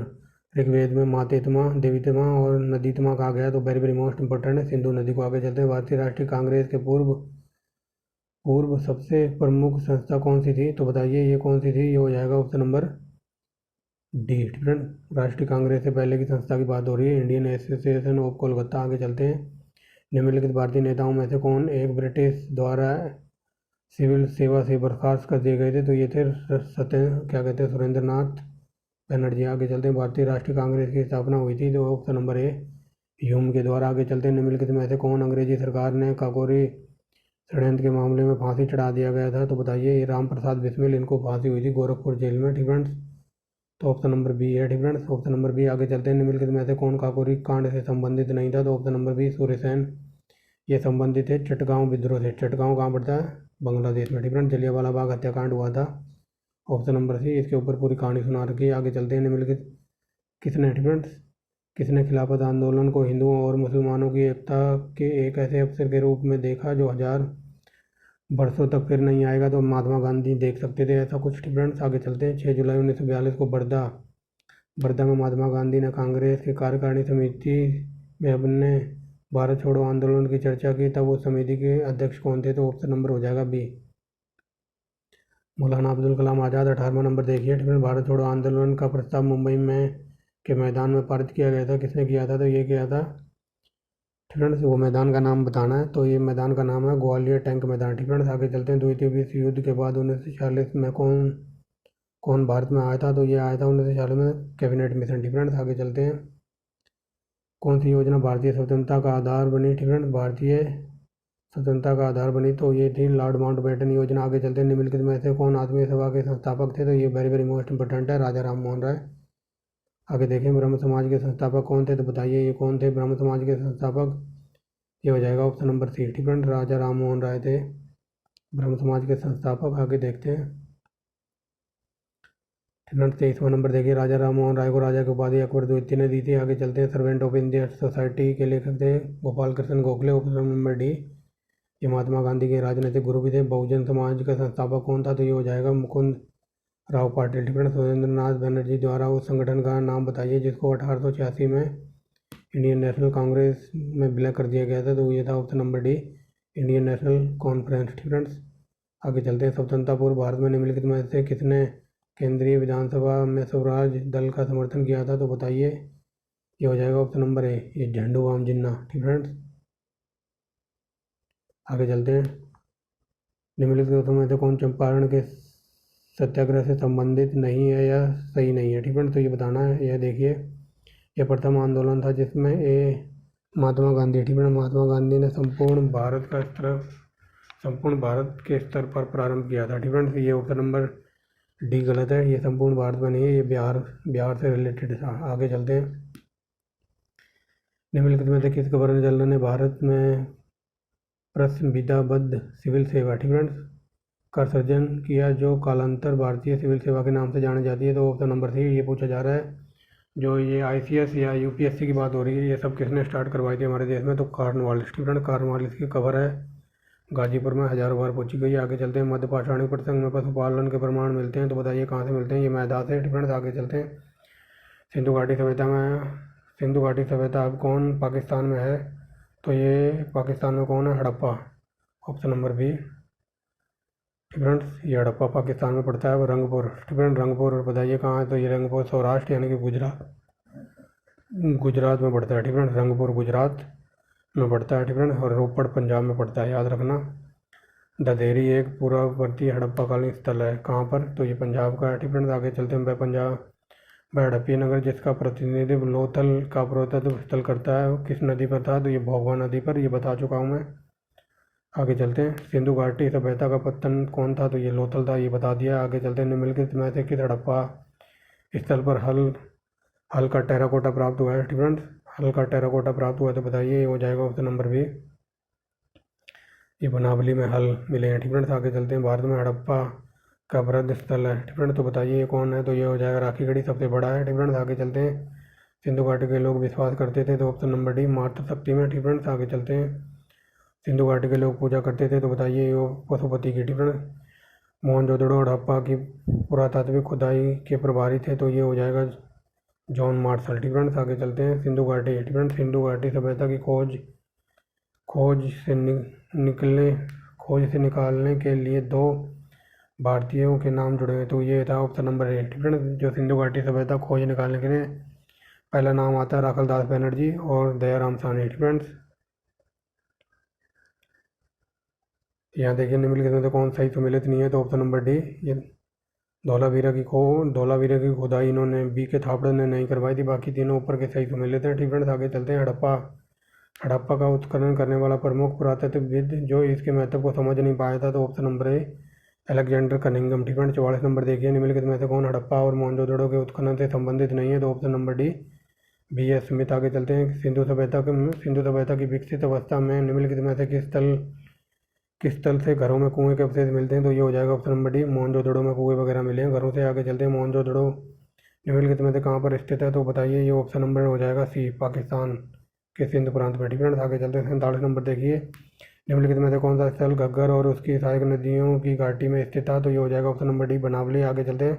ऋग्वेद में मातेतमा, देवीतमा और नदीतमा कहा गया? तो वेरी वेरी मोस्ट इंपॉर्टेंट है सिंधु नदी को। आगे चलते हैं, भारतीय राष्ट्रीय कांग्रेस के पूर्व सबसे प्रमुख संस्था कौन सी थी? तो बताइए ये कौन सी थी? ये हो जाएगा ऑप्शन नंबर डी। फ्रेंड, राष्ट्रीय कांग्रेस से पहले की संस्था की बात हो रही है, इंडियन एसोसिएशन ऑफ कोलकाता। आगे चलते हैं, निम्नलिखित भारतीय नेताओं में से कौन एक ब्रिटिश द्वारा सिविल सेवा से बर्खास्त कर दिए गए थे? तो ये थे सुरेंद्र नाथ बनर्जी। आगे चलते हैं, भारतीय राष्ट्रीय कांग्रेस की स्थापना हुई थी? तो ऑप्शन नंबर ए, ह्यूम के द्वारा। आगे चलते हैं, निम्नलिखित में से कौन अंग्रेजी सरकार ने काकोरी षड्यंत्र के मामले में फांसी चढ़ा दिया गया था? तो बताइए ये राम प्रसाद बिस्मिल, इनको फांसी हुई थी गोरखपुर जेल में। ठीक फ्रेंड्स, तो ऑप्शन नंबर बी है। ठीक फ्रेंड्स, ऑप्शन नंबर बी। आगे चलते हैं, निम्नलिखित में से कौन काकोरी कांड से संबंधित नहीं था? तो ऑप्शन नंबर बी, सूर्यसेन। ये संबंधित है चटगांव विद्रोह से। चटगांव कहाँ पड़ता है? बांग्लादेश में। ठीक फ्रेंड, जलियांवाला बाग हत्याकांड हुआ था, ऑप्शन नंबर सी। इसके ऊपर पूरी कहानी सुना रखी है। आगे चलते हैं, निम्नलिखित किसने ठीक फ्रेंड्स किसने खिलाफत आंदोलन को हिंदुओं और मुसलमानों की एकता के एक ऐसे अवसर के रूप में देखा जो 1000 वर्षों तक फिर नहीं आएगा? तो महात्मा गांधी देख सकते थे ऐसा कुछ। ठीक फ्रेंड्स, आगे चलते हैं, 6 जुलाई 1942 को बर्धा में महात्मा गांधी ने कांग्रेस की कार्यकारिणी समिति में अपने भारत छोड़ो आंदोलन की चर्चा की। तब उस समिति के अध्यक्ष कौन थे? तो ऑप्शन नंबर हो जाएगा बी, मौलाना अब्दुल कलाम आज़ाद। 18वां नंबर देखिए। भारत छोड़ो आंदोलन का प्रस्ताव मुंबई में के मैदान में पारित किया गया था, किसने किया था? तो ये किया था फ्रेंड्स, वो मैदान का नाम बताना है। तो ये मैदान का नाम है ग्वालियर टैंक मैदान। ठीक फ्रेंड्स, आगे चलते हैं, द्वितीय विश्व युद्ध के बाद 1946 में कौन भारत में आया था? तो ये आया था 1946 में कैबिनेट मिशन। ठीक फ्रेंड्स, आगे चलते हैं, कौन सी योजना भारतीय स्वतंत्रता का आधार बनी? ठीक फ्रेंड्स, भारतीय स्वतंत्रता का आधार बनी? तो ये थी लॉर्ड माउंटबेटन योजना। आगे चलते हैं, निम्नलिखित में से कौन आत्मीय सभा के संस्थापक थे? तो ये वेरी वेरी मोस्ट इंपॉर्टेंट है, राजा राम मोहन राय। आगे देखें, ब्रह्म समाज के संस्थापक कौन थे? तो बताइए ये कौन थे ब्रह्म समाज के संस्थापक? ये हो जाएगा ऑप्शन नंबर सी। ठीक फ्रेंड, राजा राम मोहन राय थे ब्रह्म समाज के संस्थापक। आगे देखते हैं, फ्रेंड 23वां नंबर देखिए, राजा राम मोहन राय को राजा की उपाधि अकबर द्वितीय ने दी थी। आगे चलते हैं, सर्वेंट ऑफ इंडिया सोसाइटी के लेखक थे Gopal Krishna Gokhale, option number D. ये महात्मा गांधी के राजनीतिक गुरु भी थे। बहुजन समाज का संस्थापक कौन था? तो ये हो जाएगा मुकुंद राव पाटिल। ठीक है, सुरेंद्र नाथ बनर्जी द्वारा उस संगठन का नाम बताइए जिसको 1886 में इंडियन नेशनल कांग्रेस में विलय कर दिया गया था। तो ये था option number D, Indian national conference. ठीक फ्रेंड्स, आगे चलते हैं, स्वतंत्रता पूर्व भारत में निम्नलिखित में से किसने केंद्रीय विधानसभा में स्वराज दल का समर्थन किया था? तो बताइए, ये हो जाएगा ऑप्शन नंबर ए, ये झंडू राम जिन्ना। ठीक फ्रेंड्स, आगे चलते हैं, निम्नलिखित में से कौन चंपारण के सत्याग्रह से संबंधित नहीं है या सही नहीं है? ठीक है, तो ये बताना है। यह देखिए, यह प्रथम आंदोलन था जिसमें महात्मा गांधी, ठीक है, महात्मा गांधी ने संपूर्ण भारत के स्तर पर प्रारंभ किया था। ठीक है, ये ऑप्शन नंबर डी गलत है, ये संपूर्ण भारत में नहीं है, ये बिहार से रिलेटेड था। आगे चलते हैं, निम्नलिखित में से किस गवर्नर जनरल ने भारत में प्रसंविधाबद्ध सिविल सेवा, ठीक है, का सृजन किया जो कालांतर भारतीय सिविल सेवा के नाम से जानी जाती है? तो ऑप्शन नंबर सी, ये पूछा जा रहा है जो ये ICS या UPSC की बात हो रही है, ये सब किसने स्टार्ट करवाई थी हमारे देश में? तो कार्नवालिस। ठीक है, कार्नवालिस की खबर है गाजीपुर में, हजारों बार पूछी गई। आगे चलते हैं, मध्य पाषाणिक प्रसंग में पशुपालन के प्रमाण मिलते हैं? तो बताइए कहाँ से मिलते हैं? ये मैदा से। ठीक है, आगे चलते हैं, सिंधु घाटी सभ्यता अब कौन पाकिस्तान में है? तो ये पाकिस्तान में कौन है? Harappa, option number B. Friends, ये हड़प्पा पाकिस्तान में पड़ता है। रंगपुर, ठीक है, रंगपुर बताइए कहाँ है? तो ये रंगपुर सौराष्ट्र यानी कि गुजरात में पड़ता है। ठीक है, रंगपुर गुजरात में पड़ता है। ठीक है, और रोपड़ पंजाब में पड़ता है, याद रखना। ददेरी एक पूर्ववर्ती हड़प्पा कालीन स्थल है, कहाँ पर? तो ये पंजाब का है। ठीक है, आगे चलते हैं, वह हड़प्पा नगर जिसका प्रतिनिधित्व लोथल का पुरातत्व स्थल करता है वो किस नदी पर था, तो ये भोगवा नदी पर, ये बता चुका हूँ मैं। आगे चलते हैं। सिंधु घाटी सभ्यता का पतन कौन था, तो ये लोथल था, ये बता दिया। आगे चलते हैं। निम्नलिखित में से किस हड़प्पा स्थल पर हल का टेराकोटा प्राप्त हुआ है स्टूडेंट्स? हल का टेराकोटा प्राप्त हुआ है, तो बताइए। ये हो जाएगा ऑप्शन नंबर बी, ये बनावली में हल मिले हैं स्टूडेंट्स। आगे चलते हैं। भारत में हड़प्पा का वृद्ध स्थल है स्टूडेंट, तो बताइए ये कौन है, तो ये हो जाएगा राखीगढ़ी, सबसे बड़ा है स्टूडेंट्स। आगे चलते हैं। सिंधु घाटी के लोग विश्वास करते थे, तो ऑप्शन नंबर डी मातृशक्ति में स्टूडेंट्स। आगे चलते हैं। सिंधु घाटी के लोग पूजा करते थे, तो बताइए ये पशुपति की स्टूडेंट। मोहनजोदड़ो हड़प्पा की पुरातात्विक खुदाई के प्रभारी थे, तो ये हो जाएगा जॉन मार्शल स्टूडेंट्स। आगे चलते हैं। सिंधु घाटी स्टूडेंट, सिंधु घाटी सभ्यता की खोज से निकालने के लिए दो भारतीयों के नाम जुड़े हुए, तो ये था ऑप्शन नंबर ए स्टूडेंट। जो सिंधु घाटी सभ्यता खोज निकालने के लिए पहला नाम आता है राखल दास बनर्जी और दयाराम साहनी स्टूडेंट्स। यहाँ देखिए निम्नलिखित में से कौन सही सुमेलित नहीं है, तो ऑप्शन नंबर डी, ये धौलावीरा की खुदाई इन्होंने बी के थापड़े ने नहीं करवाई थी, बाकी तीनों ऊपर के सही सुमेलित हैं स्टूडेंट्स। आगे चलते हैं। हड़प्पा का उत्खनन करने वाला प्रमुख पुरातत्वविद जो इसके महत्व को समझ नहीं पाया था, तो ऑप्शन नंबर ए अलेक्जेंडर कनिंघम स्टूडेंट। 44 नंबर देखिए। निम्नलिखित में से कौन हड़प्पा और मोहनजोदड़ो के उत्खनन से संबंधित नहीं है, तो option number D B S Smith. आगे चलते हैं। सिंधु सभ्यता की विकसित अवस्था में निम्नलिखित में से किस तल से घरों में कुएं के अवशेष मिलते हैं, तो ये हो जाएगा ऑप्शन नंबर डी मोहनजोदड़ो में कुएं वगैरह मिले हैं घरों से। आगे चलते हैं। मोहनजोदड़ो निम्नलिखित में से कहाँ पर स्थित है, तो बताइए। ये ऑप्शन नंबर हो जाएगा सी, पाकिस्तान के सिंध प्रांत में स्टूडेंट्स। आगे चलते हैं। 47 नंबर देखिए। निम्नलिखित में से कौन सा स्थल घग्गर और उसकी सहायक नदियों की घाटी में स्थित था, तो ये हो जाएगा ऑप्शन नंबर डी बनावली। आगे चलते हैं।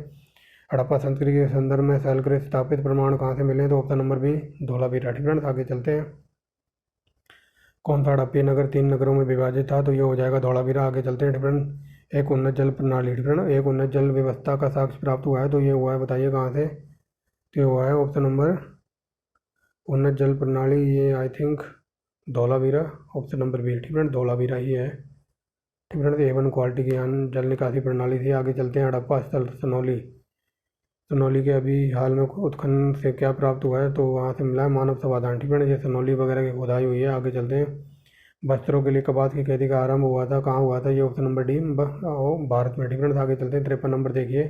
हड़प्पा संस्कृति के संदर्भ में शैलकृत स्थापित प्रमाण कहाँ से मिले हैं, तो option number B Dholavira students. आगे चलते हैं। कौन सा हड़प्पा नगर 3 नगरों में विभाजित था, तो ये हो जाएगा धौलावीरा। आगे चलते हैं स्टूडेंट। एक उन्नत जल प्रणाली स्टूडेंट, एक उन्नत जल व्यवस्था का साक्ष्य प्राप्त हुआ है, तो ये हुआ है, बताइए कहाँ से, तो ये हुआ है ऑप्शन नंबर उन्नत जल प्रणाली, ये I think Dholavira, option number B student, Dholavira ही है स्टूडेंट। A1 क्वालिटी की जल निकासी प्रणाली थी। आगे चलते हैं। हड़प्पा स्थल सनौली के अभी हाल में उत्खनन से क्या प्राप्त हुआ है, तो वहाँ से मिला है मानव समाधान स्टूडेंट। ये सनौली वगैरह की खुदाई हुई है। आगे चलते हैं। वस्त्रों के लिए कपास की खेती का आरंभ हुआ था, कहाँ हुआ था, ये ऑप्शन नंबर डी भारत में स्टूडेंट। आगे चलते हैं। 53 नंबर देखिए।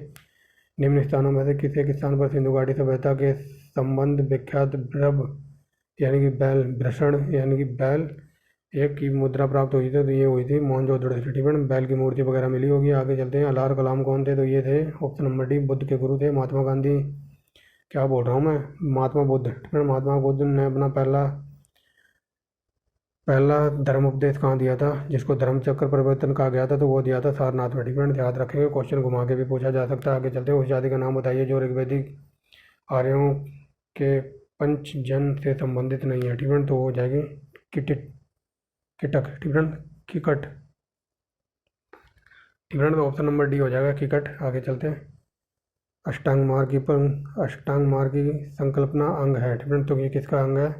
निम्न स्थानों में से किसी एक स्थान पर सिंधु घाटी सभ्यता के संबंध विख्यात ब्रभ यानी कि बैल भ्रषण यानी कि बैल एक की मुद्रा प्राप्त हुई थी, तो ये हुई थी मोहनजोदड़ो स्टूडेंट। बैल की मूर्ति वगैरह मिली होगी। आगे चलते हैं। अलार कलाम कौन थे, तो ये थे ऑप्शन नंबर डी बुद्ध के गुरु थे। महात्मा गांधी, क्या बोल रहा हूँ मैं, महात्मा बुद्ध ने अपना पहला धर्म उपदेश कहाँ दिया था, जिसको धर्म चक्र परिवर्तन कहा गया था, तो वो दिया था सारनाथ में स्टूडेंट। याद रखेंगे, क्वेश्चन घुमा के भी पूछा जा सकता है। आगे चलते हैं। उस जाति का नाम बताइए जो ऋग्वैदिक आर्यों के पंचजन से संबंधित नहीं है स्टूडेंट, तो हो जाएगी किटक स्टूडेंट, किकट स्टूडेंट, तो ऑप्शन नंबर डी हो जाएगा किकट। आगे चलते हैं। अष्टांग मार्ग की संकल्पना अंग है स्टूडेंट, तो ये किसका अंग है,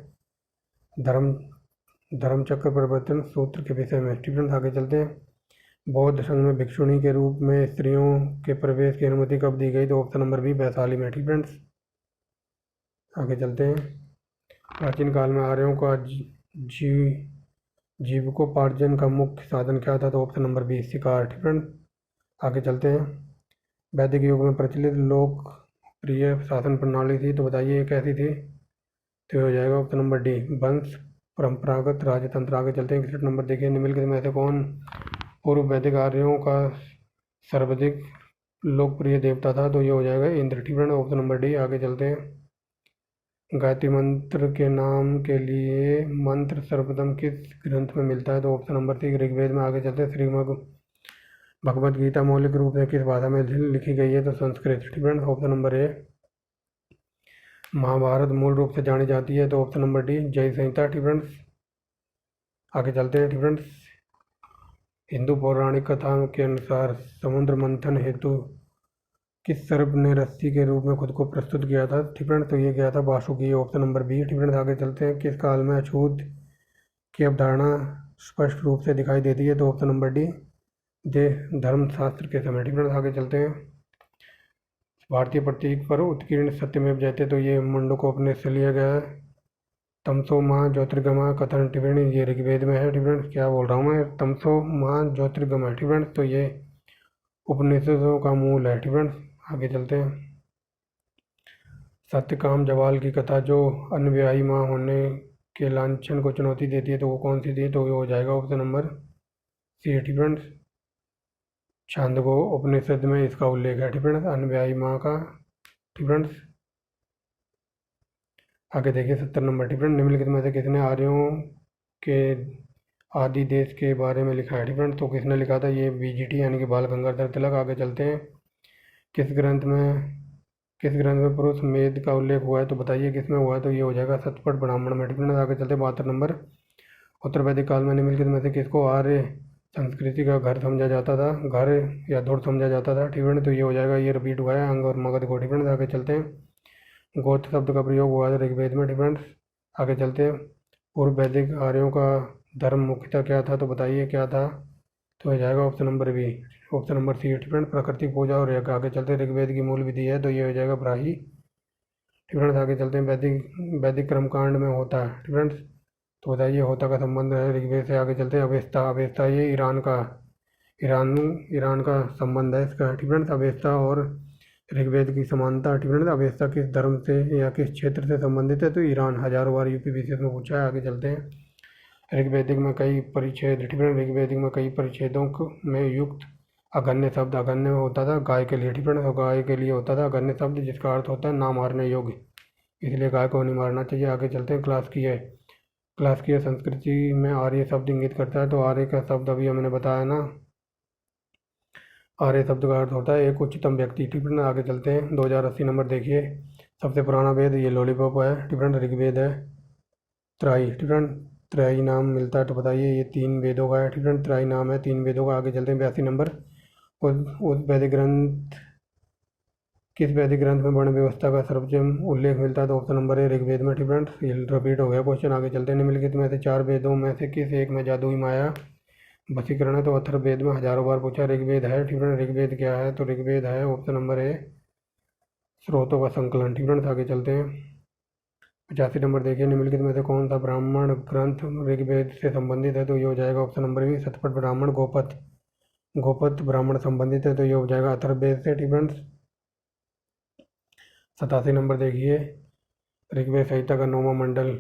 धर्म चक्र परिवर्तन सूत्र के विषय में स्टूडेंट। आगे चलते हैं। बौद्ध संघ में भिक्षुणी के रूप में स्त्रियों के प्रवेश की अनुमति कब दी गई, तो ऑप्शन नंबर बी वैशाली में स्टूडेंट्स। आगे चलते हैं। प्राचीन काल में आर्यों का जीविकोपार्जन का मुख्य साधन क्या था, तो ऑप्शन नंबर बी शिकार स्टूडेंट। आगे चलते हैं। वैदिक युग में प्रचलित लोकप्रिय शासन प्रणाली थी, तो बताइए ये कैसी थी, तो हो जाएगा ऑप्शन नंबर डी वंश परंपरागत राजतंत्र। आगे चलते हैं। 61 नंबर देखिए। निम्नलिखित में से कौन पूर्व वैदिक आर्यों का सर्वाधिक लोकप्रिय देवता था, तो ये हो जाएगा Indra student, option number D. आगे चलते हैं। गायत्री मंत्र के नाम के लिए मंत्र सर्वप्रथम किस ग्रंथ में मिलता है, तो ऑप्शन नंबर सी ऋग्वेद में। आगे चलते हैं। श्रीमद् भगवद गीता मौलिक रूप से किस भाषा में लिखी गई है, तो Sanskrit student, option number A. Mahabharata मूल रूप से जानी जाती है, तो ऑप्शन नंबर डी जय संहिता स्टूडेंट्स। आगे चलते हैं स्टूडेंट्स। हिंदू पौराणिक कथा के अनुसार समुद्र मंथन हेतु किस सर्प ने रस्सी के रूप में खुद को प्रस्तुत किया था स्टूडेंट, तो ये किया था Vasuki, option number B student. आगे चलते हैं। किस काल में अछूत की अवधारणा स्पष्ट रूप से दिखाई देती है, तो ऑप्शन नंबर डी धर्मशास्त्र के समय स्टूडेंट। आगे चलते हैं। भारतीय प्रतीक पर उत्कीर्ण सत्यमेव जयते, तो ये मुंडकोपनिषद से लिया गया है। तमसो माह ज्योतिर्गमय कथन टिप्पणी, ये ऋग्वेद में है। टिप्पणी क्या बोल रहा हूँ मैं, तमसो माह ज्योतिर्गमय टिप्पणी, तो ये उपनिषदों का मूल है। टिप्पणी आगे चलते हैं। सत्यकाम जवाल की कथा जो अनव्यायी माँ होने के लांछन को चुनौती देती है, तो वो कौन सी थी, तो ये हो जाएगा ऑप्शन नंबर सी। टिप्पणी छांदोग्य उपनिषद में इसका उल्लेख है। टिप्पणी अनव्यायी माँ का। टिप्पणी आगे देखिए 70 नंबर टिप्पणी, निम्नलिखित में से किसने आर्यों के आदि देश के बारे में लिखा है। टिप्पणी तो किसने लिखा था, ये बीजीटी यानी कि बाल गंगाधर तिलक। आगे चलते हैं। किस ग्रंथ में पुरुष मेद का उल्लेख हुआ है, तो बताइए किसमें हुआ है, तो ये हो जाएगा सतपथ ब्राह्मण में। टिप्पणी आगे चलते हैं 72 नंबर, उत्तर वैदिक काल में निम्नलिखित में से किसको आर्य संस्कृति का घर समझा जाता था, घर या धुर समझा जाता था। टिप्पणी तो ये हो जाएगा, ये रिपीट हुआ है, अंग और मगध को। टिप्पणी आगे चलते हैं। गोत्र शब्द का प्रयोग हुआ है ऋग्वेद में। टिप्पणी आगे चलते हैं। पूर्व वैदिक आर्यों का धर्म मुख्यतः क्या था, तो बताइए क्या था, तो हो जाएगा option number B, option number C. टिप्पणी प्राकृतिक पूजा और यज्ञ। आगे चलते हैं। ऋग्वेद की मूल विधि है, तो ये हो जाएगा ब्राही। टिप्पणी आगे चलते हैं। वैदिक कर्मकांड में होता है। टिप्पणी तो बताइए होता का संबंध है ऋग्वेद से। आगे चलते हैं। अवेस्ता, अवेस्ता ये ईरान का संबंध है इसका। टिप्पणी अवेस्ता और ऋग्वेद की समानता। टिप्पणी अवेस्ता किस धर्म से या किस क्षेत्र से संबंधित है, तो ईरान। हजारों बार यूपीपीसीएस में पूछा है। आगे चलते हैं। ऋग्वेदिक में कई परिच्छेद। टिप्पणी ऋग्वेदिक में कई परिच्छेदों में युक्त अगन्य शब्द। अगन्य होता था गाय के लिए। टिप्पणी तो गाय के लिए होता था अगन्य शब्द, जिसका अर्थ होता है ना मारने योग्य, इसलिए गाय को नहीं मारना चाहिए। आगे चलते हैं। क्लासिकीय संस्कृति में आर्य शब्द इंगित करता है, तो आर्य का शब्द अभी हमने बताया ना, आर्य शब्द का अर्थ होता है एक उच्चतम व्यक्ति। टिप्पणी आगे चलते हैं। 2080 नंबर देखिए। सबसे पुराना वेद ये लॉलीपॉप है। टिप्पणी ऋग्वेद है। त्राई। टिप्पणी त्राई नाम मिलता है, तो बताइए ये 3 वेदों का है। टिप्पणी त्राई नाम है 3 वेदों का। आगे चलते हैं। 82 नंबर, उस वैदिक ग्रंथ किस वैदिक ग्रंथ में वर्ण व्यवस्था का सर्वोच्च उल्लेख मिलता है, तो ऑप्शन नंबर है ऋग्वेद में। टिप्पणी ये रिपीट हो गया क्वेश्चन। आगे चलते हैं। निम्नलिखित में से 4 वेदों में से किस एक में जादुई माया वशीकरण है, तो अथर्ववेद में। हजारों बार पूछा। ऋग्वेद है। टिप्पणी ऋग्वेद क्या है, तो ऋग्वेद है ऑप्शन नंबर है स्रोतों का संकलन। टिप्पणी आगे चलते हैं। 85 नंबर देखिए। निम्नलिखित में से कौन सा ब्राह्मण ग्रंथ ऋग्वेद से संबंधित है, तो ये हो जाएगा ऑप्शन नंबर बी सतपथ ब्राह्मण। गोपथ ब्राह्मण संबंधित है, तो ये हो जाएगा अथर्ववेद से। टिप्पणी 87 नंबर देखिए। ऋग्वेद संहिता का 9वां मंडल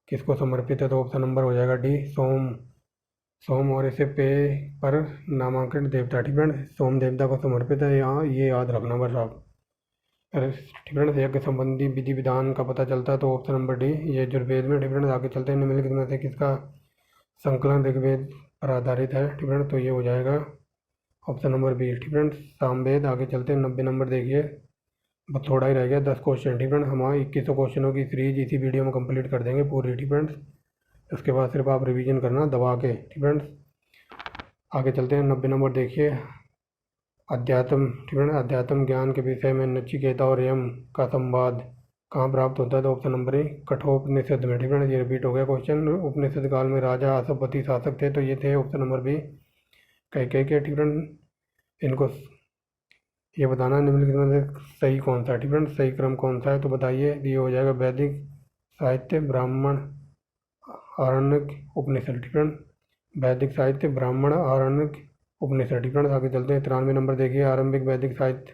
किसको समर्पित है, तो ऑप्शन नंबर हो जाएगा डी सोम और इसे पे पर नामांकित देवता। टिप्पणी सोम देवता को समर्पित है, यहाँ ये याद रखना बस आप। टिप्पणी यज्ञ संबंधी विधि विधान का पता चलता है, तो ऑप्शन नंबर डी ये यजुर्वेद में। टिप्पणी आगे चलते हैं। निम्नलिखित में से किसका संकलन ऋग्वेद पर आधारित है, टिप्पणी तो ये हो जाएगा ऑप्शन नंबर बी। टिप्पणी सामवेद। आगे चलते हैं। 90 नंबर देखिए। बस थोड़ा ही रह गया, 10 क्वेश्चन। टिप्पणी हमारे 2100 क्वेश्चनों की सीरीज इसी वीडियो में कंप्लीट कर देंगे पूरी। टिप्पणी उसके बाद सिर्फ आप रिवीजन करना दबा के। टिप्पणी आगे चलते हैं। 90 नंबर देखिए। अध्यात्म। टिप्पणी अध्यात्म ज्ञान के विषय में नचिकेता और यम का संवाद कहाँ प्राप्त होता है, तो ऑप्शन नंबर ए कठोपनिषद में। टिप्पणी ये रिपीट हो गया क्वेश्चन। उपनिषद काल में राजा अशुपति शासक थे, तो ये थे ऑप्शन नंबर बी कह के। टिप्पणी इनको ये बताना निम्नलिखित में से सही कौन सा है। टिप्पणी सही क्रम कौन सा है, तो बताइए। ये हो जाएगा वैदिक साहित्य, ब्राह्मण, आरण्यक, उपनिषद। टिप्पणी वैदिक साहित्य, ब्राह्मण, आरण्यक, उपनिषद। टिप्पणी आगे चलते हैं। 93 नंबर देखिए। आरंभिक वैदिक साहित्य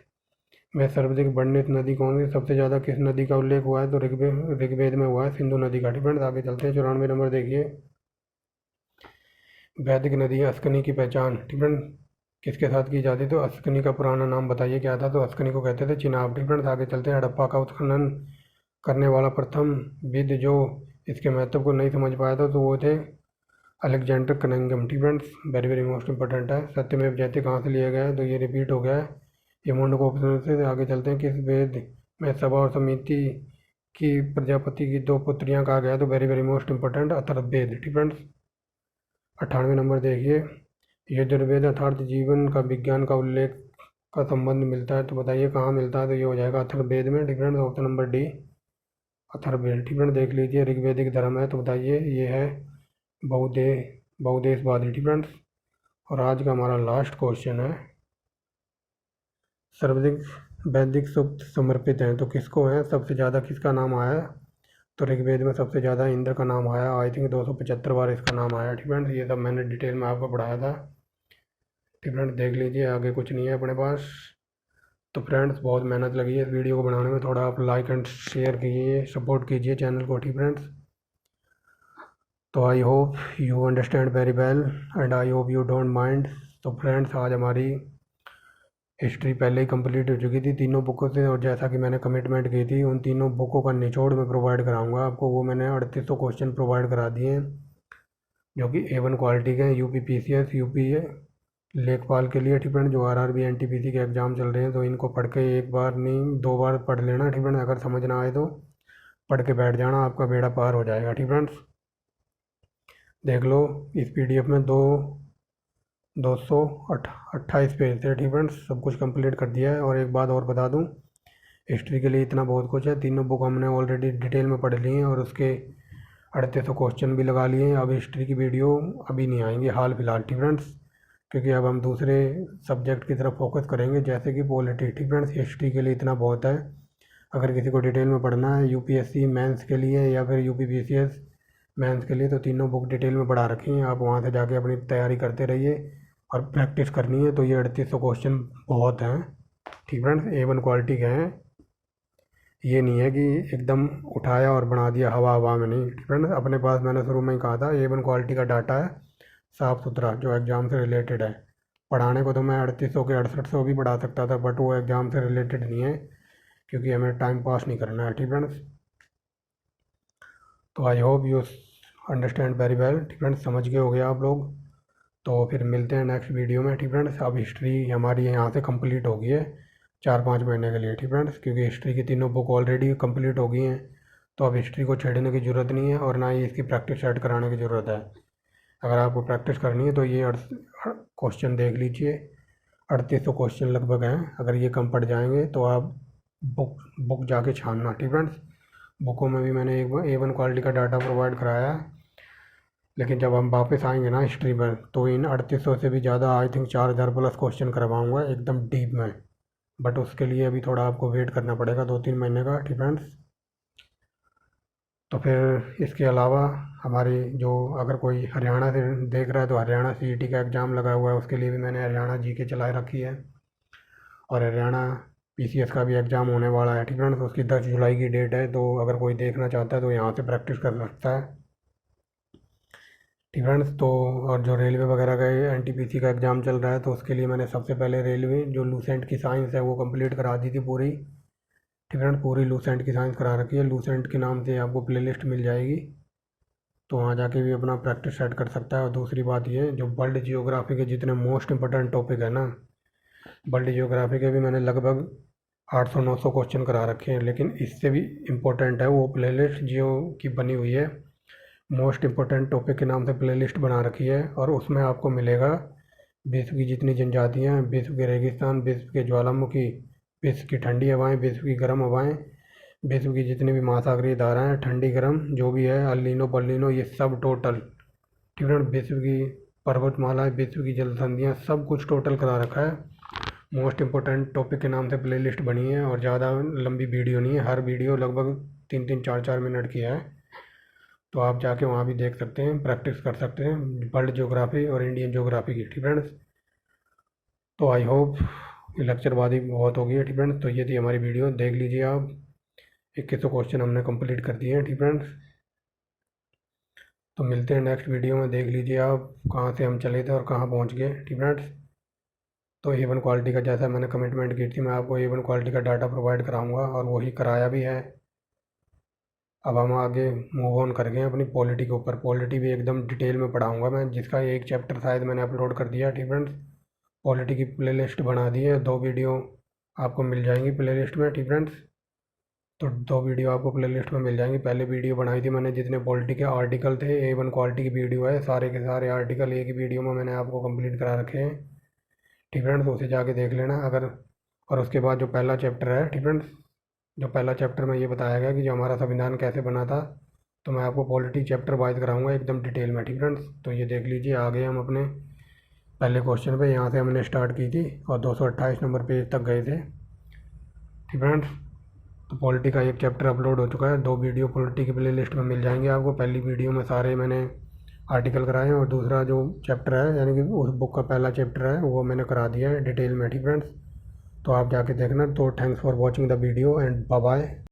में सर्वाधिक वर्णित नदी कौन सी, सबसे ज़्यादा किस नदी का उल्लेख हुआ है, तो ऋग्वेद में हुआ है सिंधु नदी का। टिप्पणी आगे चलते हैं। 94 नंबर देखिए। वैदिक नदी अस्कनी की पहचान टिप्पणी किसके साथ की जाती, तो अस्कनी का पुराना नाम बताइए क्या था, तो अस्कनी को कहते थे चिनाब। टिप्पणी आगे चलते हैं। हड़प्पा का उत्खनन करने वाला प्रथम विद जो इसके महत्व को नहीं समझ पाया था, तो वो थे अलेक्जेंडर कनिंघम। टिप्पणी वेरी वेरी मोस्ट इंपॉर्टेंट है। सत्यमेव जयते कहाँ से लिया गया है, तो ये रिपीट हो गया है, ये मुंडकोपनिषद से। आगे चलते हैं। किस वेद में सभा और समिति की प्रजापति की 2 पुत्रियां कहा गया, तो very very most important Atharvaveda. टिप्पणी 98 नंबर देखिए। यजुर्वेद अर्थात जीवन का विज्ञान का उल्लेख का संबंध मिलता है, तो बताइए कहाँ मिलता है, तो ये हो जाएगा अथर्ववेद में। टिप्पणी ऑप्शन नंबर डी अथर्ववेद। टिप्पणी देख लीजिए। ऋग्वेदिक धर्म है, तो बताइए ये है बहुदेशवादी। टिप्पणी और आज का हमारा लास्ट क्वेश्चन है। सर्वाधिक वैदिक सूक्त समर्पित हैं तो किसको हैं, सबसे ज़्यादा किसका नाम आया, तो ऋग्वेद में सबसे ज़्यादा इंद्र का नाम आया, आई थिंक 275 बार इसका नाम आया। ठीक फ्रेंड्स, ये सब मैंने डिटेल में आपको पढ़ाया था। ठीक फ्रेंड्स, देख लीजिए, आगे कुछ नहीं है अपने पास। तो फ्रेंड्स, बहुत मेहनत लगी है इस वीडियो को बनाने में, थोड़ा आप लाइक एंड शेयर कीजिए, सपोर्ट कीजिए चैनल को। ठीक फ्रेंड्स, तो I hope you understand very well and I hope you don't mind. तो फ्रेंड्स, आज हमारी हिस्ट्री पहले ही कंप्लीट हो चुकी थी तीनों बुकों से, और जैसा कि मैंने कमिटमेंट की थी उन तीनों बुकों का निचोड़ मैं प्रोवाइड कराऊंगा आपको। वो मैंने 3800 क्वेश्चन प्रोवाइड करा दिए हैं जो कि A1 क्वालिटी के हैं, यूपी PCS, यूपी लेखपाल के लिए। ठीक फ्रेंड, जो RRB NTPC के एग्ज़ाम चल रहे हैं तो इनको पढ़ के एक बार नहीं 2 बार पढ़ लेना। ठीक फ्रेंड, अगर समझ ना आए तो पढ़ के बैठ जाना, आपका बेड़ा पार हो जाएगा। ठीक फ्रेंड्स, देख लो इस PDF में 228 पेज थे। ठीक फ्रेंड्स, सब कुछ कंप्लीट कर दिया है। और एक बात और बता दूं, हिस्ट्री के लिए इतना बहुत कुछ है, तीनों बुक हमने ऑलरेडी डिटेल में पढ़ ली हैं और उसके 3800 क्वेश्चन भी लगा लिए हैं। अब हिस्ट्री की वीडियो अभी नहीं आएंगी हाल फिलहाल। ठीक फ्रेंड्स, क्योंकि अब हम दूसरे सब्जेक्ट की तरफ फोकस करेंगे जैसे कि पॉलिटी। ठीक फ्रेंड्स, हिस्ट्री के लिए इतना बहुत है। अगर किसी को डिटेल में पढ़ना है UPSC मेंस के लिए या फिर UP PCS मेंस के लिए, तो तीनों बुक डिटेल में पढ़ा रखी हैं। आप वहाँ से जाके अपनी तैयारी करते रहिए और प्रैक्टिस करनी है। तो ये 3800 क्वेश्चन बहुत हैं। ठीक फ्रेंड्स, A1 क्वालिटी के हैं, ये नहीं है कि एकदम उठाया और बना दिया हवा हवा में, नहीं। ठीक फ्रेंड्स, अपने पास मैंने शुरू में ही कहा था A1 क्वालिटी का डाटा है साफ़ सुथरा, जो एग्ज़ाम से रिलेटेड है। पढ़ाने को तो मैं 3800 के 6800 भी पढ़ा सकता था, बट वो एग्ज़ाम से रिलेटेड नहीं है, क्योंकि हमें टाइम पास नहीं करना है। ठीक फ्रेंड्स, तो I hope you understand very well. ठीक फ्रेंड्स, समझ गए हो गया आप लोग। तो फिर मिलते हैं नेक्स्ट वीडियो में। ठीक फ्रेंड्स, अब हिस्ट्री हमारी यहाँ से कंप्लीट हो गई है 4-5 महीने के लिए। ठीक फ्रेंड्स, क्योंकि हिस्ट्री की तीनों बुक ऑलरेडी कंप्लीट हो गई हैं, तो अब हिस्ट्री को छेड़ने की ज़रूरत नहीं है और ना ही इसकी प्रैक्टिस सेट कराने की ज़रूरत है। अगर आपको प्रैक्टिस करनी है तो ये क्वेश्चन देख लीजिए, 3800 क्वेश्चन लगभग हैं। अगर ये कम पड़ जाएंगे तो आप बुक जाके छानना। ठीक फ्रेंड्स, बुकों में भी मैंने एक A1 क्वालिटी का डाटा प्रोवाइड कराया है, लेकिन जब हम वापस आएंगे ना हिस्ट्री पर, तो इन 3800 से भी ज़्यादा आई थिंक 4000 प्लस क्वेश्चन करवाऊँगा एकदम डीप में। बट उसके लिए अभी थोड़ा आपको वेट करना पड़ेगा 2-3 महीने का। ठीक फ्रेंड्स, तो फिर इसके अलावा हमारी जो अगर कोई हरियाणा से देख रहा है तो हरियाणा CET का एग्ज़ाम लगा हुआ है, उसके लिए भी मैंने हरियाणा GK चलाए रखी है। और हरियाणा PCS का भी एग्ज़ाम होने वाला है। ठीक फ्रेंड्स, उसकी 10 जुलाई की डेट है, तो अगर कोई देखना चाहता है तो यहाँ से प्रैक्टिस कर सकता है। ठीक फ्रेंड्स, तो और जो रेलवे वगैरह का NTPC का एग्ज़ाम चल रहा है, तो उसके लिए मैंने सबसे पहले रेलवे जो लूसेंट की साइंस है वो कंप्लीट करा दी थी पूरी। ठीक फ्रेंड, पूरी लूसेंट की साइंस करा रखी है। लूसेंट के नाम से आपको प्लेलिस्ट मिल जाएगी, तो वहाँ जाके भी अपना प्रैक्टिस सेट कर सकता है। और दूसरी बात ये, जो वर्ल्ड जियोग्राफी के जितने मोस्ट इंपॉर्टेंट टॉपिक है ना, वर्ल्ड जियोग्राफी के भी मैंने लगभग 800-900 क्वेश्चन करा रखे हैं। लेकिन इससे भी इम्पोर्टेंट है वो प्लेलिस्ट जियो की बनी हुई है, मोस्ट इम्पोर्टेंट टॉपिक के नाम से प्लेलिस्ट बना रखी है। और उसमें आपको मिलेगा विश्व की जितनी जनजातियाँ, विश्व के रेगिस्तान, विश्व के ज्वालामुखी, विश्व की ठंडी हवाएं, विश्व की गर्म हवाएं, विश्व की जितनी भी महासागरीय धाराएं, ठंडी गर्म जो भी है, अल्नीनो पल्नीनो, ये सब टोटल। ठीक है, विश्व की पर्वतमाला, विश्व की जल संधियाँ, सब कुछ टोटल करा रखा है। मोस्ट इम्पोर्टेंट टॉपिक के नाम से प्लेलिस्ट बनी है, और ज़्यादा लंबी वीडियो नहीं है, हर वीडियो लगभग 3-3, 4-4 मिनट की है। तो आप जाके वहाँ भी देख सकते हैं, प्रैक्टिस कर सकते हैं वर्ल्ड ज्योग्राफी और इंडियन ज्योग्राफी की। ठीक फ्रेंड्स, तो आई होप लेक्चरबाजी बहुत हो गई है। ठीक फ्रेंड्स, तो ये थी हमारी वीडियो, देख लीजिए आप। 2100 क्वेश्चन हमने कंप्लीट कर दिए हैं। ठीक फ्रेंड्स, तो मिलते हैं नेक्स्ट वीडियो में। देख लीजिए आप कहाँ से हम चले थे और कहाँ पहुँच गए। ठीक फ्रेंड्स, तो A1 क्वालिटी का जैसा मैंने कमिटमेंट की थी, मैं आपको A1 क्वालिटी का डाटा प्रोवाइड कराऊंगा, और वही कराया भी है। अब हम आगे मूव ऑन कर गए अपनी पॉलिटी के ऊपर। पॉलिटी भी एकदम डिटेल में पढ़ाऊंगा मैं, जिसका एक चैप्टर शायद मैंने अपलोड कर दिया। ठीक फ्रेंड्स, पॉलिटी की प्लेलिस्ट बना दी है, 2 वीडियो आपको मिल जाएंगी प्लेलिस्ट में। ठीक फ्रेंड्स, तो 2 वीडियो आपको प्लेलिस्ट में मिल जाएंगी। पहले वीडियो बनाई थी मैंने जितने पॉलिटी के आर्टिकल थे, A1 क्वालिटी की वीडियो है, सारे के सारे आर्टिकल एक ही वीडियो में मैंने आपको कंप्लीट करा रखे हैं। ठीक फ्रेंड्स, उसे जाके देख लेना अगर। और उसके बाद जो पहला चैप्टर है, ठीक फ्रेंड्स, जो पहला चैप्टर में ये बताया गया कि जो हमारा संविधान कैसे बना था, तो मैं आपको पॉलिटी चैप्टर वाइज कराऊंगा एकदम डिटेल में। ठीक फ्रेंड्स, तो ये देख लीजिए, आ गए हम अपने पहले क्वेश्चन पे। यहाँ से हमने स्टार्ट की थी और 228 नंबर पेज तक गए थे। ठीक फ्रेंड्स, तो पॉलिटी का एक चैप्टर अपलोड हो चुका है, 2 वीडियो पॉलिटी की प्ले लिस्ट में मिल जाएंगे आपको। पहली वीडियो में सारे मैंने आर्टिकल कराए हैं और दूसरा जो चैप्टर है यानी कि उस बुक का पहला चैप्टर है वो मैंने करा दिया है डिटेल में। ठीक फ्रेंड्स, तो आप जाके देखना। तो thanks for watching the video and bye bye.